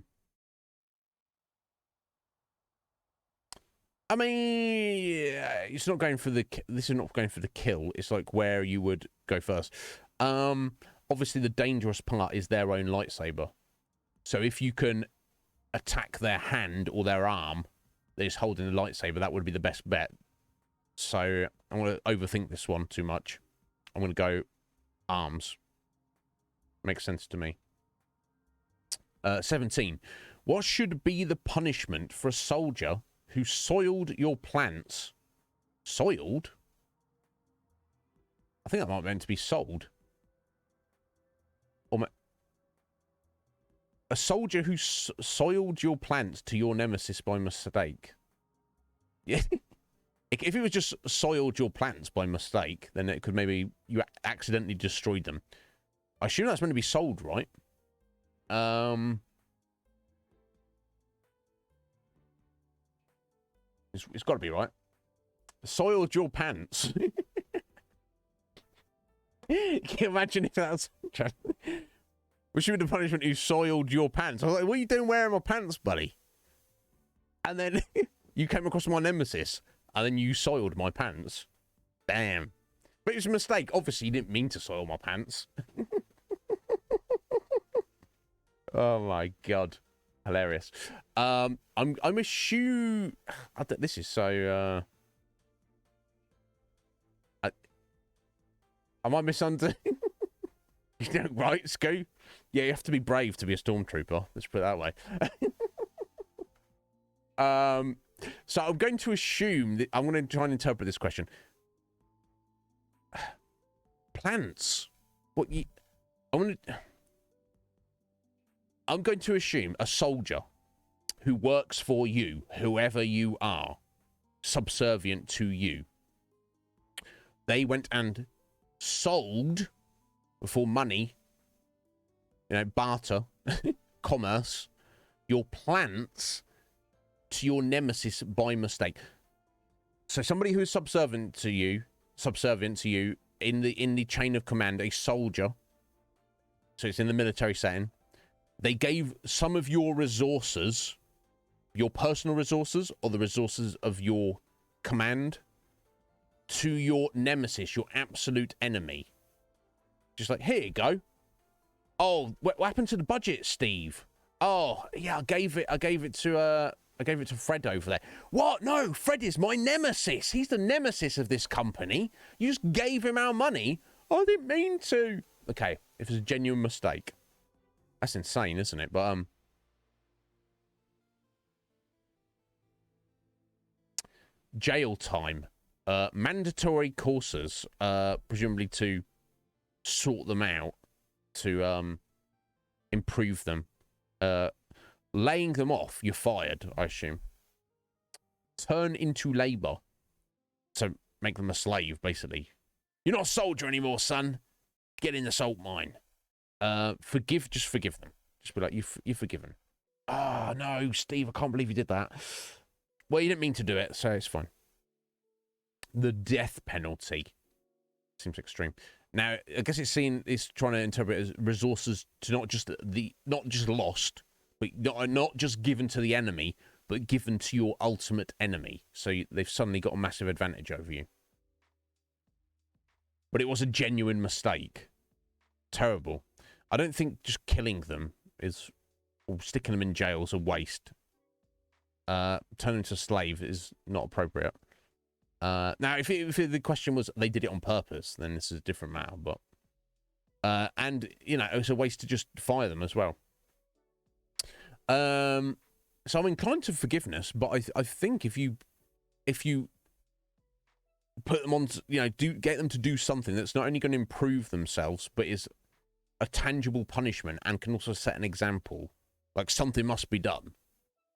mean, it's not going for the. This is not going for the kill. It's like where you would go first. Obviously, the dangerous part is their own lightsaber. So if you can attack their hand or their arm that is holding the lightsaber, that would be the best bet. So I'm going to overthink this one too much. I'm going to go arms. Makes sense to me. 17. What should be the punishment for a soldier who soiled your plants? Soiled? I think that might be meant to be sold. Or a soldier who soiled your plants to your nemesis by mistake. Yeah. If it was just soiled your plants by mistake, then it could maybe you accidentally destroyed them. I assume that's meant to be sold, right? It's got to be right. Soiled your pants. Can you imagine if that was... Which would be the punishment who soiled your pants? I was like, what are you doing wearing my pants, buddy? And then you came across my nemesis, and then you soiled my pants. Damn. But it was a mistake. Obviously, you didn't mean to soil my pants. Oh, my God. Hilarious. I'm a shoe. This is so. Am I misunderstanding? You know, right, Scoo? Yeah, you have to be brave to be a stormtrooper. Let's put it that way. So I'm going to assume that I'm going to try and interpret this question. Plants. What you? I'm going to assume a soldier who works for you, whoever you are, subservient to you. They went and sold for money, you know, barter, commerce, your plants to your nemesis by mistake. So somebody who is subservient to you in the chain of command, a soldier. So it's in the military setting. They gave some of your resources, your personal resources, or the resources of your command, to your nemesis, your absolute enemy. Just like, here you go. Oh, what happened to the budget, Steve? Oh, yeah, I gave it to Fred over there. What? No, Fred is my nemesis. He's the nemesis of this company. You just gave him our money. I didn't mean to. Okay, if it's a genuine mistake. That's insane, isn't it? But jail time. Mandatory courses, presumably to sort them out, to improve them. Laying them off, you're fired, I assume. Turn into labor. So make them a slave, basically. You're not a soldier anymore, son. Get in the salt mine. Just forgive them. Just be like, you're forgiven. Oh, no, Steve, I can't believe you did that. Well, you didn't mean to do it, so it's fine. The death penalty. Seems extreme. Now, I guess it's trying to interpret it as resources to not just lost, but not just given to the enemy, but given to your ultimate enemy. So they've suddenly got a massive advantage over you. But it was a genuine mistake. Terrible. I don't think just killing them or sticking them in jail is a waste. Turning them to a slave is not appropriate. Now, if the question was they did it on purpose, then this is a different matter. But and you know, it's a waste to just fire them as well. So I'm inclined to forgiveness, but I think if you put them on, you know, get them to do something that's not only going to improve themselves, but is a tangible punishment and can also set an example, like something must be done.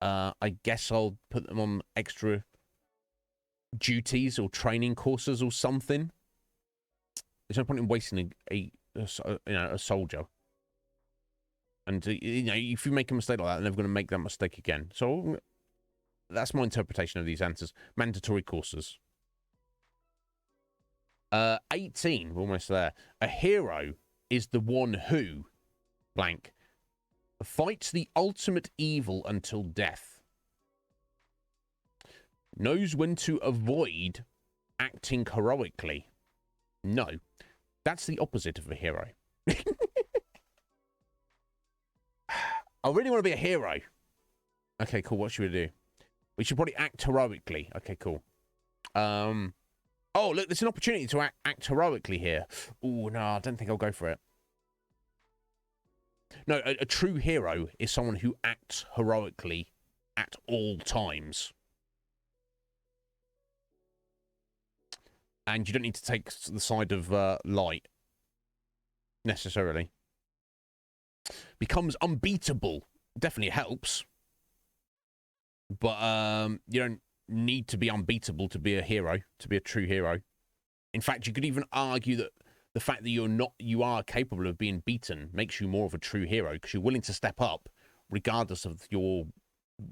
I guess I'll put them on extra duties or training courses or something. There's no point in wasting a soldier. And you know, if you make a mistake like that, they're never going to make that mistake again. So that's my interpretation of these answers. Mandatory courses. 18, we're almost there. A hero is the one who, blank, fights the ultimate evil until death. Knows when to avoid acting heroically. No, that's the opposite of a hero. I really want to be a hero. Okay, cool. What should we do? We should probably act heroically. Okay, cool. Oh, look, there's an opportunity to act heroically here. Oh, no, I don't think I'll go for it. No, a true hero is someone who acts heroically at all times. And you don't need to take the side of light, necessarily. Becomes unbeatable. Definitely helps. But you don't need to be unbeatable to be a hero, to be a true hero. In fact, you could even argue that the fact that you are capable of being beaten makes you more of a true hero because you're willing to step up regardless of your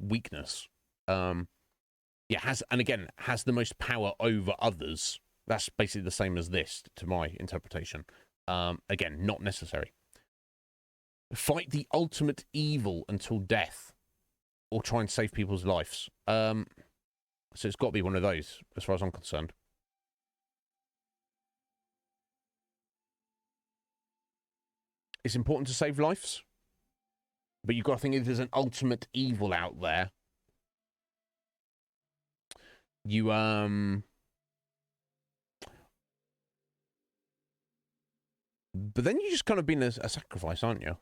weakness. Yeah, has the most power over others. That's basically the same as this, to my interpretation. Again, not necessary. Fight the ultimate evil until death, or try and save people's lives. So it's got to be one of those, as far as I'm concerned. It's important to save lives, but you've got to think if there's an ultimate evil out there, you but then you're just kind of being a sacrifice, aren't you?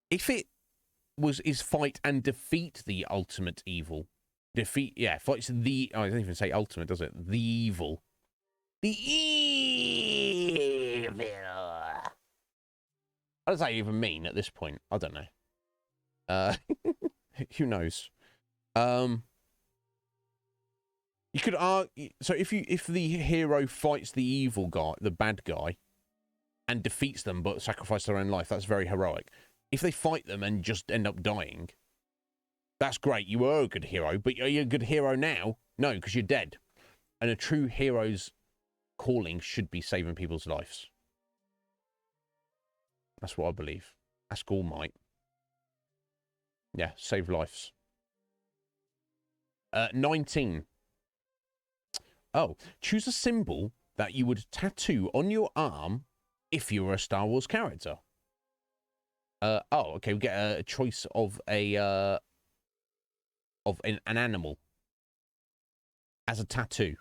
If it is fight and defeat the ultimate evil, fights the, oh, it doesn't even say ultimate, does it? The evil. The evil. What does that even mean at this point? I don't know. Who knows? You could argue, so if the hero fights the evil guy, the bad guy, and defeats them but sacrifices their own life, that's very heroic. If they fight them and just end up dying, that's great. You were a good hero, but are you a good hero now? No, because you're dead. And a true hero's calling should be saving people's lives. That's what I believe. Ask All Might. Yeah, save lives. 19. Oh, choose a symbol that you would tattoo on your arm if you were a Star Wars character. Okay, we get a choice of an animal as a tattoo.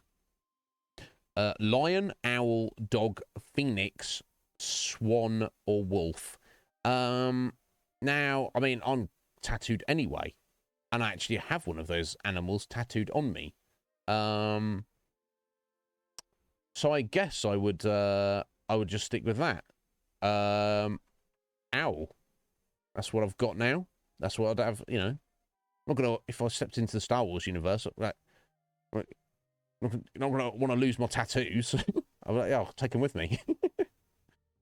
Lion, owl, dog, phoenix, swan, or wolf. Now, I mean, I'm tattooed anyway, and I actually have one of those animals tattooed on me. So I guess I would just stick with that. Owl. That's what I've got now. That's what I'd have, you know. I'm not gonna, if I stepped into the Star Wars universe, I'm not gonna want to lose my tattoos. I'm like, yeah, I'll take them with me.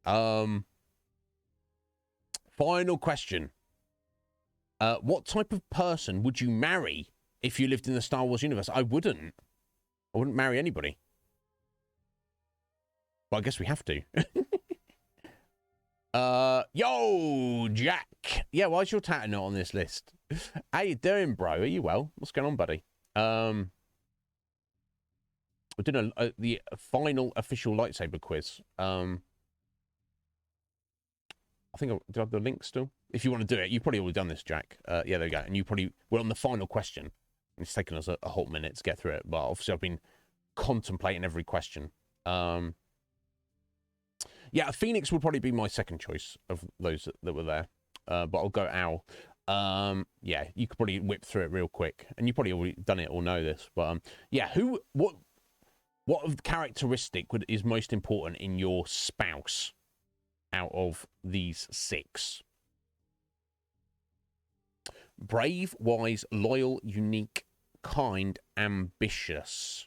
Final question. What type of person would you marry if you lived in the Star Wars universe? I wouldn't marry anybody. Well, I guess we have to. Yo, Jack. Yeah, why's your tattoo not on this list? How you doing, bro? Are you well? What's going on, buddy? We're doing the final official lightsaber quiz. I think did I have the link still? If you want to do it, you've probably already done this, Jack. Yeah, there we go. And you probably were on the final question. It's taken us a whole minute to get through it, but obviously I've been contemplating every question. Yeah, a phoenix would probably be my second choice of those that were there. But I'll go owl. Yeah, you could probably whip through it real quick. And you probably already done it or know this. But yeah, what characteristic is most important in your spouse out of these 6? Brave, wise, loyal, unique, kind, ambitious.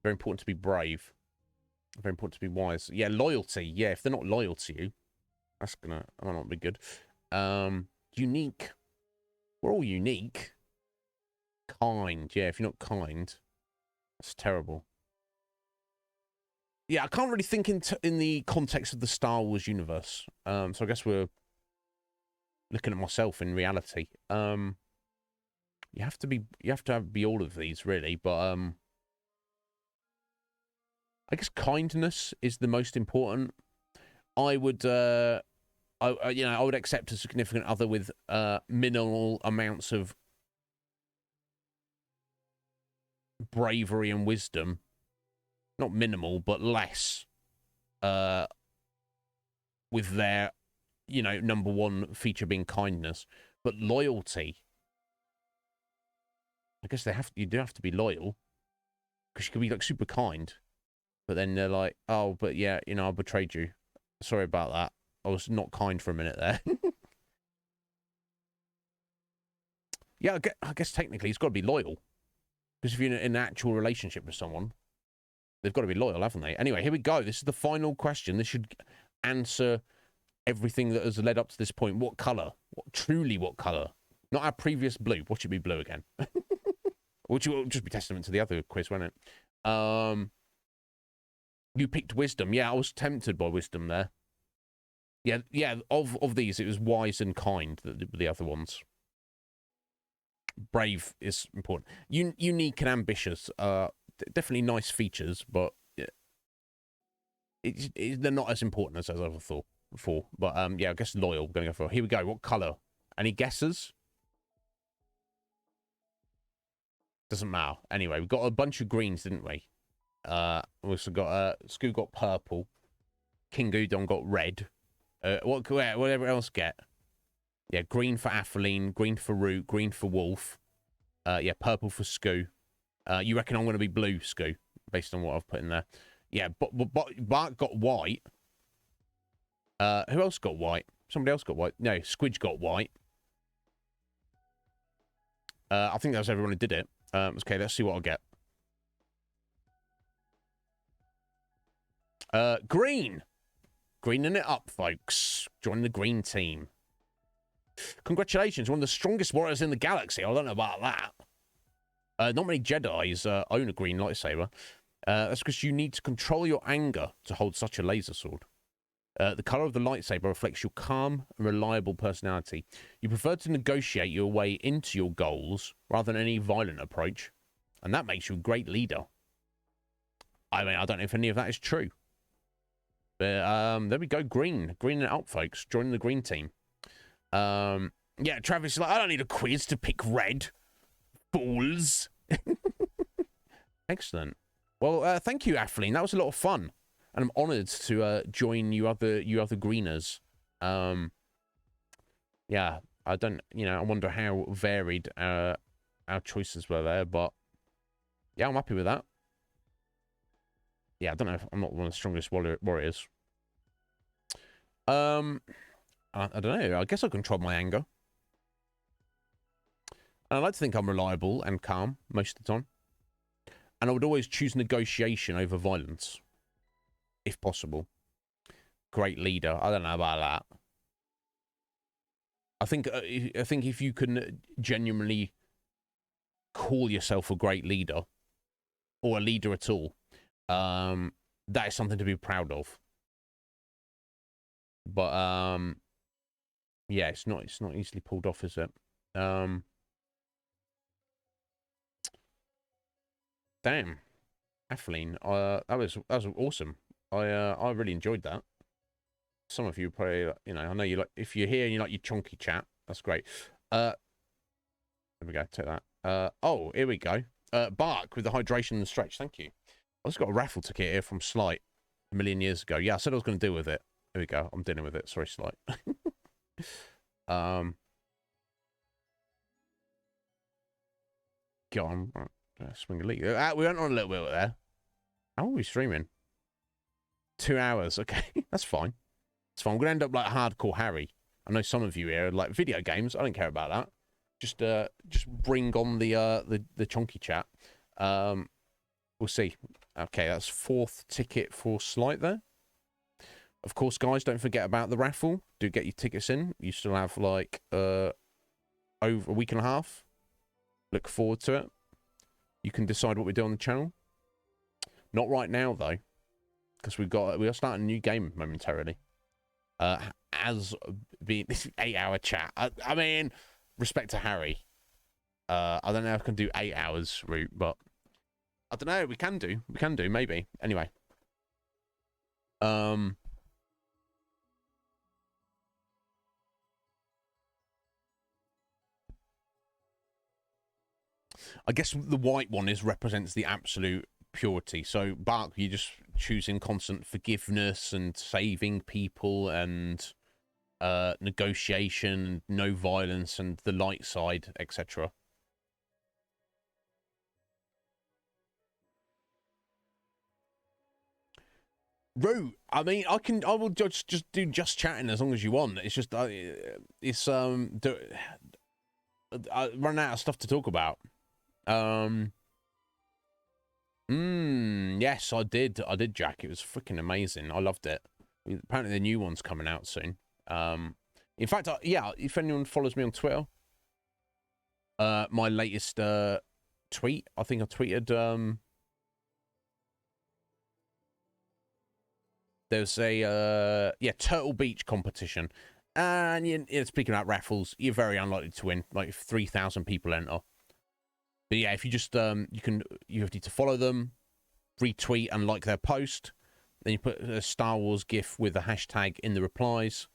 Very important to be brave. Very important to be wise. Yeah, loyalty. Yeah, if they're not loyal to you, that might not be good. Unique. We're all unique. Kind. Yeah, if you're not kind, that's terrible. Yeah, I can't really think in the context of the Star Wars universe. So I guess we're looking at myself in reality. You have to be all of these really, but I guess kindness is the most important. I would I would accept a significant other with minimal amounts of bravery and wisdom. Not minimal, but less. With their, number one feature being kindness, but loyalty. I guess you do have to be loyal, because you could be like super kind, but then they're like, oh, but yeah, I betrayed you. Sorry about that. I was not kind for a minute there. Yeah, I guess technically it's got to be loyal, because if you're in an actual relationship with someone, they've got to be loyal, haven't they? Anyway, here we go. This is the final question. This should answer everything that has led up to this point. What colour? What colour? Not our previous blue. What should be blue again? Which will just be testament to the other quiz, won't it? You picked wisdom. Yeah, I was tempted by wisdom there. Yeah. Of these, it was wise and kind. The other ones. Brave is important. Unique and ambitious. Definitely nice features, but they're not as important as I've ever thought before. But yeah, I guess loyal. We're gonna go for. Here we go. What colour? Any guesses? Doesn't matter. Anyway, we've got a bunch of greens, didn't we? We also got Scoo got purple. King Udon got red. Whatever else get? Yeah, green for Atheline, green for Root, green for Wolf. Yeah, purple for Scoo. You reckon I'm going to be blue, Scoo, based on what I've put in there? Yeah, but Bart got white. Who else got white? Somebody else got white. No, Squidge got white. I think that was everyone who did it. Okay, let's see what I'll get. Green. Greening it up, folks. Join the green team. Congratulations, one of the strongest warriors in the galaxy. I don't know about that. Not many Jedis own a green lightsaber. That's because you need to control your anger to hold such a laser sword. The color of the lightsaber reflects your calm and reliable personality. You prefer to negotiate your way into your goals rather than any violent approach, and that makes you a great leader. I mean, I don't know if any of that is true. But there we go, green. Greening it up, folks. Join the green team. Yeah, Travis is like, I don't need a quiz to pick red. Fools. Excellent. Well, thank you, Atheline. That was a lot of fun. And I'm honoured to join you other greeners. Yeah, I don't, I wonder how varied our choices were there, but yeah, I'm happy with that. Yeah, I don't know if I'm not one of the strongest warriors. I don't know. I guess I control my anger. And I like to think I'm reliable and calm most of the time. And I would always choose negotiation over violence, if possible. Great leader. I don't know about that. I think if you can genuinely call yourself a great leader, or a leader at all, that is something to be proud of. But yeah, it's not easily pulled off, is it? Damn, Atheline, that was awesome. I really enjoyed that. Some of you probably, I know you like, if you're here and you like your chunky chat, that's great. There we go, take that. Oh, here we go. Bark with the hydration and the stretch, thank you. I just got a raffle ticket here from Slight a million years ago. Yeah, I said I was going to deal with it. Here we go, I'm dealing with it. Sorry, Slight. Go on. Swing a league. We went on a little bit there. How are we streaming? 2 hours. Okay, that's fine. It's fine. I'm gonna end up like hardcore Harry. I know some of you here like video games. I don't care about that. Just bring on the chunky chat. We'll see. Okay, that's 4th ticket for Slight there. Of course, guys, don't forget about the raffle. Do get your tickets in. You still have like over a week and a half. Look forward to it. You can decide what we do on the channel. Not right now though, because we are starting a new game momentarily. As being this 8-hour chat. I mean, respect to Harry. I don't know if I can do 8 hours route, but I don't know. We can do maybe. Anyway. I guess the white one represents the absolute purity. So Bark, you're just choosing constant forgiveness and saving people and negotiation, no violence, and the light side, etc. Root. I mean, I will just do just chatting as long as you want. It's just I run out of stuff to talk about. Yes, I did, Jack. It was freaking amazing. I loved it. Apparently the new one's coming out soon. In fact, yeah, if anyone follows me on Twitter, my latest tweet, I think I tweeted there's a Turtle Beach competition, and speaking about raffles, you're very unlikely to win. Like if 3,000 people enter. But yeah, if you just you have to follow them, retweet and like their post, then you put a Star Wars GIF with a hashtag in the replies,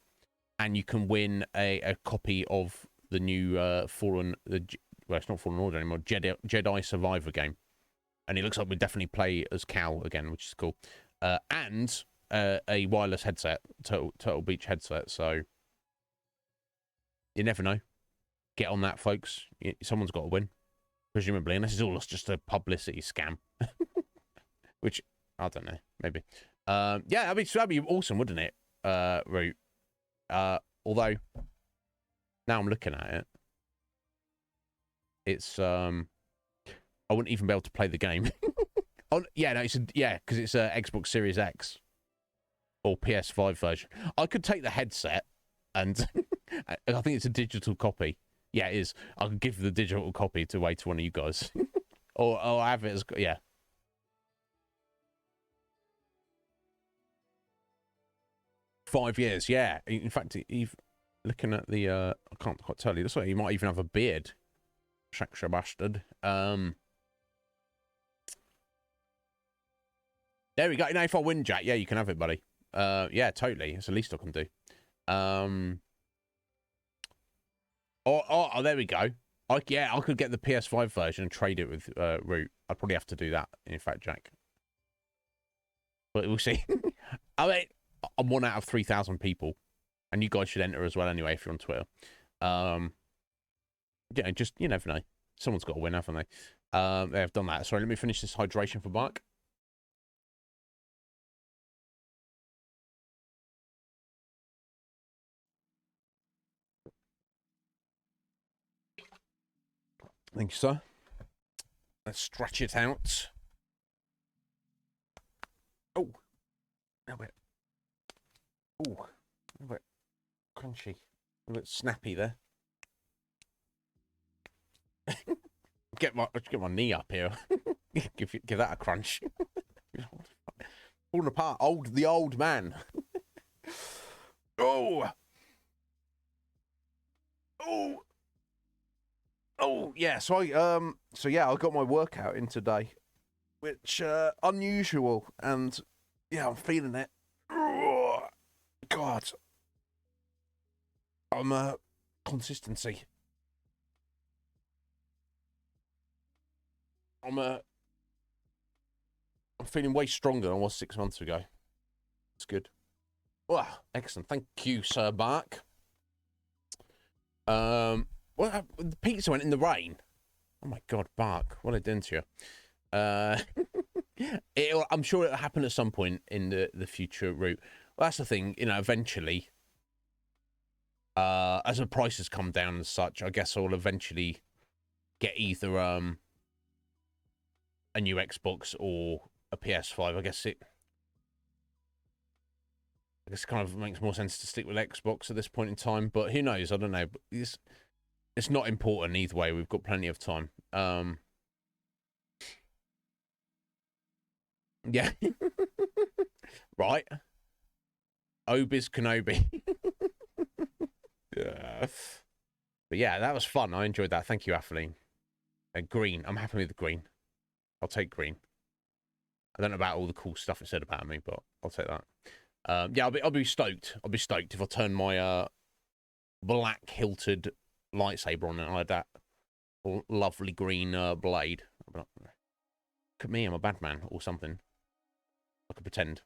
and you can win a copy of the new Fallen. Well, it's not Fallen Order anymore. Jedi Survivor game, and it looks like we definitely play as Cal again, which is cool. And a wireless headset, Turtle Beach headset. So you never know. Get on that, folks. Someone's got to win. Presumably, and this is all just a publicity scam. Which, I don't know, maybe. Yeah, that'd be awesome, wouldn't it, Root? Although, now I'm looking at it, it's, I wouldn't even be able to play the game. Oh, yeah, no, because it's a Xbox Series X or PS5 version. I could take the headset, and I think it's a digital copy. Yeah, it is. I could give the digital copy to one of you guys. or have it as... Yeah. $5 years, yeah. In fact, looking at the... I can't quite tell you. This way, he might even have a beard. Shaksha bastard. There we go. Now, if I win, Jack, yeah, you can have it, buddy. Yeah, totally. It's the least I can do. Oh, there we go. I could get the PS5 version and trade it with Root. I'd probably have to do that, in fact, Jack. But we'll see. I mean, I'm 1 out of 3,000 people, and you guys should enter as well anyway if you're on Twitter. Yeah, just, you never know. Someone's got to win, haven't they? They have done that. Sorry, let me finish this hydration for Bark. Thank you, sir. Let's stretch it out. Oh, a bit. Oh, a bit crunchy, a bit snappy there. get my knee up here. give that a crunch. Falling apart. The old man. Oh. Oh yeah, so I got my workout in today, which unusual, and yeah, I'm feeling it. Oh, God, I'm consistency. I'm feeling way stronger than I was 6 months ago. It's good. Oh, excellent. Thank you, Sir Bark. Well, the pizza went in the rain. Oh my God, Bark! What are they doing to you? I'm sure it'll happen at some point in the future route. Well, that's the thing, eventually, as the prices come down and such, I guess I'll eventually get either a new Xbox or a PS5. I guess it kind of makes more sense to stick with Xbox at this point in time, but who knows? I don't know. But It's not important either way. We've got plenty of time. Yeah. Right. Obi's Kenobi. Yeah. But yeah, that was fun. I enjoyed that. Thank you, Atheline. Green. I'm happy with the green. I'll take green. I don't know about all the cool stuff it said about me, but I'll take that. Yeah, I'll be stoked. I'll be stoked if I turn my black hilted lightsaber on and I had that lovely green blade. Look at me, I'm a bad man or something. I could pretend.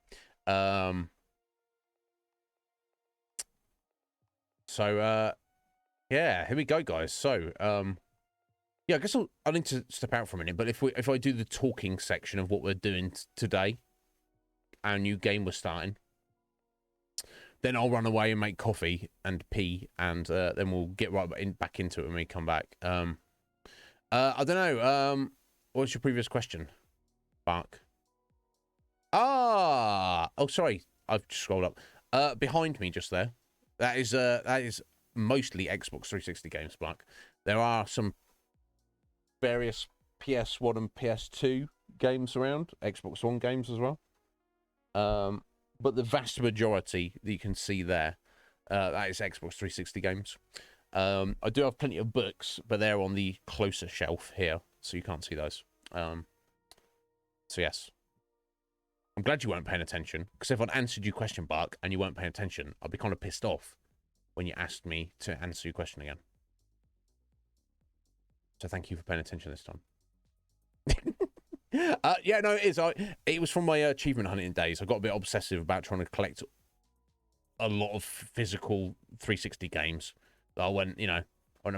Yeah, here we go, guys. So, yeah, I guess I need to step out for a minute. But if I do the talking section of what we're doing today, our new game we're starting, then I'll run away and make coffee and pee, and then we'll get back into it when we come back. I don't know. What's your previous question, Bark? Oh, sorry, I've just scrolled up. Behind me, just there. That is mostly Xbox 360 games, Bark. There are some various PS1 and PS2 games around, Xbox One games as well. But the vast majority that you can see there, that is Xbox 360 games. I do have plenty of books, but they're on the closer shelf here, so you can't see those. So yes. I'm glad you weren't paying attention, because if I'd answered your question, Bark, and you weren't paying attention, I'd be kind of pissed off when you asked me to answer your question again. So thank you for paying attention this time. Yeah, no, it is. It was from my achievement hunting days. I got a bit obsessive about trying to collect a lot of physical 360 games. I went a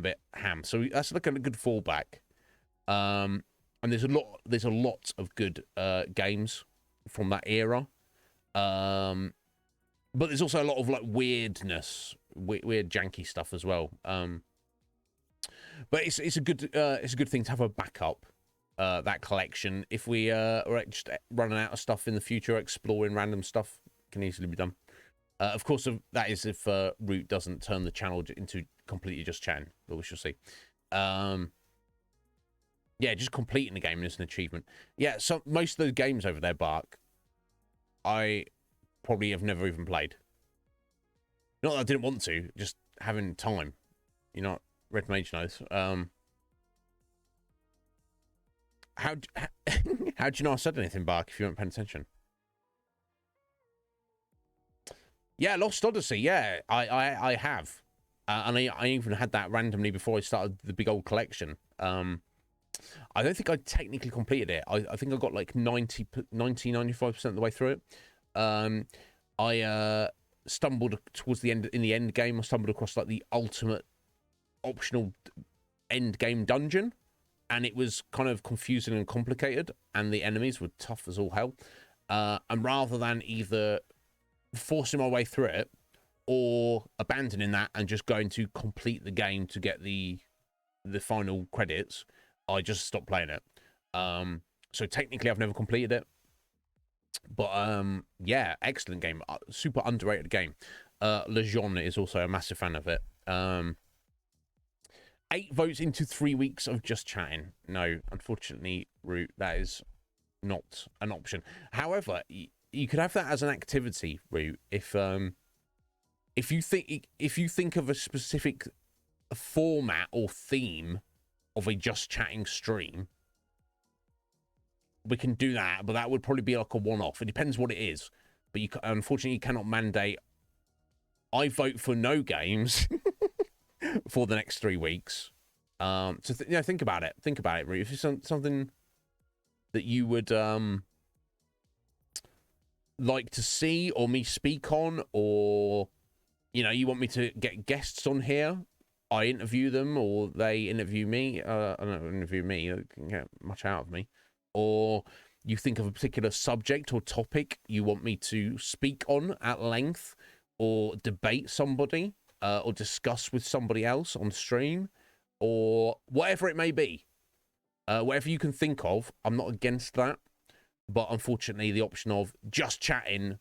bit ham. So that's like a good fallback. And there's a lot of good games from that era. But there's also a lot of like weirdness, weird janky stuff as well. But it's a good thing to have a backup. That collection. If we are just running out of stuff in the future, exploring random stuff can easily be done. Of course, that is if Root doesn't turn the channel into completely just chatting, but we shall see. Yeah, just completing the game is an achievement. Yeah, so most of those games over there, Bark, I probably have never even played. Not that I didn't want to, just having time. Red Mage knows. How do you know I said anything, Bark, if you weren't paying attention? Yeah, Lost Odyssey, yeah, I have. And I even had that randomly before I started the big old collection. I don't think I technically completed it. I think I got like 95% of the way through it. I stumbled towards the end, in the end game, I stumbled across like the ultimate optional end game dungeon. And it was kind of confusing and complicated, and the enemies were tough as all hell. And rather than either forcing my way through it or abandoning that and just going to complete the game to get the final credits, I just stopped playing it. So technically, I've never completed it. But yeah, excellent game. Super underrated game. Lejeune is also a massive fan of it. 8 votes into 3 weeks of just chatting. No, unfortunately, Root, that is not an option. However, you could have that as an activity, Root. If you think of a specific format or theme of a just chatting stream, we can do that. But that would probably be like a one-off. It depends what it is. But unfortunately, you cannot mandate. I vote for no games. For the next 3 weeks. So think about it. Think about it, Root. If it's something that you would like to see or me speak on, or you want me to get guests on here, I interview them or they interview me. I don't interview me. You can get much out of me. Or you think of a particular subject or topic you want me to speak on at length, or debate somebody. Or discuss with somebody else on stream, or whatever it may be. Whatever you can think of, I'm not against that. But unfortunately, the option of just chatting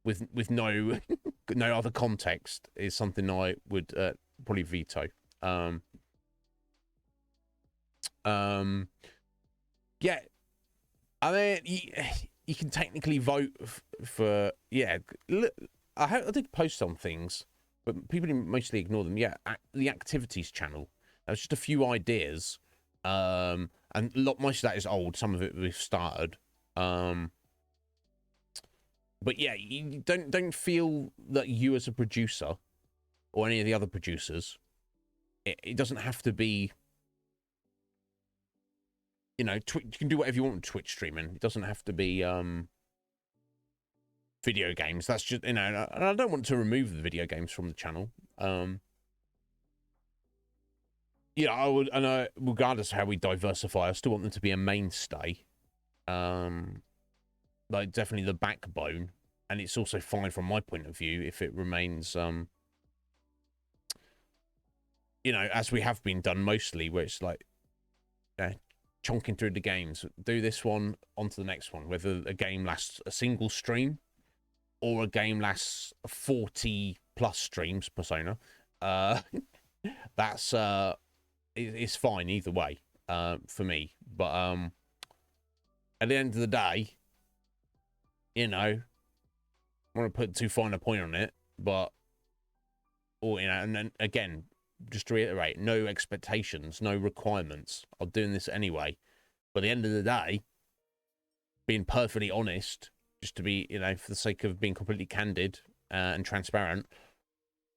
with no no other context is something I would probably veto. Yeah, I mean, you can technically vote for, yeah. Look, I did post on things, but people mostly ignore them. Yeah, the activities channel. That's just a few ideas, and most of that is old. Some of it we've started. But yeah, you don't feel that you as a producer or any of the other producers, it doesn't have to be, you know, you can do whatever you want with Twitch streaming. It doesn't have to be video games. That's just, you know, and I don't want to remove the video games from the channel. Yeah, I would, and regardless of how we diversify, I still want them to be a mainstay. Like definitely the backbone, and it's also fine from my point of view if it remains, you know, as we have been done mostly, where it's like chonking through the games, do this one onto the next one, whether a game lasts a single stream or a game lasts 40 plus streams. Persona, that's it's fine either way for me. But at the end of the day, you know, I want to put too fine a point on it, but, or, you know, and then again, just to reiterate, no expectations, no requirements. I'm doing this anyway. But at the end of the day, being perfectly honest, just to be, you know, for the sake of being completely candid and transparent,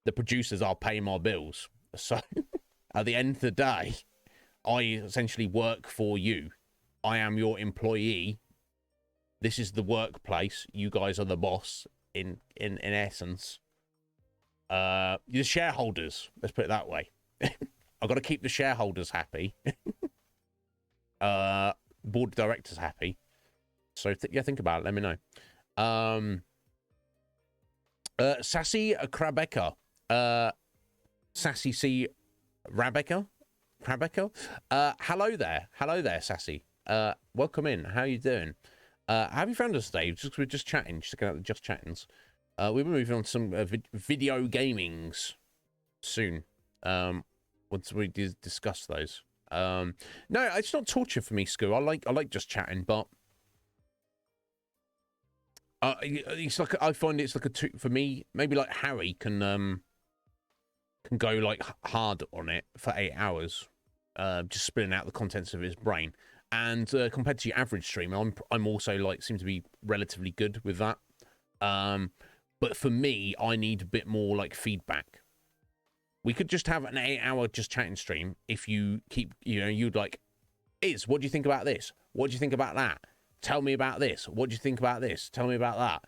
the producers are paying my bills. So at the end of the day, I essentially work for you. I am your employee. This is the workplace. You guys are the boss in essence. The shareholders, let's put it that way. I've got to keep the shareholders happy. Board of directors happy. So yeah, think about it. Let me know. Sassy Krabeka. Sassy C. Rabeka. Hello there, Sassy. Welcome in. How you doing? Have you found us today? We're just chatting, just looking at the Just Chattings. We'll be moving on to some video gamings soon. Once we discuss those. No, it's not torture for me, Scoo. I like just chatting, but it's like, I find it's like for me. Maybe like Harry can go like hard on it for 8 hours, just spilling out the contents of his brain. And compared to your average streamer, I'm also like seem to be relatively good with that. But for me, I need a bit more like feedback. We could just have an 8-hour just chatting stream if you keep, you know, you'd like, what do you think about this? What do you think about that? Tell me about this. What do you think about this? Tell me about that,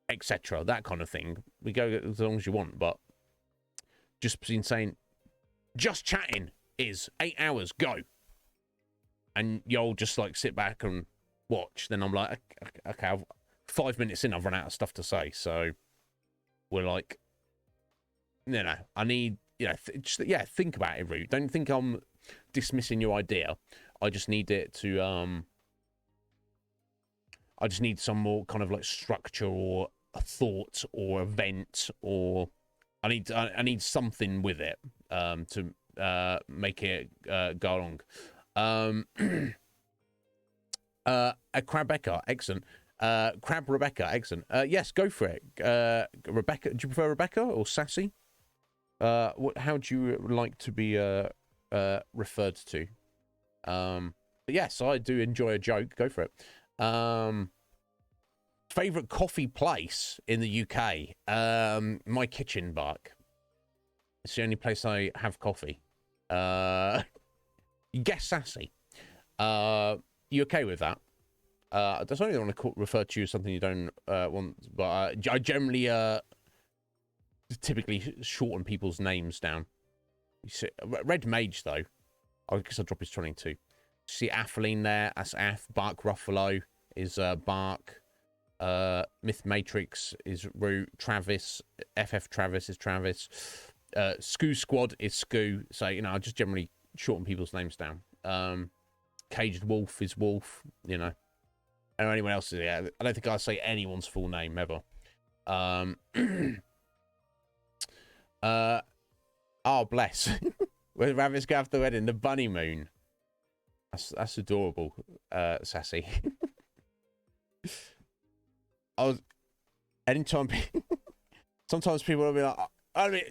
etc. That kind of thing. We go as long as you want, but just been saying, just chatting is 8 hours, go. And you'll just like sit back and watch. Then I'm like, okay, 5 minutes in, I've run out of stuff to say. So we're like, no, I need, you know, think about it, Root. Don't think I'm dismissing your idea. I just need it to, I just need some more kind of like structure or a thought or event, or I need something with it to make it go along. A Crabecca, excellent. Crab Rebecca, excellent. Yes, go for it. Rebecca, do you prefer Rebecca or Sassy? How do you like to be referred to? But yes, I do enjoy a joke. Go for it. Favorite coffee place in the UK? My kitchen, Bark. It's the only place I have coffee. You guess Sassy. You okay with that? That's only want to refer to you as something you don't want, but I generally typically shorten people's names down. You see, Red Mage though, I guess I'll drop his 22. See Atheline there, that's Ath. Bark Ruffalo is Bark. Myth Matrix is Root. Travis, FF Travis is Travis. Scoo Squad is Scoo. So, you know, I just generally shorten people's names down. Caged Wolf is Wolf, you know. And anyone else, yeah, I don't think I say anyone's full name ever. Oh, bless. Where rabbits go after the wedding? The bunny moon. That's adorable, Sassy. Anytime, sometimes people will be like, I mean,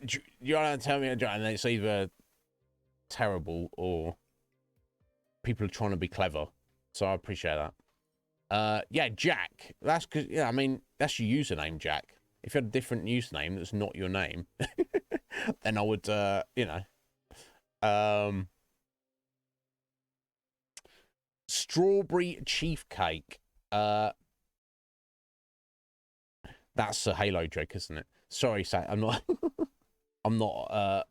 you don't tell me, and it's either terrible or people are trying to be clever. So I appreciate that. Yeah, Jack. That's because, yeah, I mean, that's your username, Jack. If you had a different username that's not your name, then I would, you know. Strawberry cheesecake. That's a Halo joke, isn't it? Sorry, I'm not. I'm not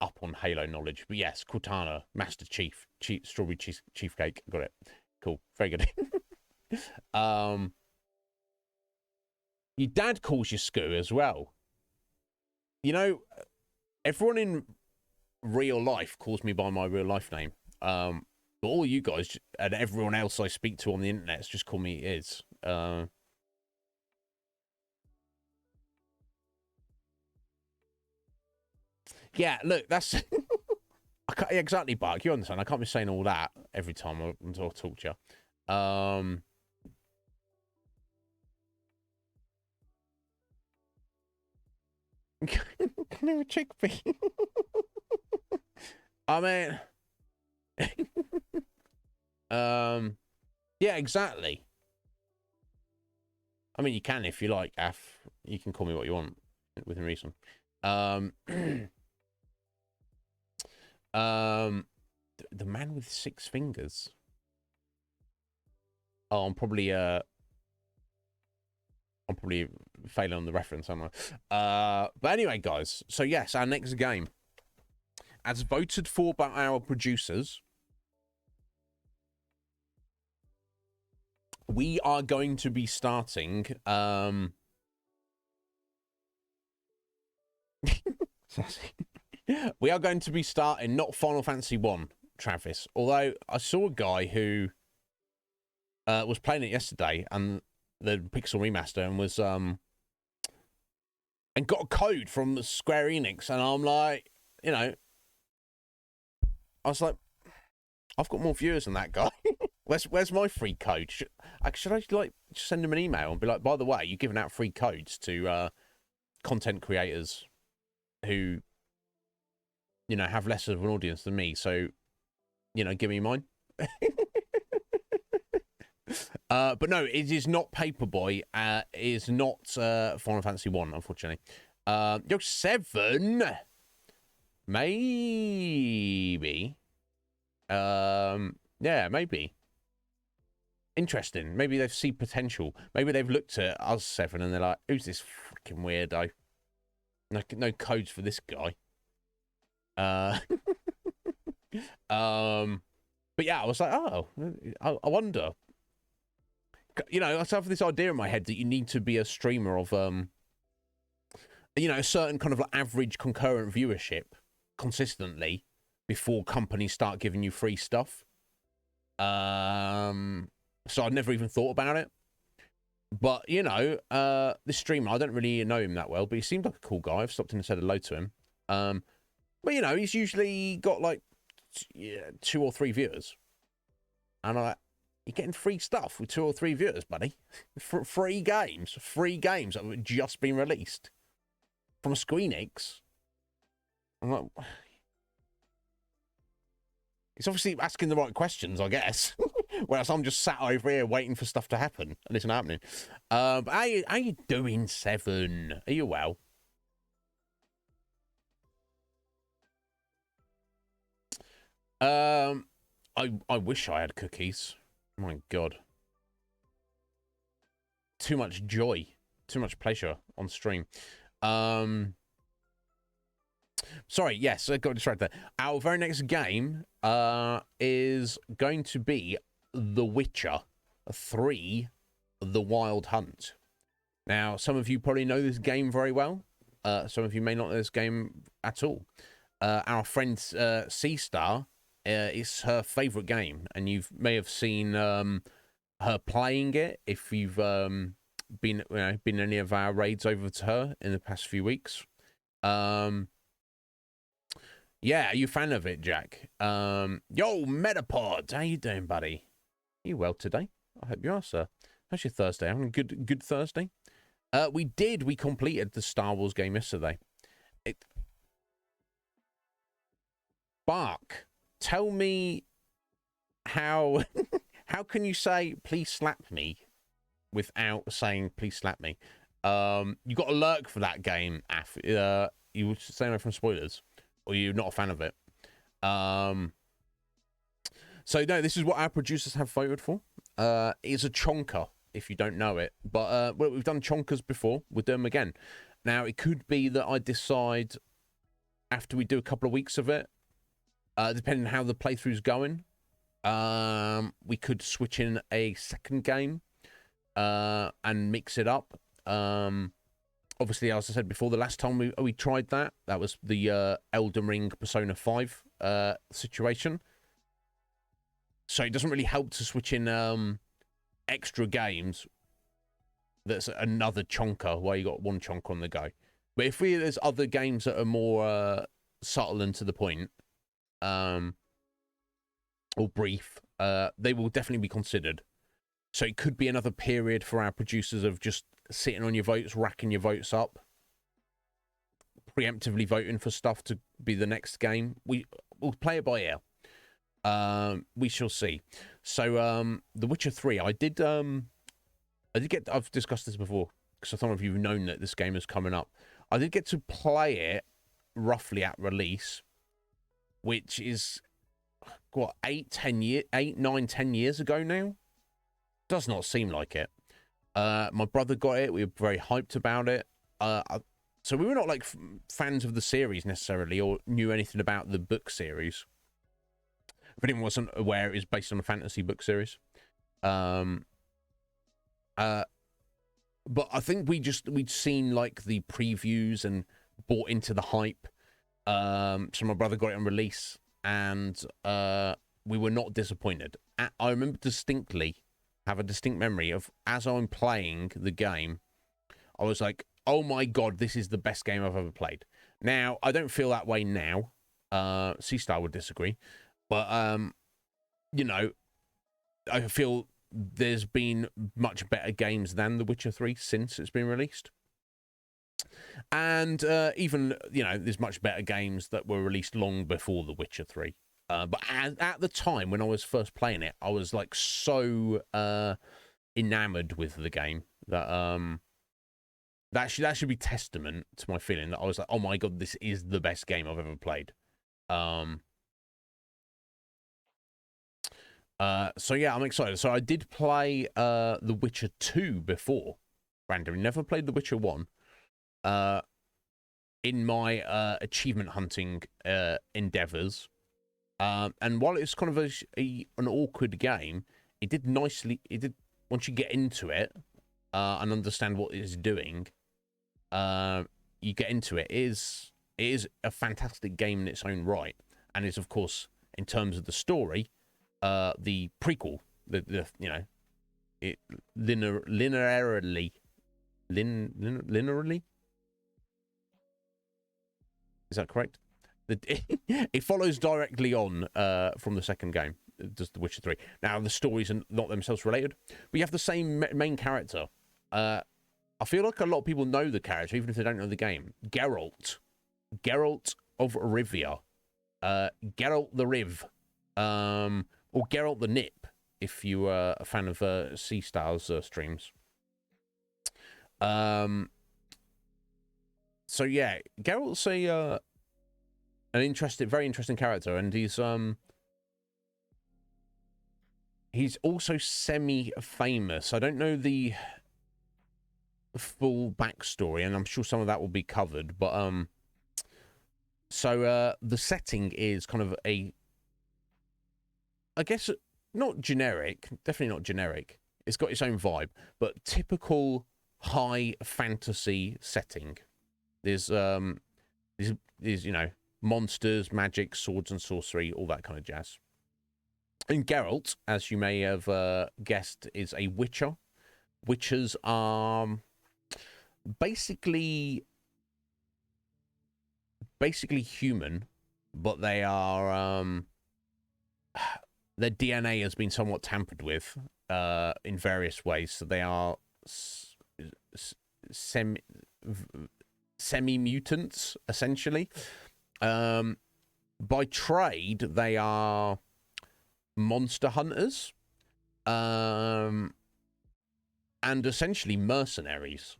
up on Halo knowledge, but yes, Cortana, Master Chief, strawberry cheesecake. Got it. Cool. Very good. Your dad calls you Scoo as well. You know, everyone in real life calls me by my real life name. But all you guys and everyone else I speak to on the internet just call me Iz. Yeah, look, that's... I can't, exactly, Bark. You understand. I can't be saying all that every time I talk to you. Can you a chickpea? I mean... yeah, exactly. I mean, you can if you like, Af. You can call me what you want within reason. The man with 6 fingers. Oh, I'm probably failing on the reference, aren't I? But anyway, guys. So yes, our next game, as voted for by our producers, we are going to be starting. We are going to be starting not Final Fantasy 1, Travis. Although I saw a guy who was playing it yesterday and the Pixel Remaster and was and got a code from Square Enix, and I'm like, you know, I was like, I've got more viewers than that guy. Where's my free code? Should I like send him an email and be like, by the way, you're giving out free codes to content creators who, you know, have less of an audience than me, so, you know, give me mine. But no, it is not Paperboy. It is not Final Fantasy 1, unfortunately. Yo, 7. Maybe. Yeah, maybe. Interesting. Maybe they've seen potential. Maybe they've looked at us 7 and they're like, who's this freaking weirdo? No codes for this guy. But yeah, I was like, oh, I wonder. You know, I have this idea in my head that you need to be a streamer of, you know, a certain kind of like average concurrent viewership consistently before companies start giving you free stuff. So I'd never even thought about it. But, you know, this streamer, I don't really know him that well, but he seemed like a cool guy. I've stopped in and said hello to him. But, you know, he's usually got like 2 or 3 viewers. And you're getting free stuff with 2 or 3 viewers, buddy. Free games that have just been released from Squeenix. I'm like, he's obviously asking the right questions, I guess. Whereas I'm just sat over here waiting for stuff to happen, and it's not happening. But how you doing, 7? Are you well? I wish I had cookies. My God. Too much joy. Too much pleasure on stream. Sorry, yes, I got distracted there. Our very next game is going to be The Witcher 3, The Wild Hunt. Now, some of you probably know this game very well. Some of you may not know this game at all. Our friend C-Star, it's her favourite game, and you may have seen her playing it if you've been any of our raids over to her in the past few weeks. Yeah, are you a fan of it, Jack? Yo, Metapod, how you doing, buddy? Are you well today? I hope you are, sir. How's your Thursday? Having a good Thursday? We completed the Star Wars game yesterday. Bark, tell me how how can you say please slap me without saying please slap me? You got a lurk for that game, Af. You were staying away from spoilers, or you're not a fan of it. So no, this is what our producers have voted for. It's a chonker, if you don't know it. But well, we've done chonkers before. We'll do them again. Now, it could be that I decide after we do a couple of weeks of it, depending on how the playthrough's going, we could switch in a second game and mix it up. Obviously, as I said before, the last time we tried that was the Elden Ring Persona 5 situation. So it doesn't really help to switch in extra games. That's another chonker where you got one chonk on the go. But if there's other games that are more subtle and to the point, or brief, they will definitely be considered. So it could be another period for our producers of just sitting on your votes, racking your votes up, preemptively voting for stuff to be the next game. We'll play it by ear. We shall see. So, The Witcher 3, I've discussed this before, because some of you have known that this game is coming up. I did get to play it roughly at release, which is, what, 9, 10 years ago now? Does not seem like it. My brother got it. We were very hyped about it. So we were not, like, fans of the series, necessarily, or knew anything about the book series. If anyone wasn't aware, it is based on a fantasy book series. But I think we'd seen like the previews and bought into the hype. So my brother got it on release, and we were not disappointed. I remember have a distinct memory of, as I'm playing the game, I was like, oh my god, this is the best game I've ever played. Now, I don't feel that way now. C-Star would disagree. But, you know, I feel there's been much better games than The Witcher 3 since it's been released. And even, you know, there's much better games that were released long before The Witcher 3. But at the time when I was first playing it, I was like so enamored with the game that that should be testament to my feeling that I was like, oh my god, this is the best game I've ever played. So yeah, I'm excited. So I did play The Witcher 2 before. Randomly, never played The Witcher 1. In my achievement hunting endeavors. And while it's kind of an awkward game, it did nicely. It did, once you get into it and understand what it's doing, you get into it. It is a fantastic game in its own right, and is, of course, in terms of the story, the prequel. The you know, it linearly. Is that correct? It follows directly on from the second game, does The Witcher 3. Now, the stories are not themselves related, but you have the same main character. I feel like a lot of people know the character, even if they don't know the game. Geralt of Rivia. Geralt the Riv. Or Geralt the Nip, if you are a fan of C-Star's streams. So yeah, Geralt's very interesting character, and he's also semi-famous. I don't know the full backstory, and I'm sure some of that will be covered. But so the setting is kind of I guess not generic, definitely not generic. It's got its own vibe, but typical high fantasy setting. There's you know, monsters, magic, swords and sorcery, all that kind of jazz. And Geralt, as you may have guessed, is a witcher. Witchers are basically human, but they are their DNA has been somewhat tampered with in various ways. So they are semi mutants essentially. By trade, they are monster hunters, and essentially mercenaries.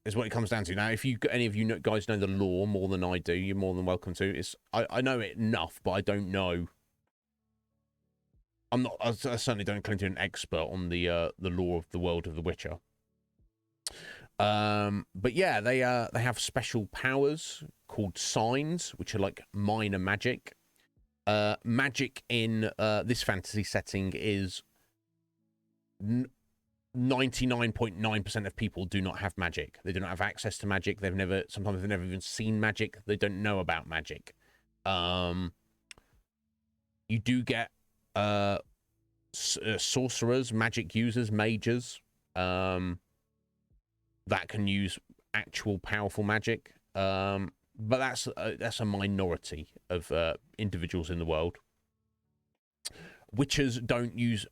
Is what it comes down to. Now, if any of you guys know the lore more than I do, you're more than welcome to. I know it enough, but I don't know. I certainly don't claim to be an expert on the lore of the world of The Witcher. But yeah, they have special powers called signs, which are like minor magic. Magic in this fantasy setting is 99.9% of people do not have magic. They do not have access to magic. Sometimes they've never even seen magic. They don't know about magic. You do get sorcerers, magic users, mages, that can use actual powerful magic. But that's a minority of individuals in the world. Witchers don't use.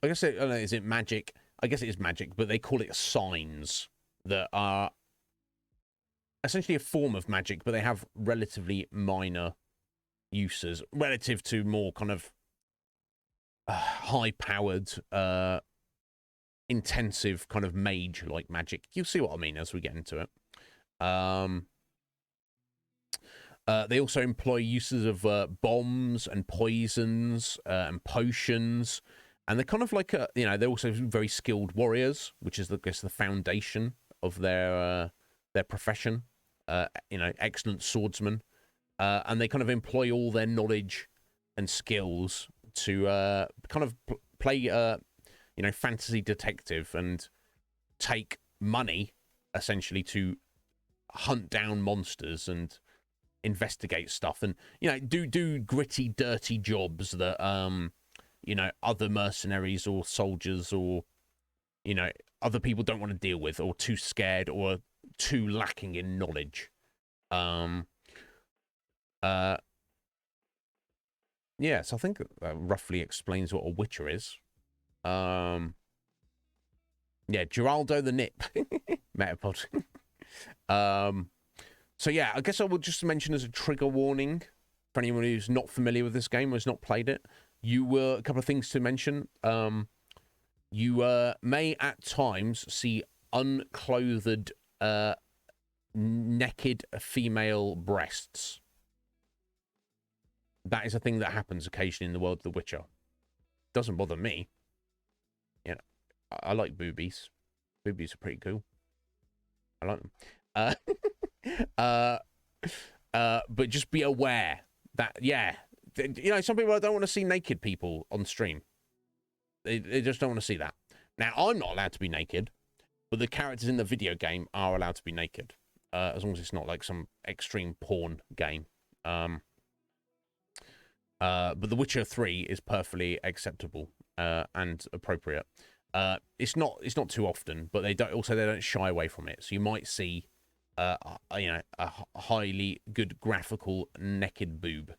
I guess I don't know, is it magic? I guess it is magic, but they call it signs that are essentially a form of magic, but they have relatively minor uses relative to more kind of high-powered, intensive kind of mage-like magic. You'll see what I mean as we get into it. They also employ uses of bombs and poisons and potions. And they're kind of like, they're also very skilled warriors, which is, I guess, the foundation of their profession. Excellent swordsmen. And they kind of employ all their knowledge and skills to kind of play, fantasy detective and take money, essentially, to hunt down monsters and investigate stuff. And, do gritty, dirty jobs that... other mercenaries or soldiers or, other people don't want to deal with, or too scared or too lacking in knowledge. Yeah, so I think that roughly explains what a Witcher is. Yeah, Geraldo the Nip. Metapod. So yeah, I guess I will just mention as a trigger warning for anyone who's not familiar with this game or has not played it. A couple of things to mention. You may at times see unclothed, naked female breasts. That is a thing that happens occasionally in the world of The Witcher. Doesn't bother me. I like boobies. Boobies are pretty cool. I like them. But just be aware that, some people don't want to see naked people on stream. They just don't want to see that. Now, I'm not allowed to be naked, but the characters in the video game are allowed to be naked, as long as it's not like some extreme porn game. But The Witcher 3 is perfectly acceptable and appropriate. It's not too often, but they don't shy away from it. So you might see a highly good graphical naked boob.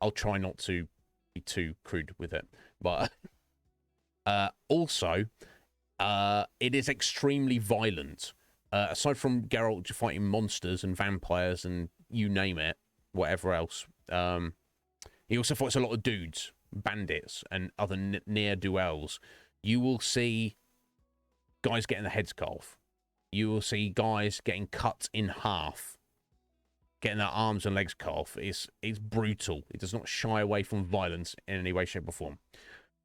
I'll try not to be too crude with it, but also it is extremely violent. Aside from Geralt fighting monsters and vampires and you name it, whatever else, he also fights a lot of dudes, bandits, and other ne'er-do-wells. You will see guys getting their heads cut off. You will see guys getting cut in half, getting their arms and legs cut off. It's brutal. It does not shy away from violence in any way, shape, or form.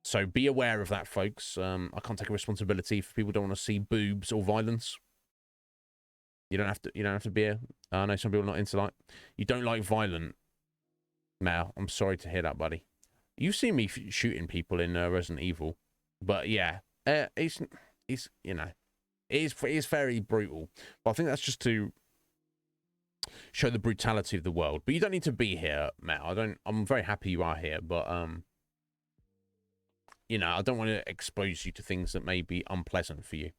So be aware of that, folks. I can't take a responsibility if people don't want to see boobs or violence. You don't have to be a... I know some people are not into like... You don't like violent. Mal, I'm sorry to hear that, buddy. You've seen me shooting people in Resident Evil. But yeah, it's it is very brutal. But I think that's just to show the brutality of the world. But you don't need to be here, Matt. I'm very happy you are here, but I don't want to expose you to things that may be unpleasant for you.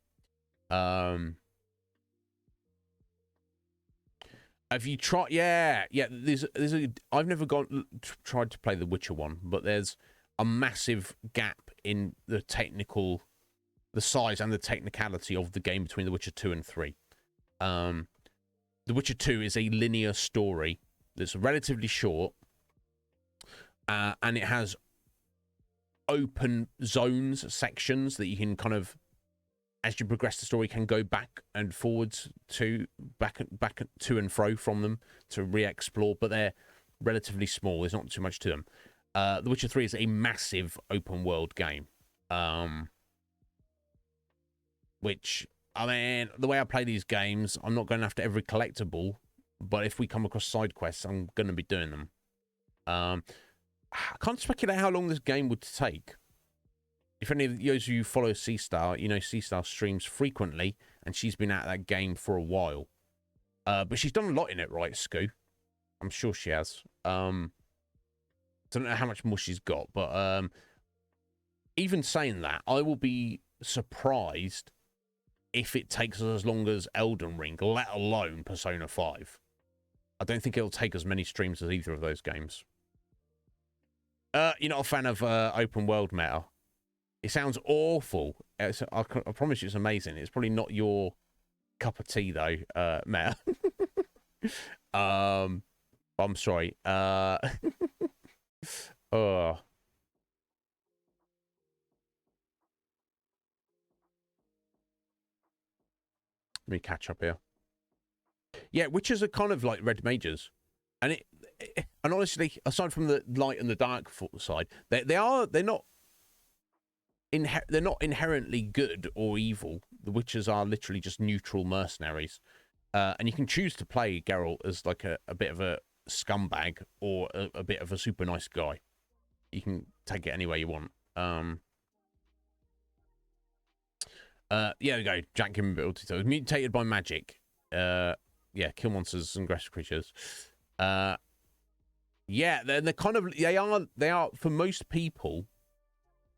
Have you tried? Yeah, yeah. There's a. I've never tried to play the Witcher one, but there's a massive gap in the size and the technicality of the game between the Witcher 2 and 3. The Witcher 2 is a linear story that's relatively short, and it has open zones, sections that you can kind of, as you progress the story, can go back and forwards to back to and fro from them to re-explore, but they're relatively small. There's not too much to them. The Witcher 3 is a massive open world game, which, I mean, the way I play these games, I'm not going after every collectible, but if we come across side quests, I'm going to be doing them. I can't speculate how long this game would take. If any of those of you follow C-Star, you know C-Star streams frequently, and she's been at that game for a while. But she's done a lot in it, right, Scoo? I'm sure she has. Don't know how much more she's got, but even saying that, I will be surprised if it takes us as long as Elden Ring, let alone Persona 5. I don't think it'll take as many streams as either of those games. You're not a fan of open world meta? It sounds awful. I promise you it's amazing. It's probably not your cup of tea, though, meta. I'm sorry. Oh. Let me catch up here. Yeah, witches are kind of like red mages, and and honestly, aside from the light and the dark side, they're not inherently good or evil. The witches are literally just neutral mercenaries, and you can choose to play Geralt as like a bit of a scumbag or a bit of a super nice guy. You can take it any way you want. Yeah, we go. Jack giving ability to mutated by magic. Yeah, kill monsters and aggressive creatures. Yeah, they're kind of they are for most people,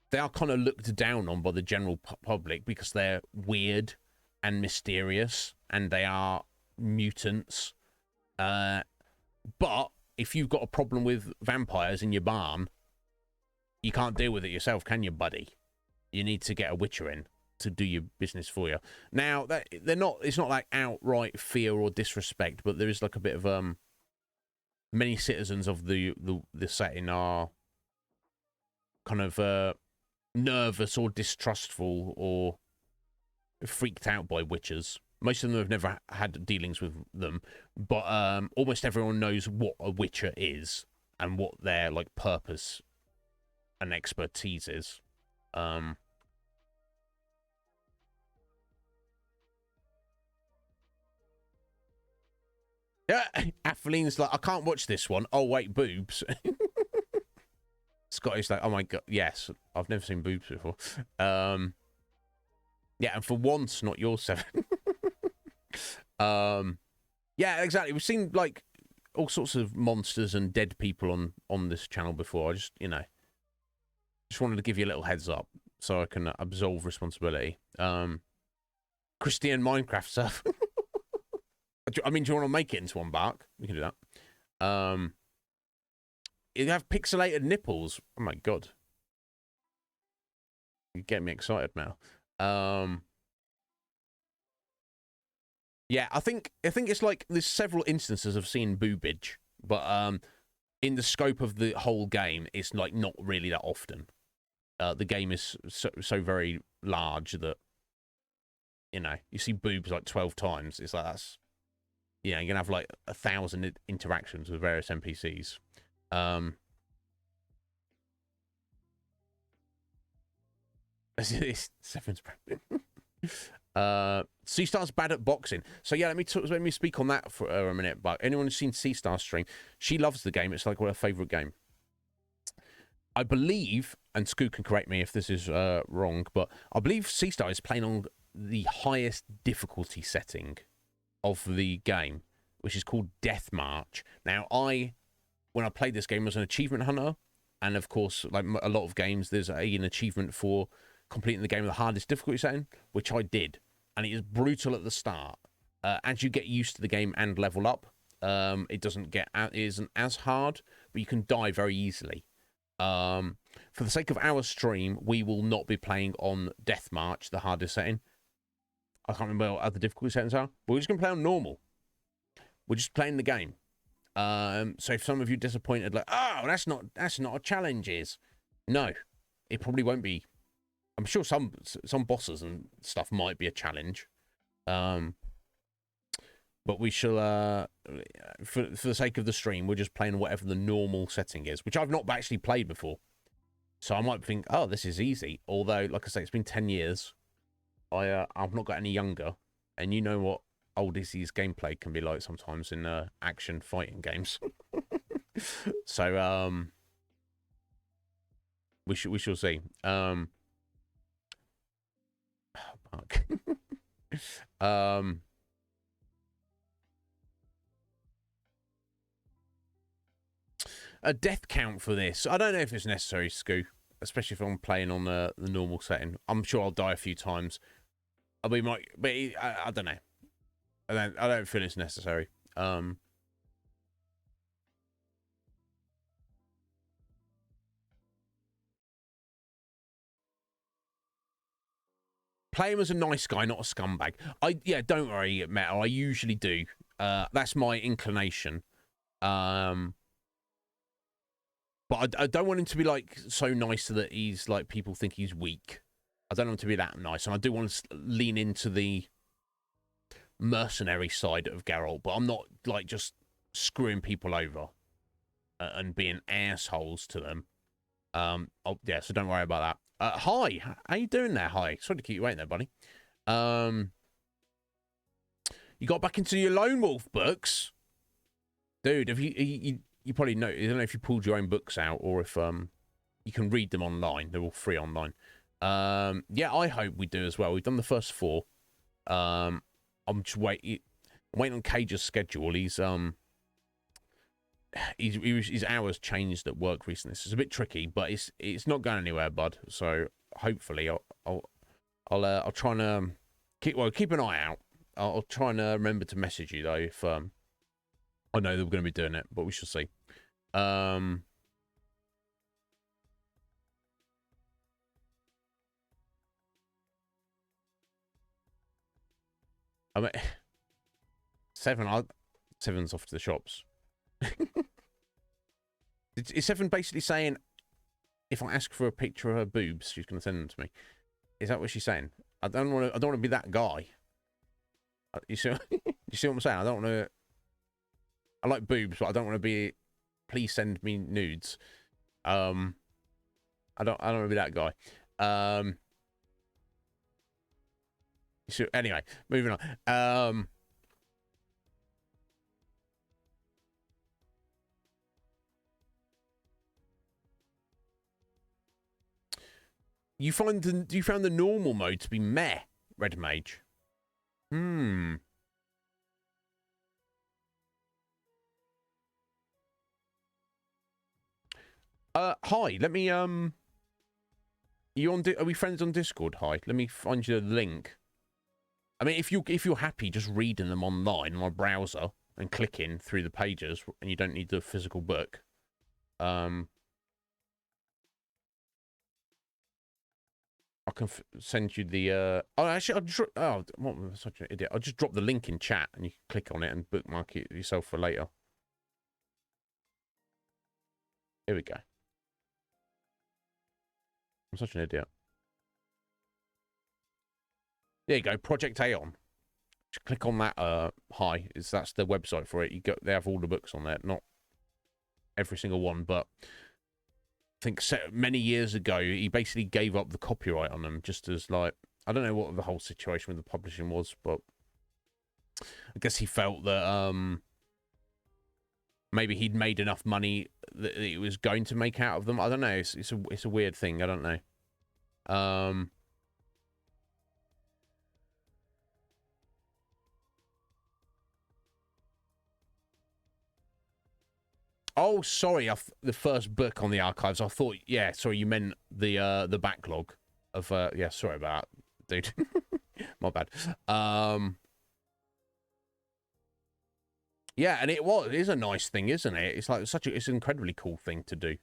they are kind of looked down on by the general public because they're weird and mysterious, and they are mutants. But if you've got a problem with vampires in your barn, you can't deal with it yourself, can you, buddy? You need to get a witcher in to do your business for you. Now, it's not like outright fear or disrespect, but there is like a bit of many citizens of the setting are kind of nervous or distrustful or freaked out by witches. Most of them have never had dealings with them, but almost everyone knows what a witcher is and what their like purpose and expertise is. Yeah, Atheline's like, I can't watch this one. Oh, wait, boobs. Scotty's like, oh my God, yes, I've never seen boobs before. Yeah, and for once, not your 7. Yeah, exactly. We've seen, like, all sorts of monsters and dead people on this channel before. I just, just wanted to give you a little heads up so I can absolve responsibility. Christian Minecraft stuff. I mean, do you want to make it into one, Bark? We can do that. You have pixelated nipples. Oh my God. You get me excited now. Yeah, I think it's like there's several instances of seeing boobage, but in the scope of the whole game, it's like not really that often. The game is so very large that you see boobs like 12 times. It's like that's you're gonna have like 1,000 interactions with various NPCs. Seven's C-Star's bad at boxing. So yeah, let me speak on that for a minute. But anyone who's seen C-Star stream, she loves the game. It's like her favorite game. I believe, and Scoot can correct me if this is wrong, but I believe C-Star is playing on the highest difficulty setting of the game, which is called Death March. Now, when I played this game, I was an achievement hunter, and of course, like a lot of games, there's an achievement for completing the game with the hardest difficulty setting, which I did, and it is brutal at the start. As you get used to the game and level up, It isn't as hard, but you can die very easily. For the sake of our stream, we will not be playing on Death March, the hardest setting. I can't remember what other difficulty settings are. But we're just going to play on normal. We're just playing the game. So if some of you are disappointed, like, oh, that's not a challenge, is no, it probably won't be. I'm sure some bosses and stuff might be a challenge. But we shall, for the sake of the stream, we're just playing whatever the normal setting is, which I've not actually played before. So I might think, oh, this is easy. Although, like I say, it's been 10 years. I've not got any younger. And you know what old Izzy's gameplay can be like sometimes in action fighting games. So, we shall see. Fuck. A death count for this. I don't know if it's necessary, Scoo, especially if I'm playing on the normal setting. I'm sure I'll die a few times. I don't know. I don't feel it's necessary. Play him as a nice guy, not a scumbag. Don't worry, Metal. I usually do. That's my inclination. But I don't want him to be, like, so nice that he's, like, people think he's weak. I don't want him to be that nice. And I do want to lean into the mercenary side of Geralt. But I'm not, like, just screwing people over and being assholes to them. So don't worry about that. Hi. How you doing there? Hi. Sorry to keep you waiting there, buddy. You got back into your Lone Wolf books? Dude, have you probably know. I don't know if you pulled your own books out or if you can read them online. They're all free online. Yeah, I hope we do as well. We've done the first 4. I'm just waiting on Cage's schedule. His hours changed at work recently. So it's a bit tricky, but it's not going anywhere, bud. So hopefully I'll try and keep an eye out. I'll try and remember to message you though if I know that we're going to be doing it, but we shall see. I mean, 7's off to the shops. Is 7 basically saying if I ask for a picture of her boobs, she's going to send them to me? Is that what she's saying? I don't want to be that guy. You see what I'm saying? I don't want to. I like boobs, but I don't want to be. Please send me nudes. I don't want to be that guy. So anyway, moving on. You found the normal mode to be meh, Red Mage? Hi, let me, are we friends on Discord? Hi, let me find you the link. I mean, if you're happy just reading them online on a browser and clicking through the pages, and you don't need the physical book, I can send you the, what am I such an idiot? I'll just drop the link in chat, and you can click on it and bookmark it yourself for later. Here we go. I'm such an idiot. There you go, Project Aeon. Just click on that. That's the website for it. They have all the books on there, not every single one, but I think many years ago he basically gave up the copyright on them, just as like I don't know what the whole situation with the publishing was, but I guess he felt that maybe he'd made enough money that he was going to make out of them. I don't know. It's a weird thing. I don't know. Oh, sorry. The first book on the archives. I thought, yeah. Sorry, you meant the backlog of. Yeah, sorry about that, dude. My bad. Yeah, and it is a nice thing, isn't it? It's like it's an incredibly cool thing to do.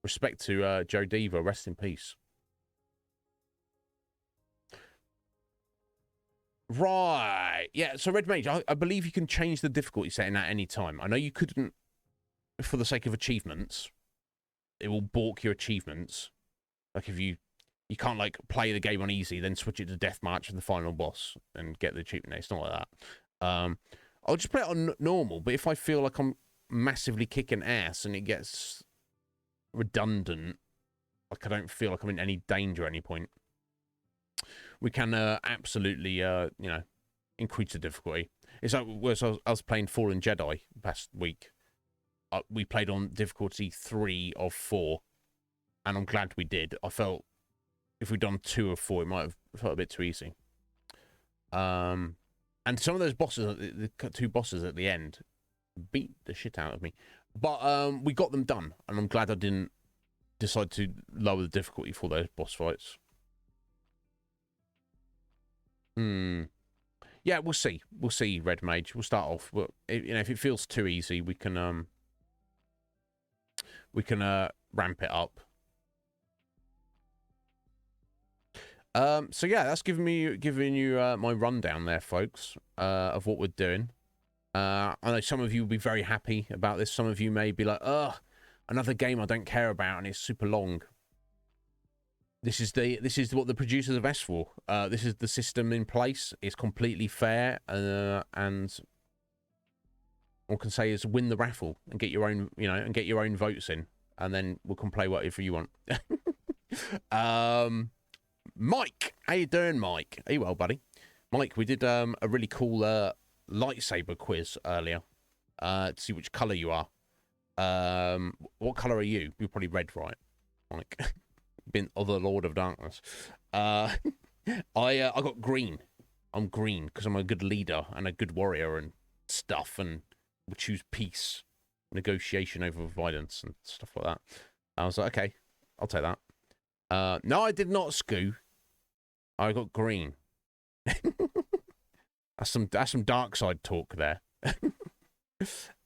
Respect to Joe Diva, rest in peace. Right. Yeah, so Red Mage, I believe you can change the difficulty setting at any time. I know you couldn't for the sake of achievements. It will balk your achievements. Like if you can't like play the game on easy, then switch it to deathmatch for the final boss and get the achievement. It's not like that. I'll just play it on normal, but if I feel like I'm massively kicking ass and it gets redundant, like I don't feel like I'm in any danger at any point, we can absolutely, increase the difficulty. It's like I was playing Fallen Jedi past week. We played on difficulty 3 of 4, and I'm glad we did. I felt if we'd done 2 of 4, it might have felt a bit too easy. And some of those bosses, the 2 bosses at the end, beat the shit out of me. But we got them done, and I'm glad I didn't decide to lower the difficulty for those boss fights. Yeah, we'll see. We'll see, Red Mage. We'll start off. But if it feels too easy, we can ramp it up. So yeah, that's giving you my rundown there, folks, of what we're doing. I know some of you will be very happy about this. Some of you may be like, "Ugh, another game I don't care about, and it's super long." This is what the producers have asked for. This is the system in place. It's completely fair, and all I can say is win the raffle and get your own, and get your own votes in, and then we can play whatever you want. Mike, how you doing, Mike? Are you well, buddy? Mike, we did a really cool lightsaber quiz earlier to see which color you are. What color are you? You're probably red, right, Mike? Been of the Lord of Darkness. I got green. I'm green because I'm a good leader and a good warrior and stuff, and we choose peace, negotiation over violence and stuff like that. I was like, okay, I'll take that. No, I did not, Scoo. I got green. That's some dark side talk there.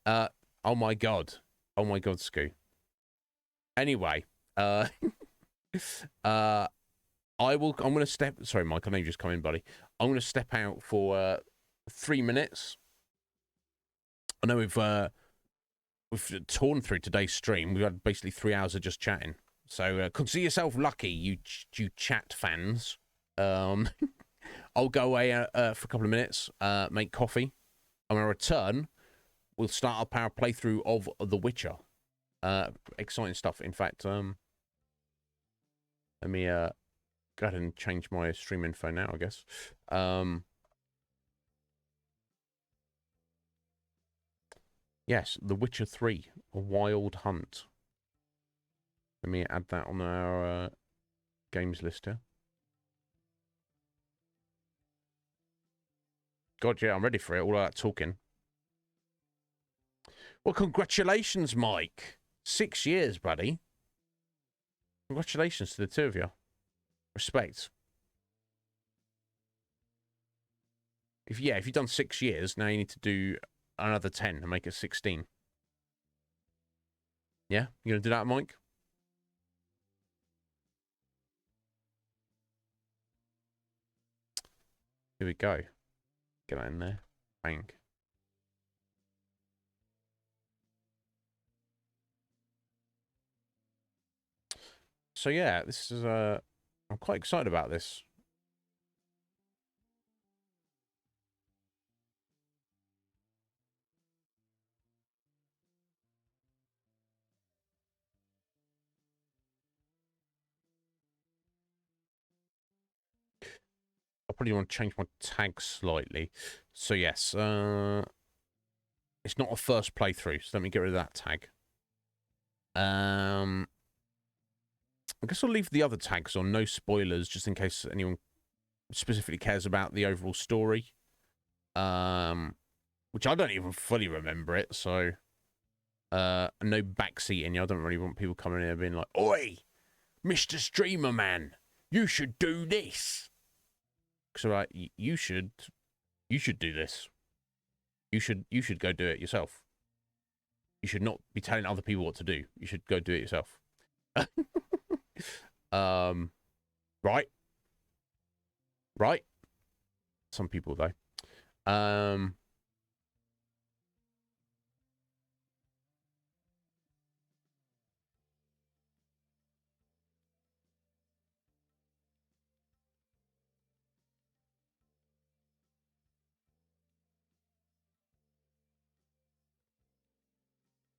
Oh my god, Scoo. Anyway, I'm gonna step. Sorry, Mike. I know you just come in, buddy. I'm gonna step out for 3 minutes. I know we've torn through today's stream. We've had basically 3 hours of just chatting. So consider yourself lucky, you chat fans. I'll go away for a couple of minutes, make coffee. And when I return, we'll start up our playthrough of The Witcher. Exciting stuff. In fact, let me go ahead and change my stream info now, I guess. Yes, The Witcher 3, A Wild Hunt. Let me add that on our games list here. God, yeah, I'm ready for it. All that talking. Well, congratulations, Mike. 6 years, buddy. Congratulations to the two of you. Respect. If you've done 6 years, now you need to do another 10 and make it 16. Yeah? You gonna do that, Mike? Here we go. Get that in there. Bang. So yeah, this is I'm quite excited about this. I probably want to change my tag slightly. So yes, it's not a first playthrough, so let me get rid of that tag. I guess I'll leave the other tags on, no spoilers, just in case anyone specifically cares about the overall story. Which I don't even fully remember it, so no backseating. I don't really want people coming in here being like, "Oi, Mr. Streamer Man, you should do this." So you should do this. You should go do it yourself. You should not be telling other people what to do. You should go do it yourself. Right. Right. Some people though.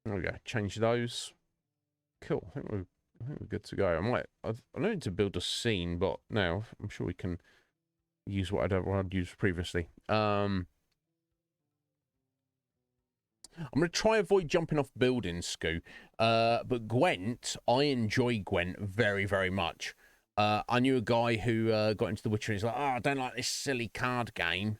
There we go. Change those. Cool. I think we're good to go. I don't need to build a scene, but now I'm sure we can use what I'd used previously. I'm going to try avoid jumping off buildings, Scoo. But Gwent, I enjoy Gwent very, very much. I knew a guy who got into The Witcher and he's like, oh, I don't like this silly card game.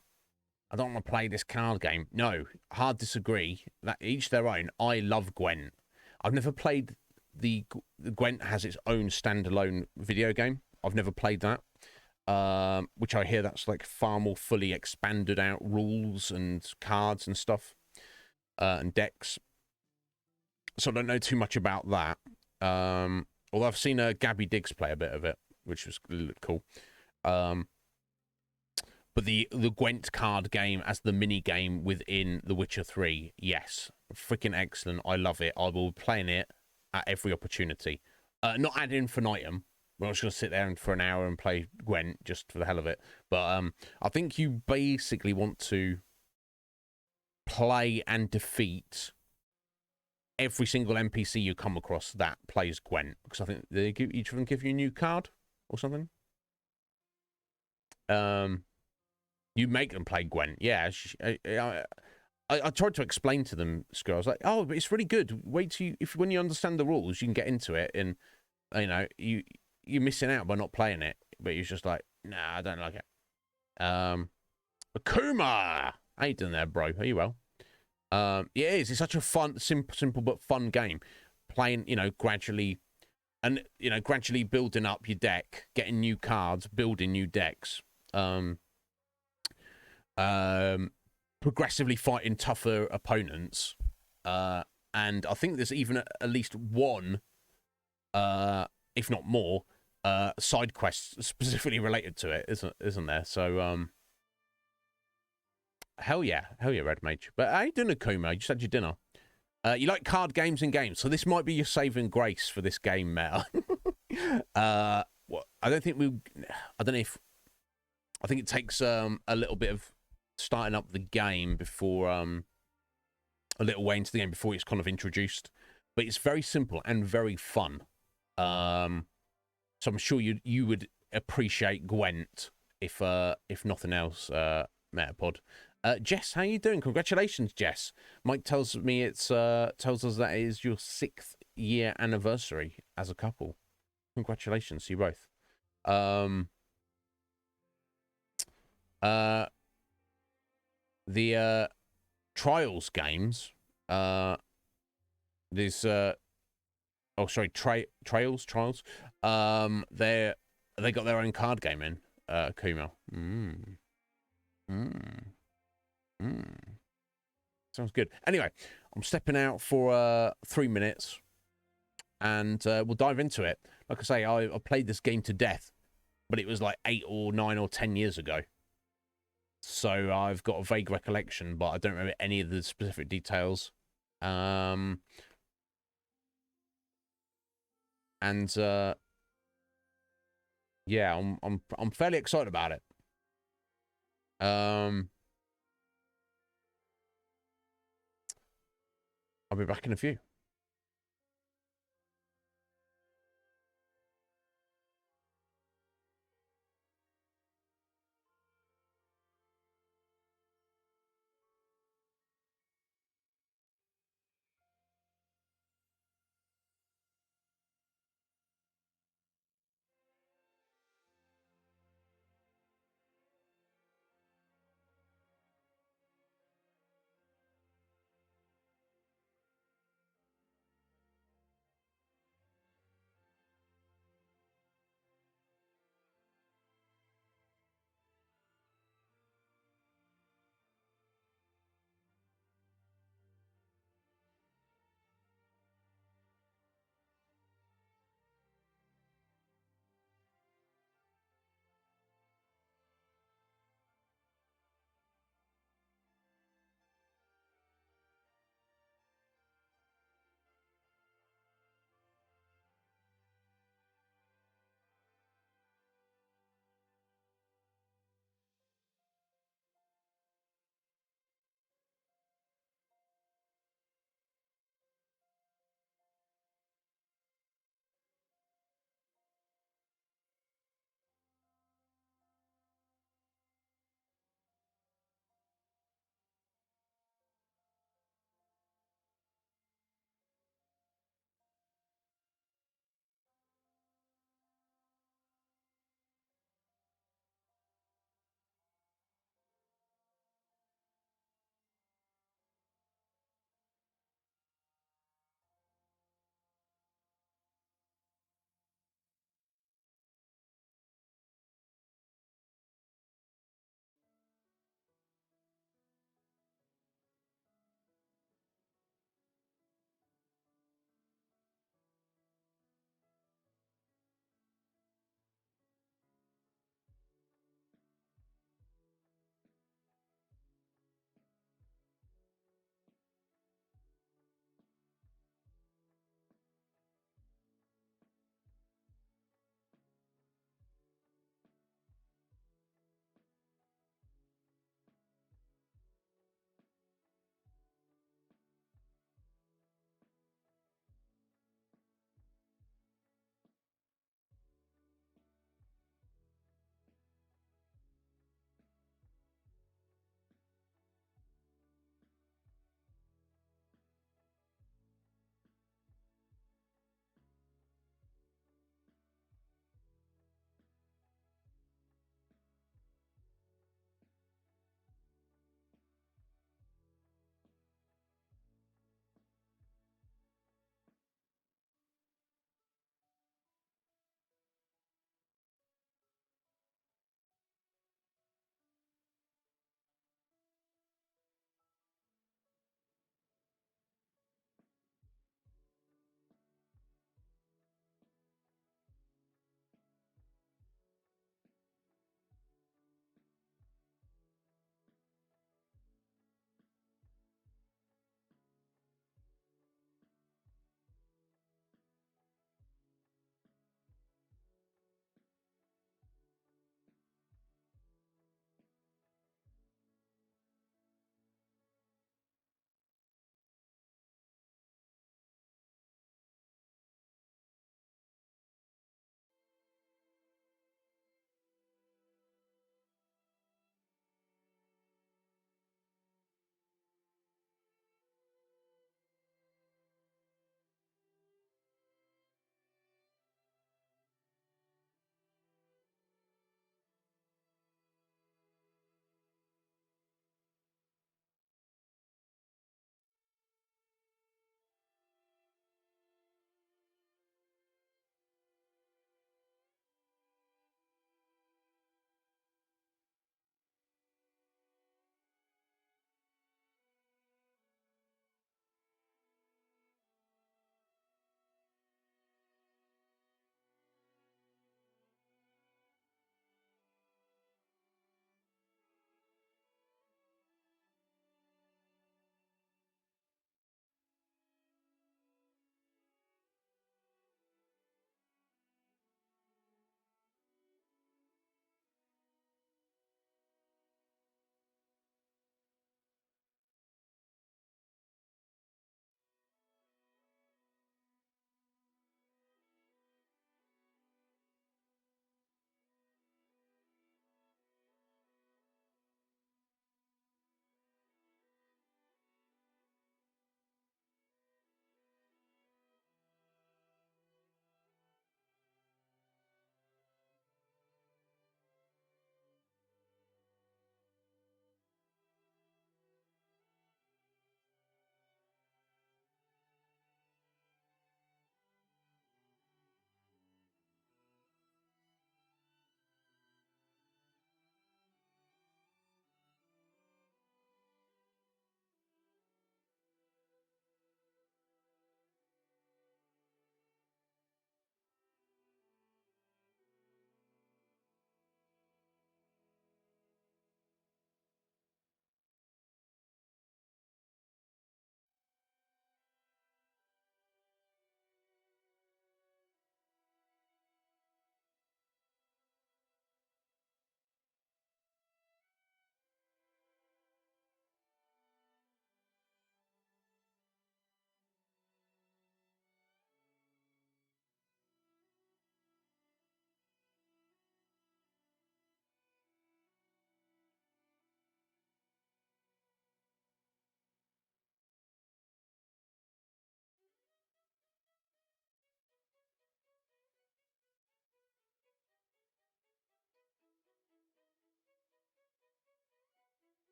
I don't want to play this card game. No, hard disagree. That each their own. I love Gwent. I've never played the Gwent has its own standalone video game. I've never played that. Which I hear that's like far more fully expanded out rules and cards and stuff. And decks. So I don't know too much about that. Although I've seen Gabby Diggs play a bit of it, which was cool. But the Gwent card game as the mini game within The Witcher 3, yes, freaking excellent. I love it. I will be playing it at every opportunity. Not ad infinitum. We're not just going to sit there for an hour and play Gwent just for the hell of it. But I think you basically want to play and defeat every single NPC you come across that plays Gwent. Because I think each of them give you a new card or something. You make them play Gwent. Yeah. I tried to explain to them, Screw. I was like, oh, but it's really good. Wait till when you understand the rules, you can get into it. And, you know, you're missing out by not playing it. But you're just like, nah, I don't like it. Akuma! How you doing there, bro? Are you well? Yeah, it is. It's such a fun, simple but fun game. Playing, you know, gradually building up your deck, getting new cards, building new decks. Progressively fighting tougher opponents. And I think there's even at least one, if not more, side quests specifically related to it, isn't there? So, hell yeah, Red Mage. But how you doing, Akuma? You just had your dinner. You like card games and games, so this might be your saving grace for this game, meta. I don't know if. I think it takes a little bit of starting up the game before a little way into the game before it's kind of introduced, but it's very simple and very fun. So I'm sure you would appreciate Gwent if nothing else, Metapod. Jess, how you doing? Congratulations, Jess. Mike tells me tells us that it is your 6th year anniversary as a couple. Congratulations to you both. The Trials games, Trials, they got their own card game in, Kuma. Sounds good. Anyway, I'm stepping out for 3 minutes, and we'll dive into it. Like I say, I played this game to death, but it was like 8 or 9 or 10 years ago. So I've got a vague recollection, but I don't remember any of the specific details. And yeah, I'm fairly excited about it. I'll be back in a few.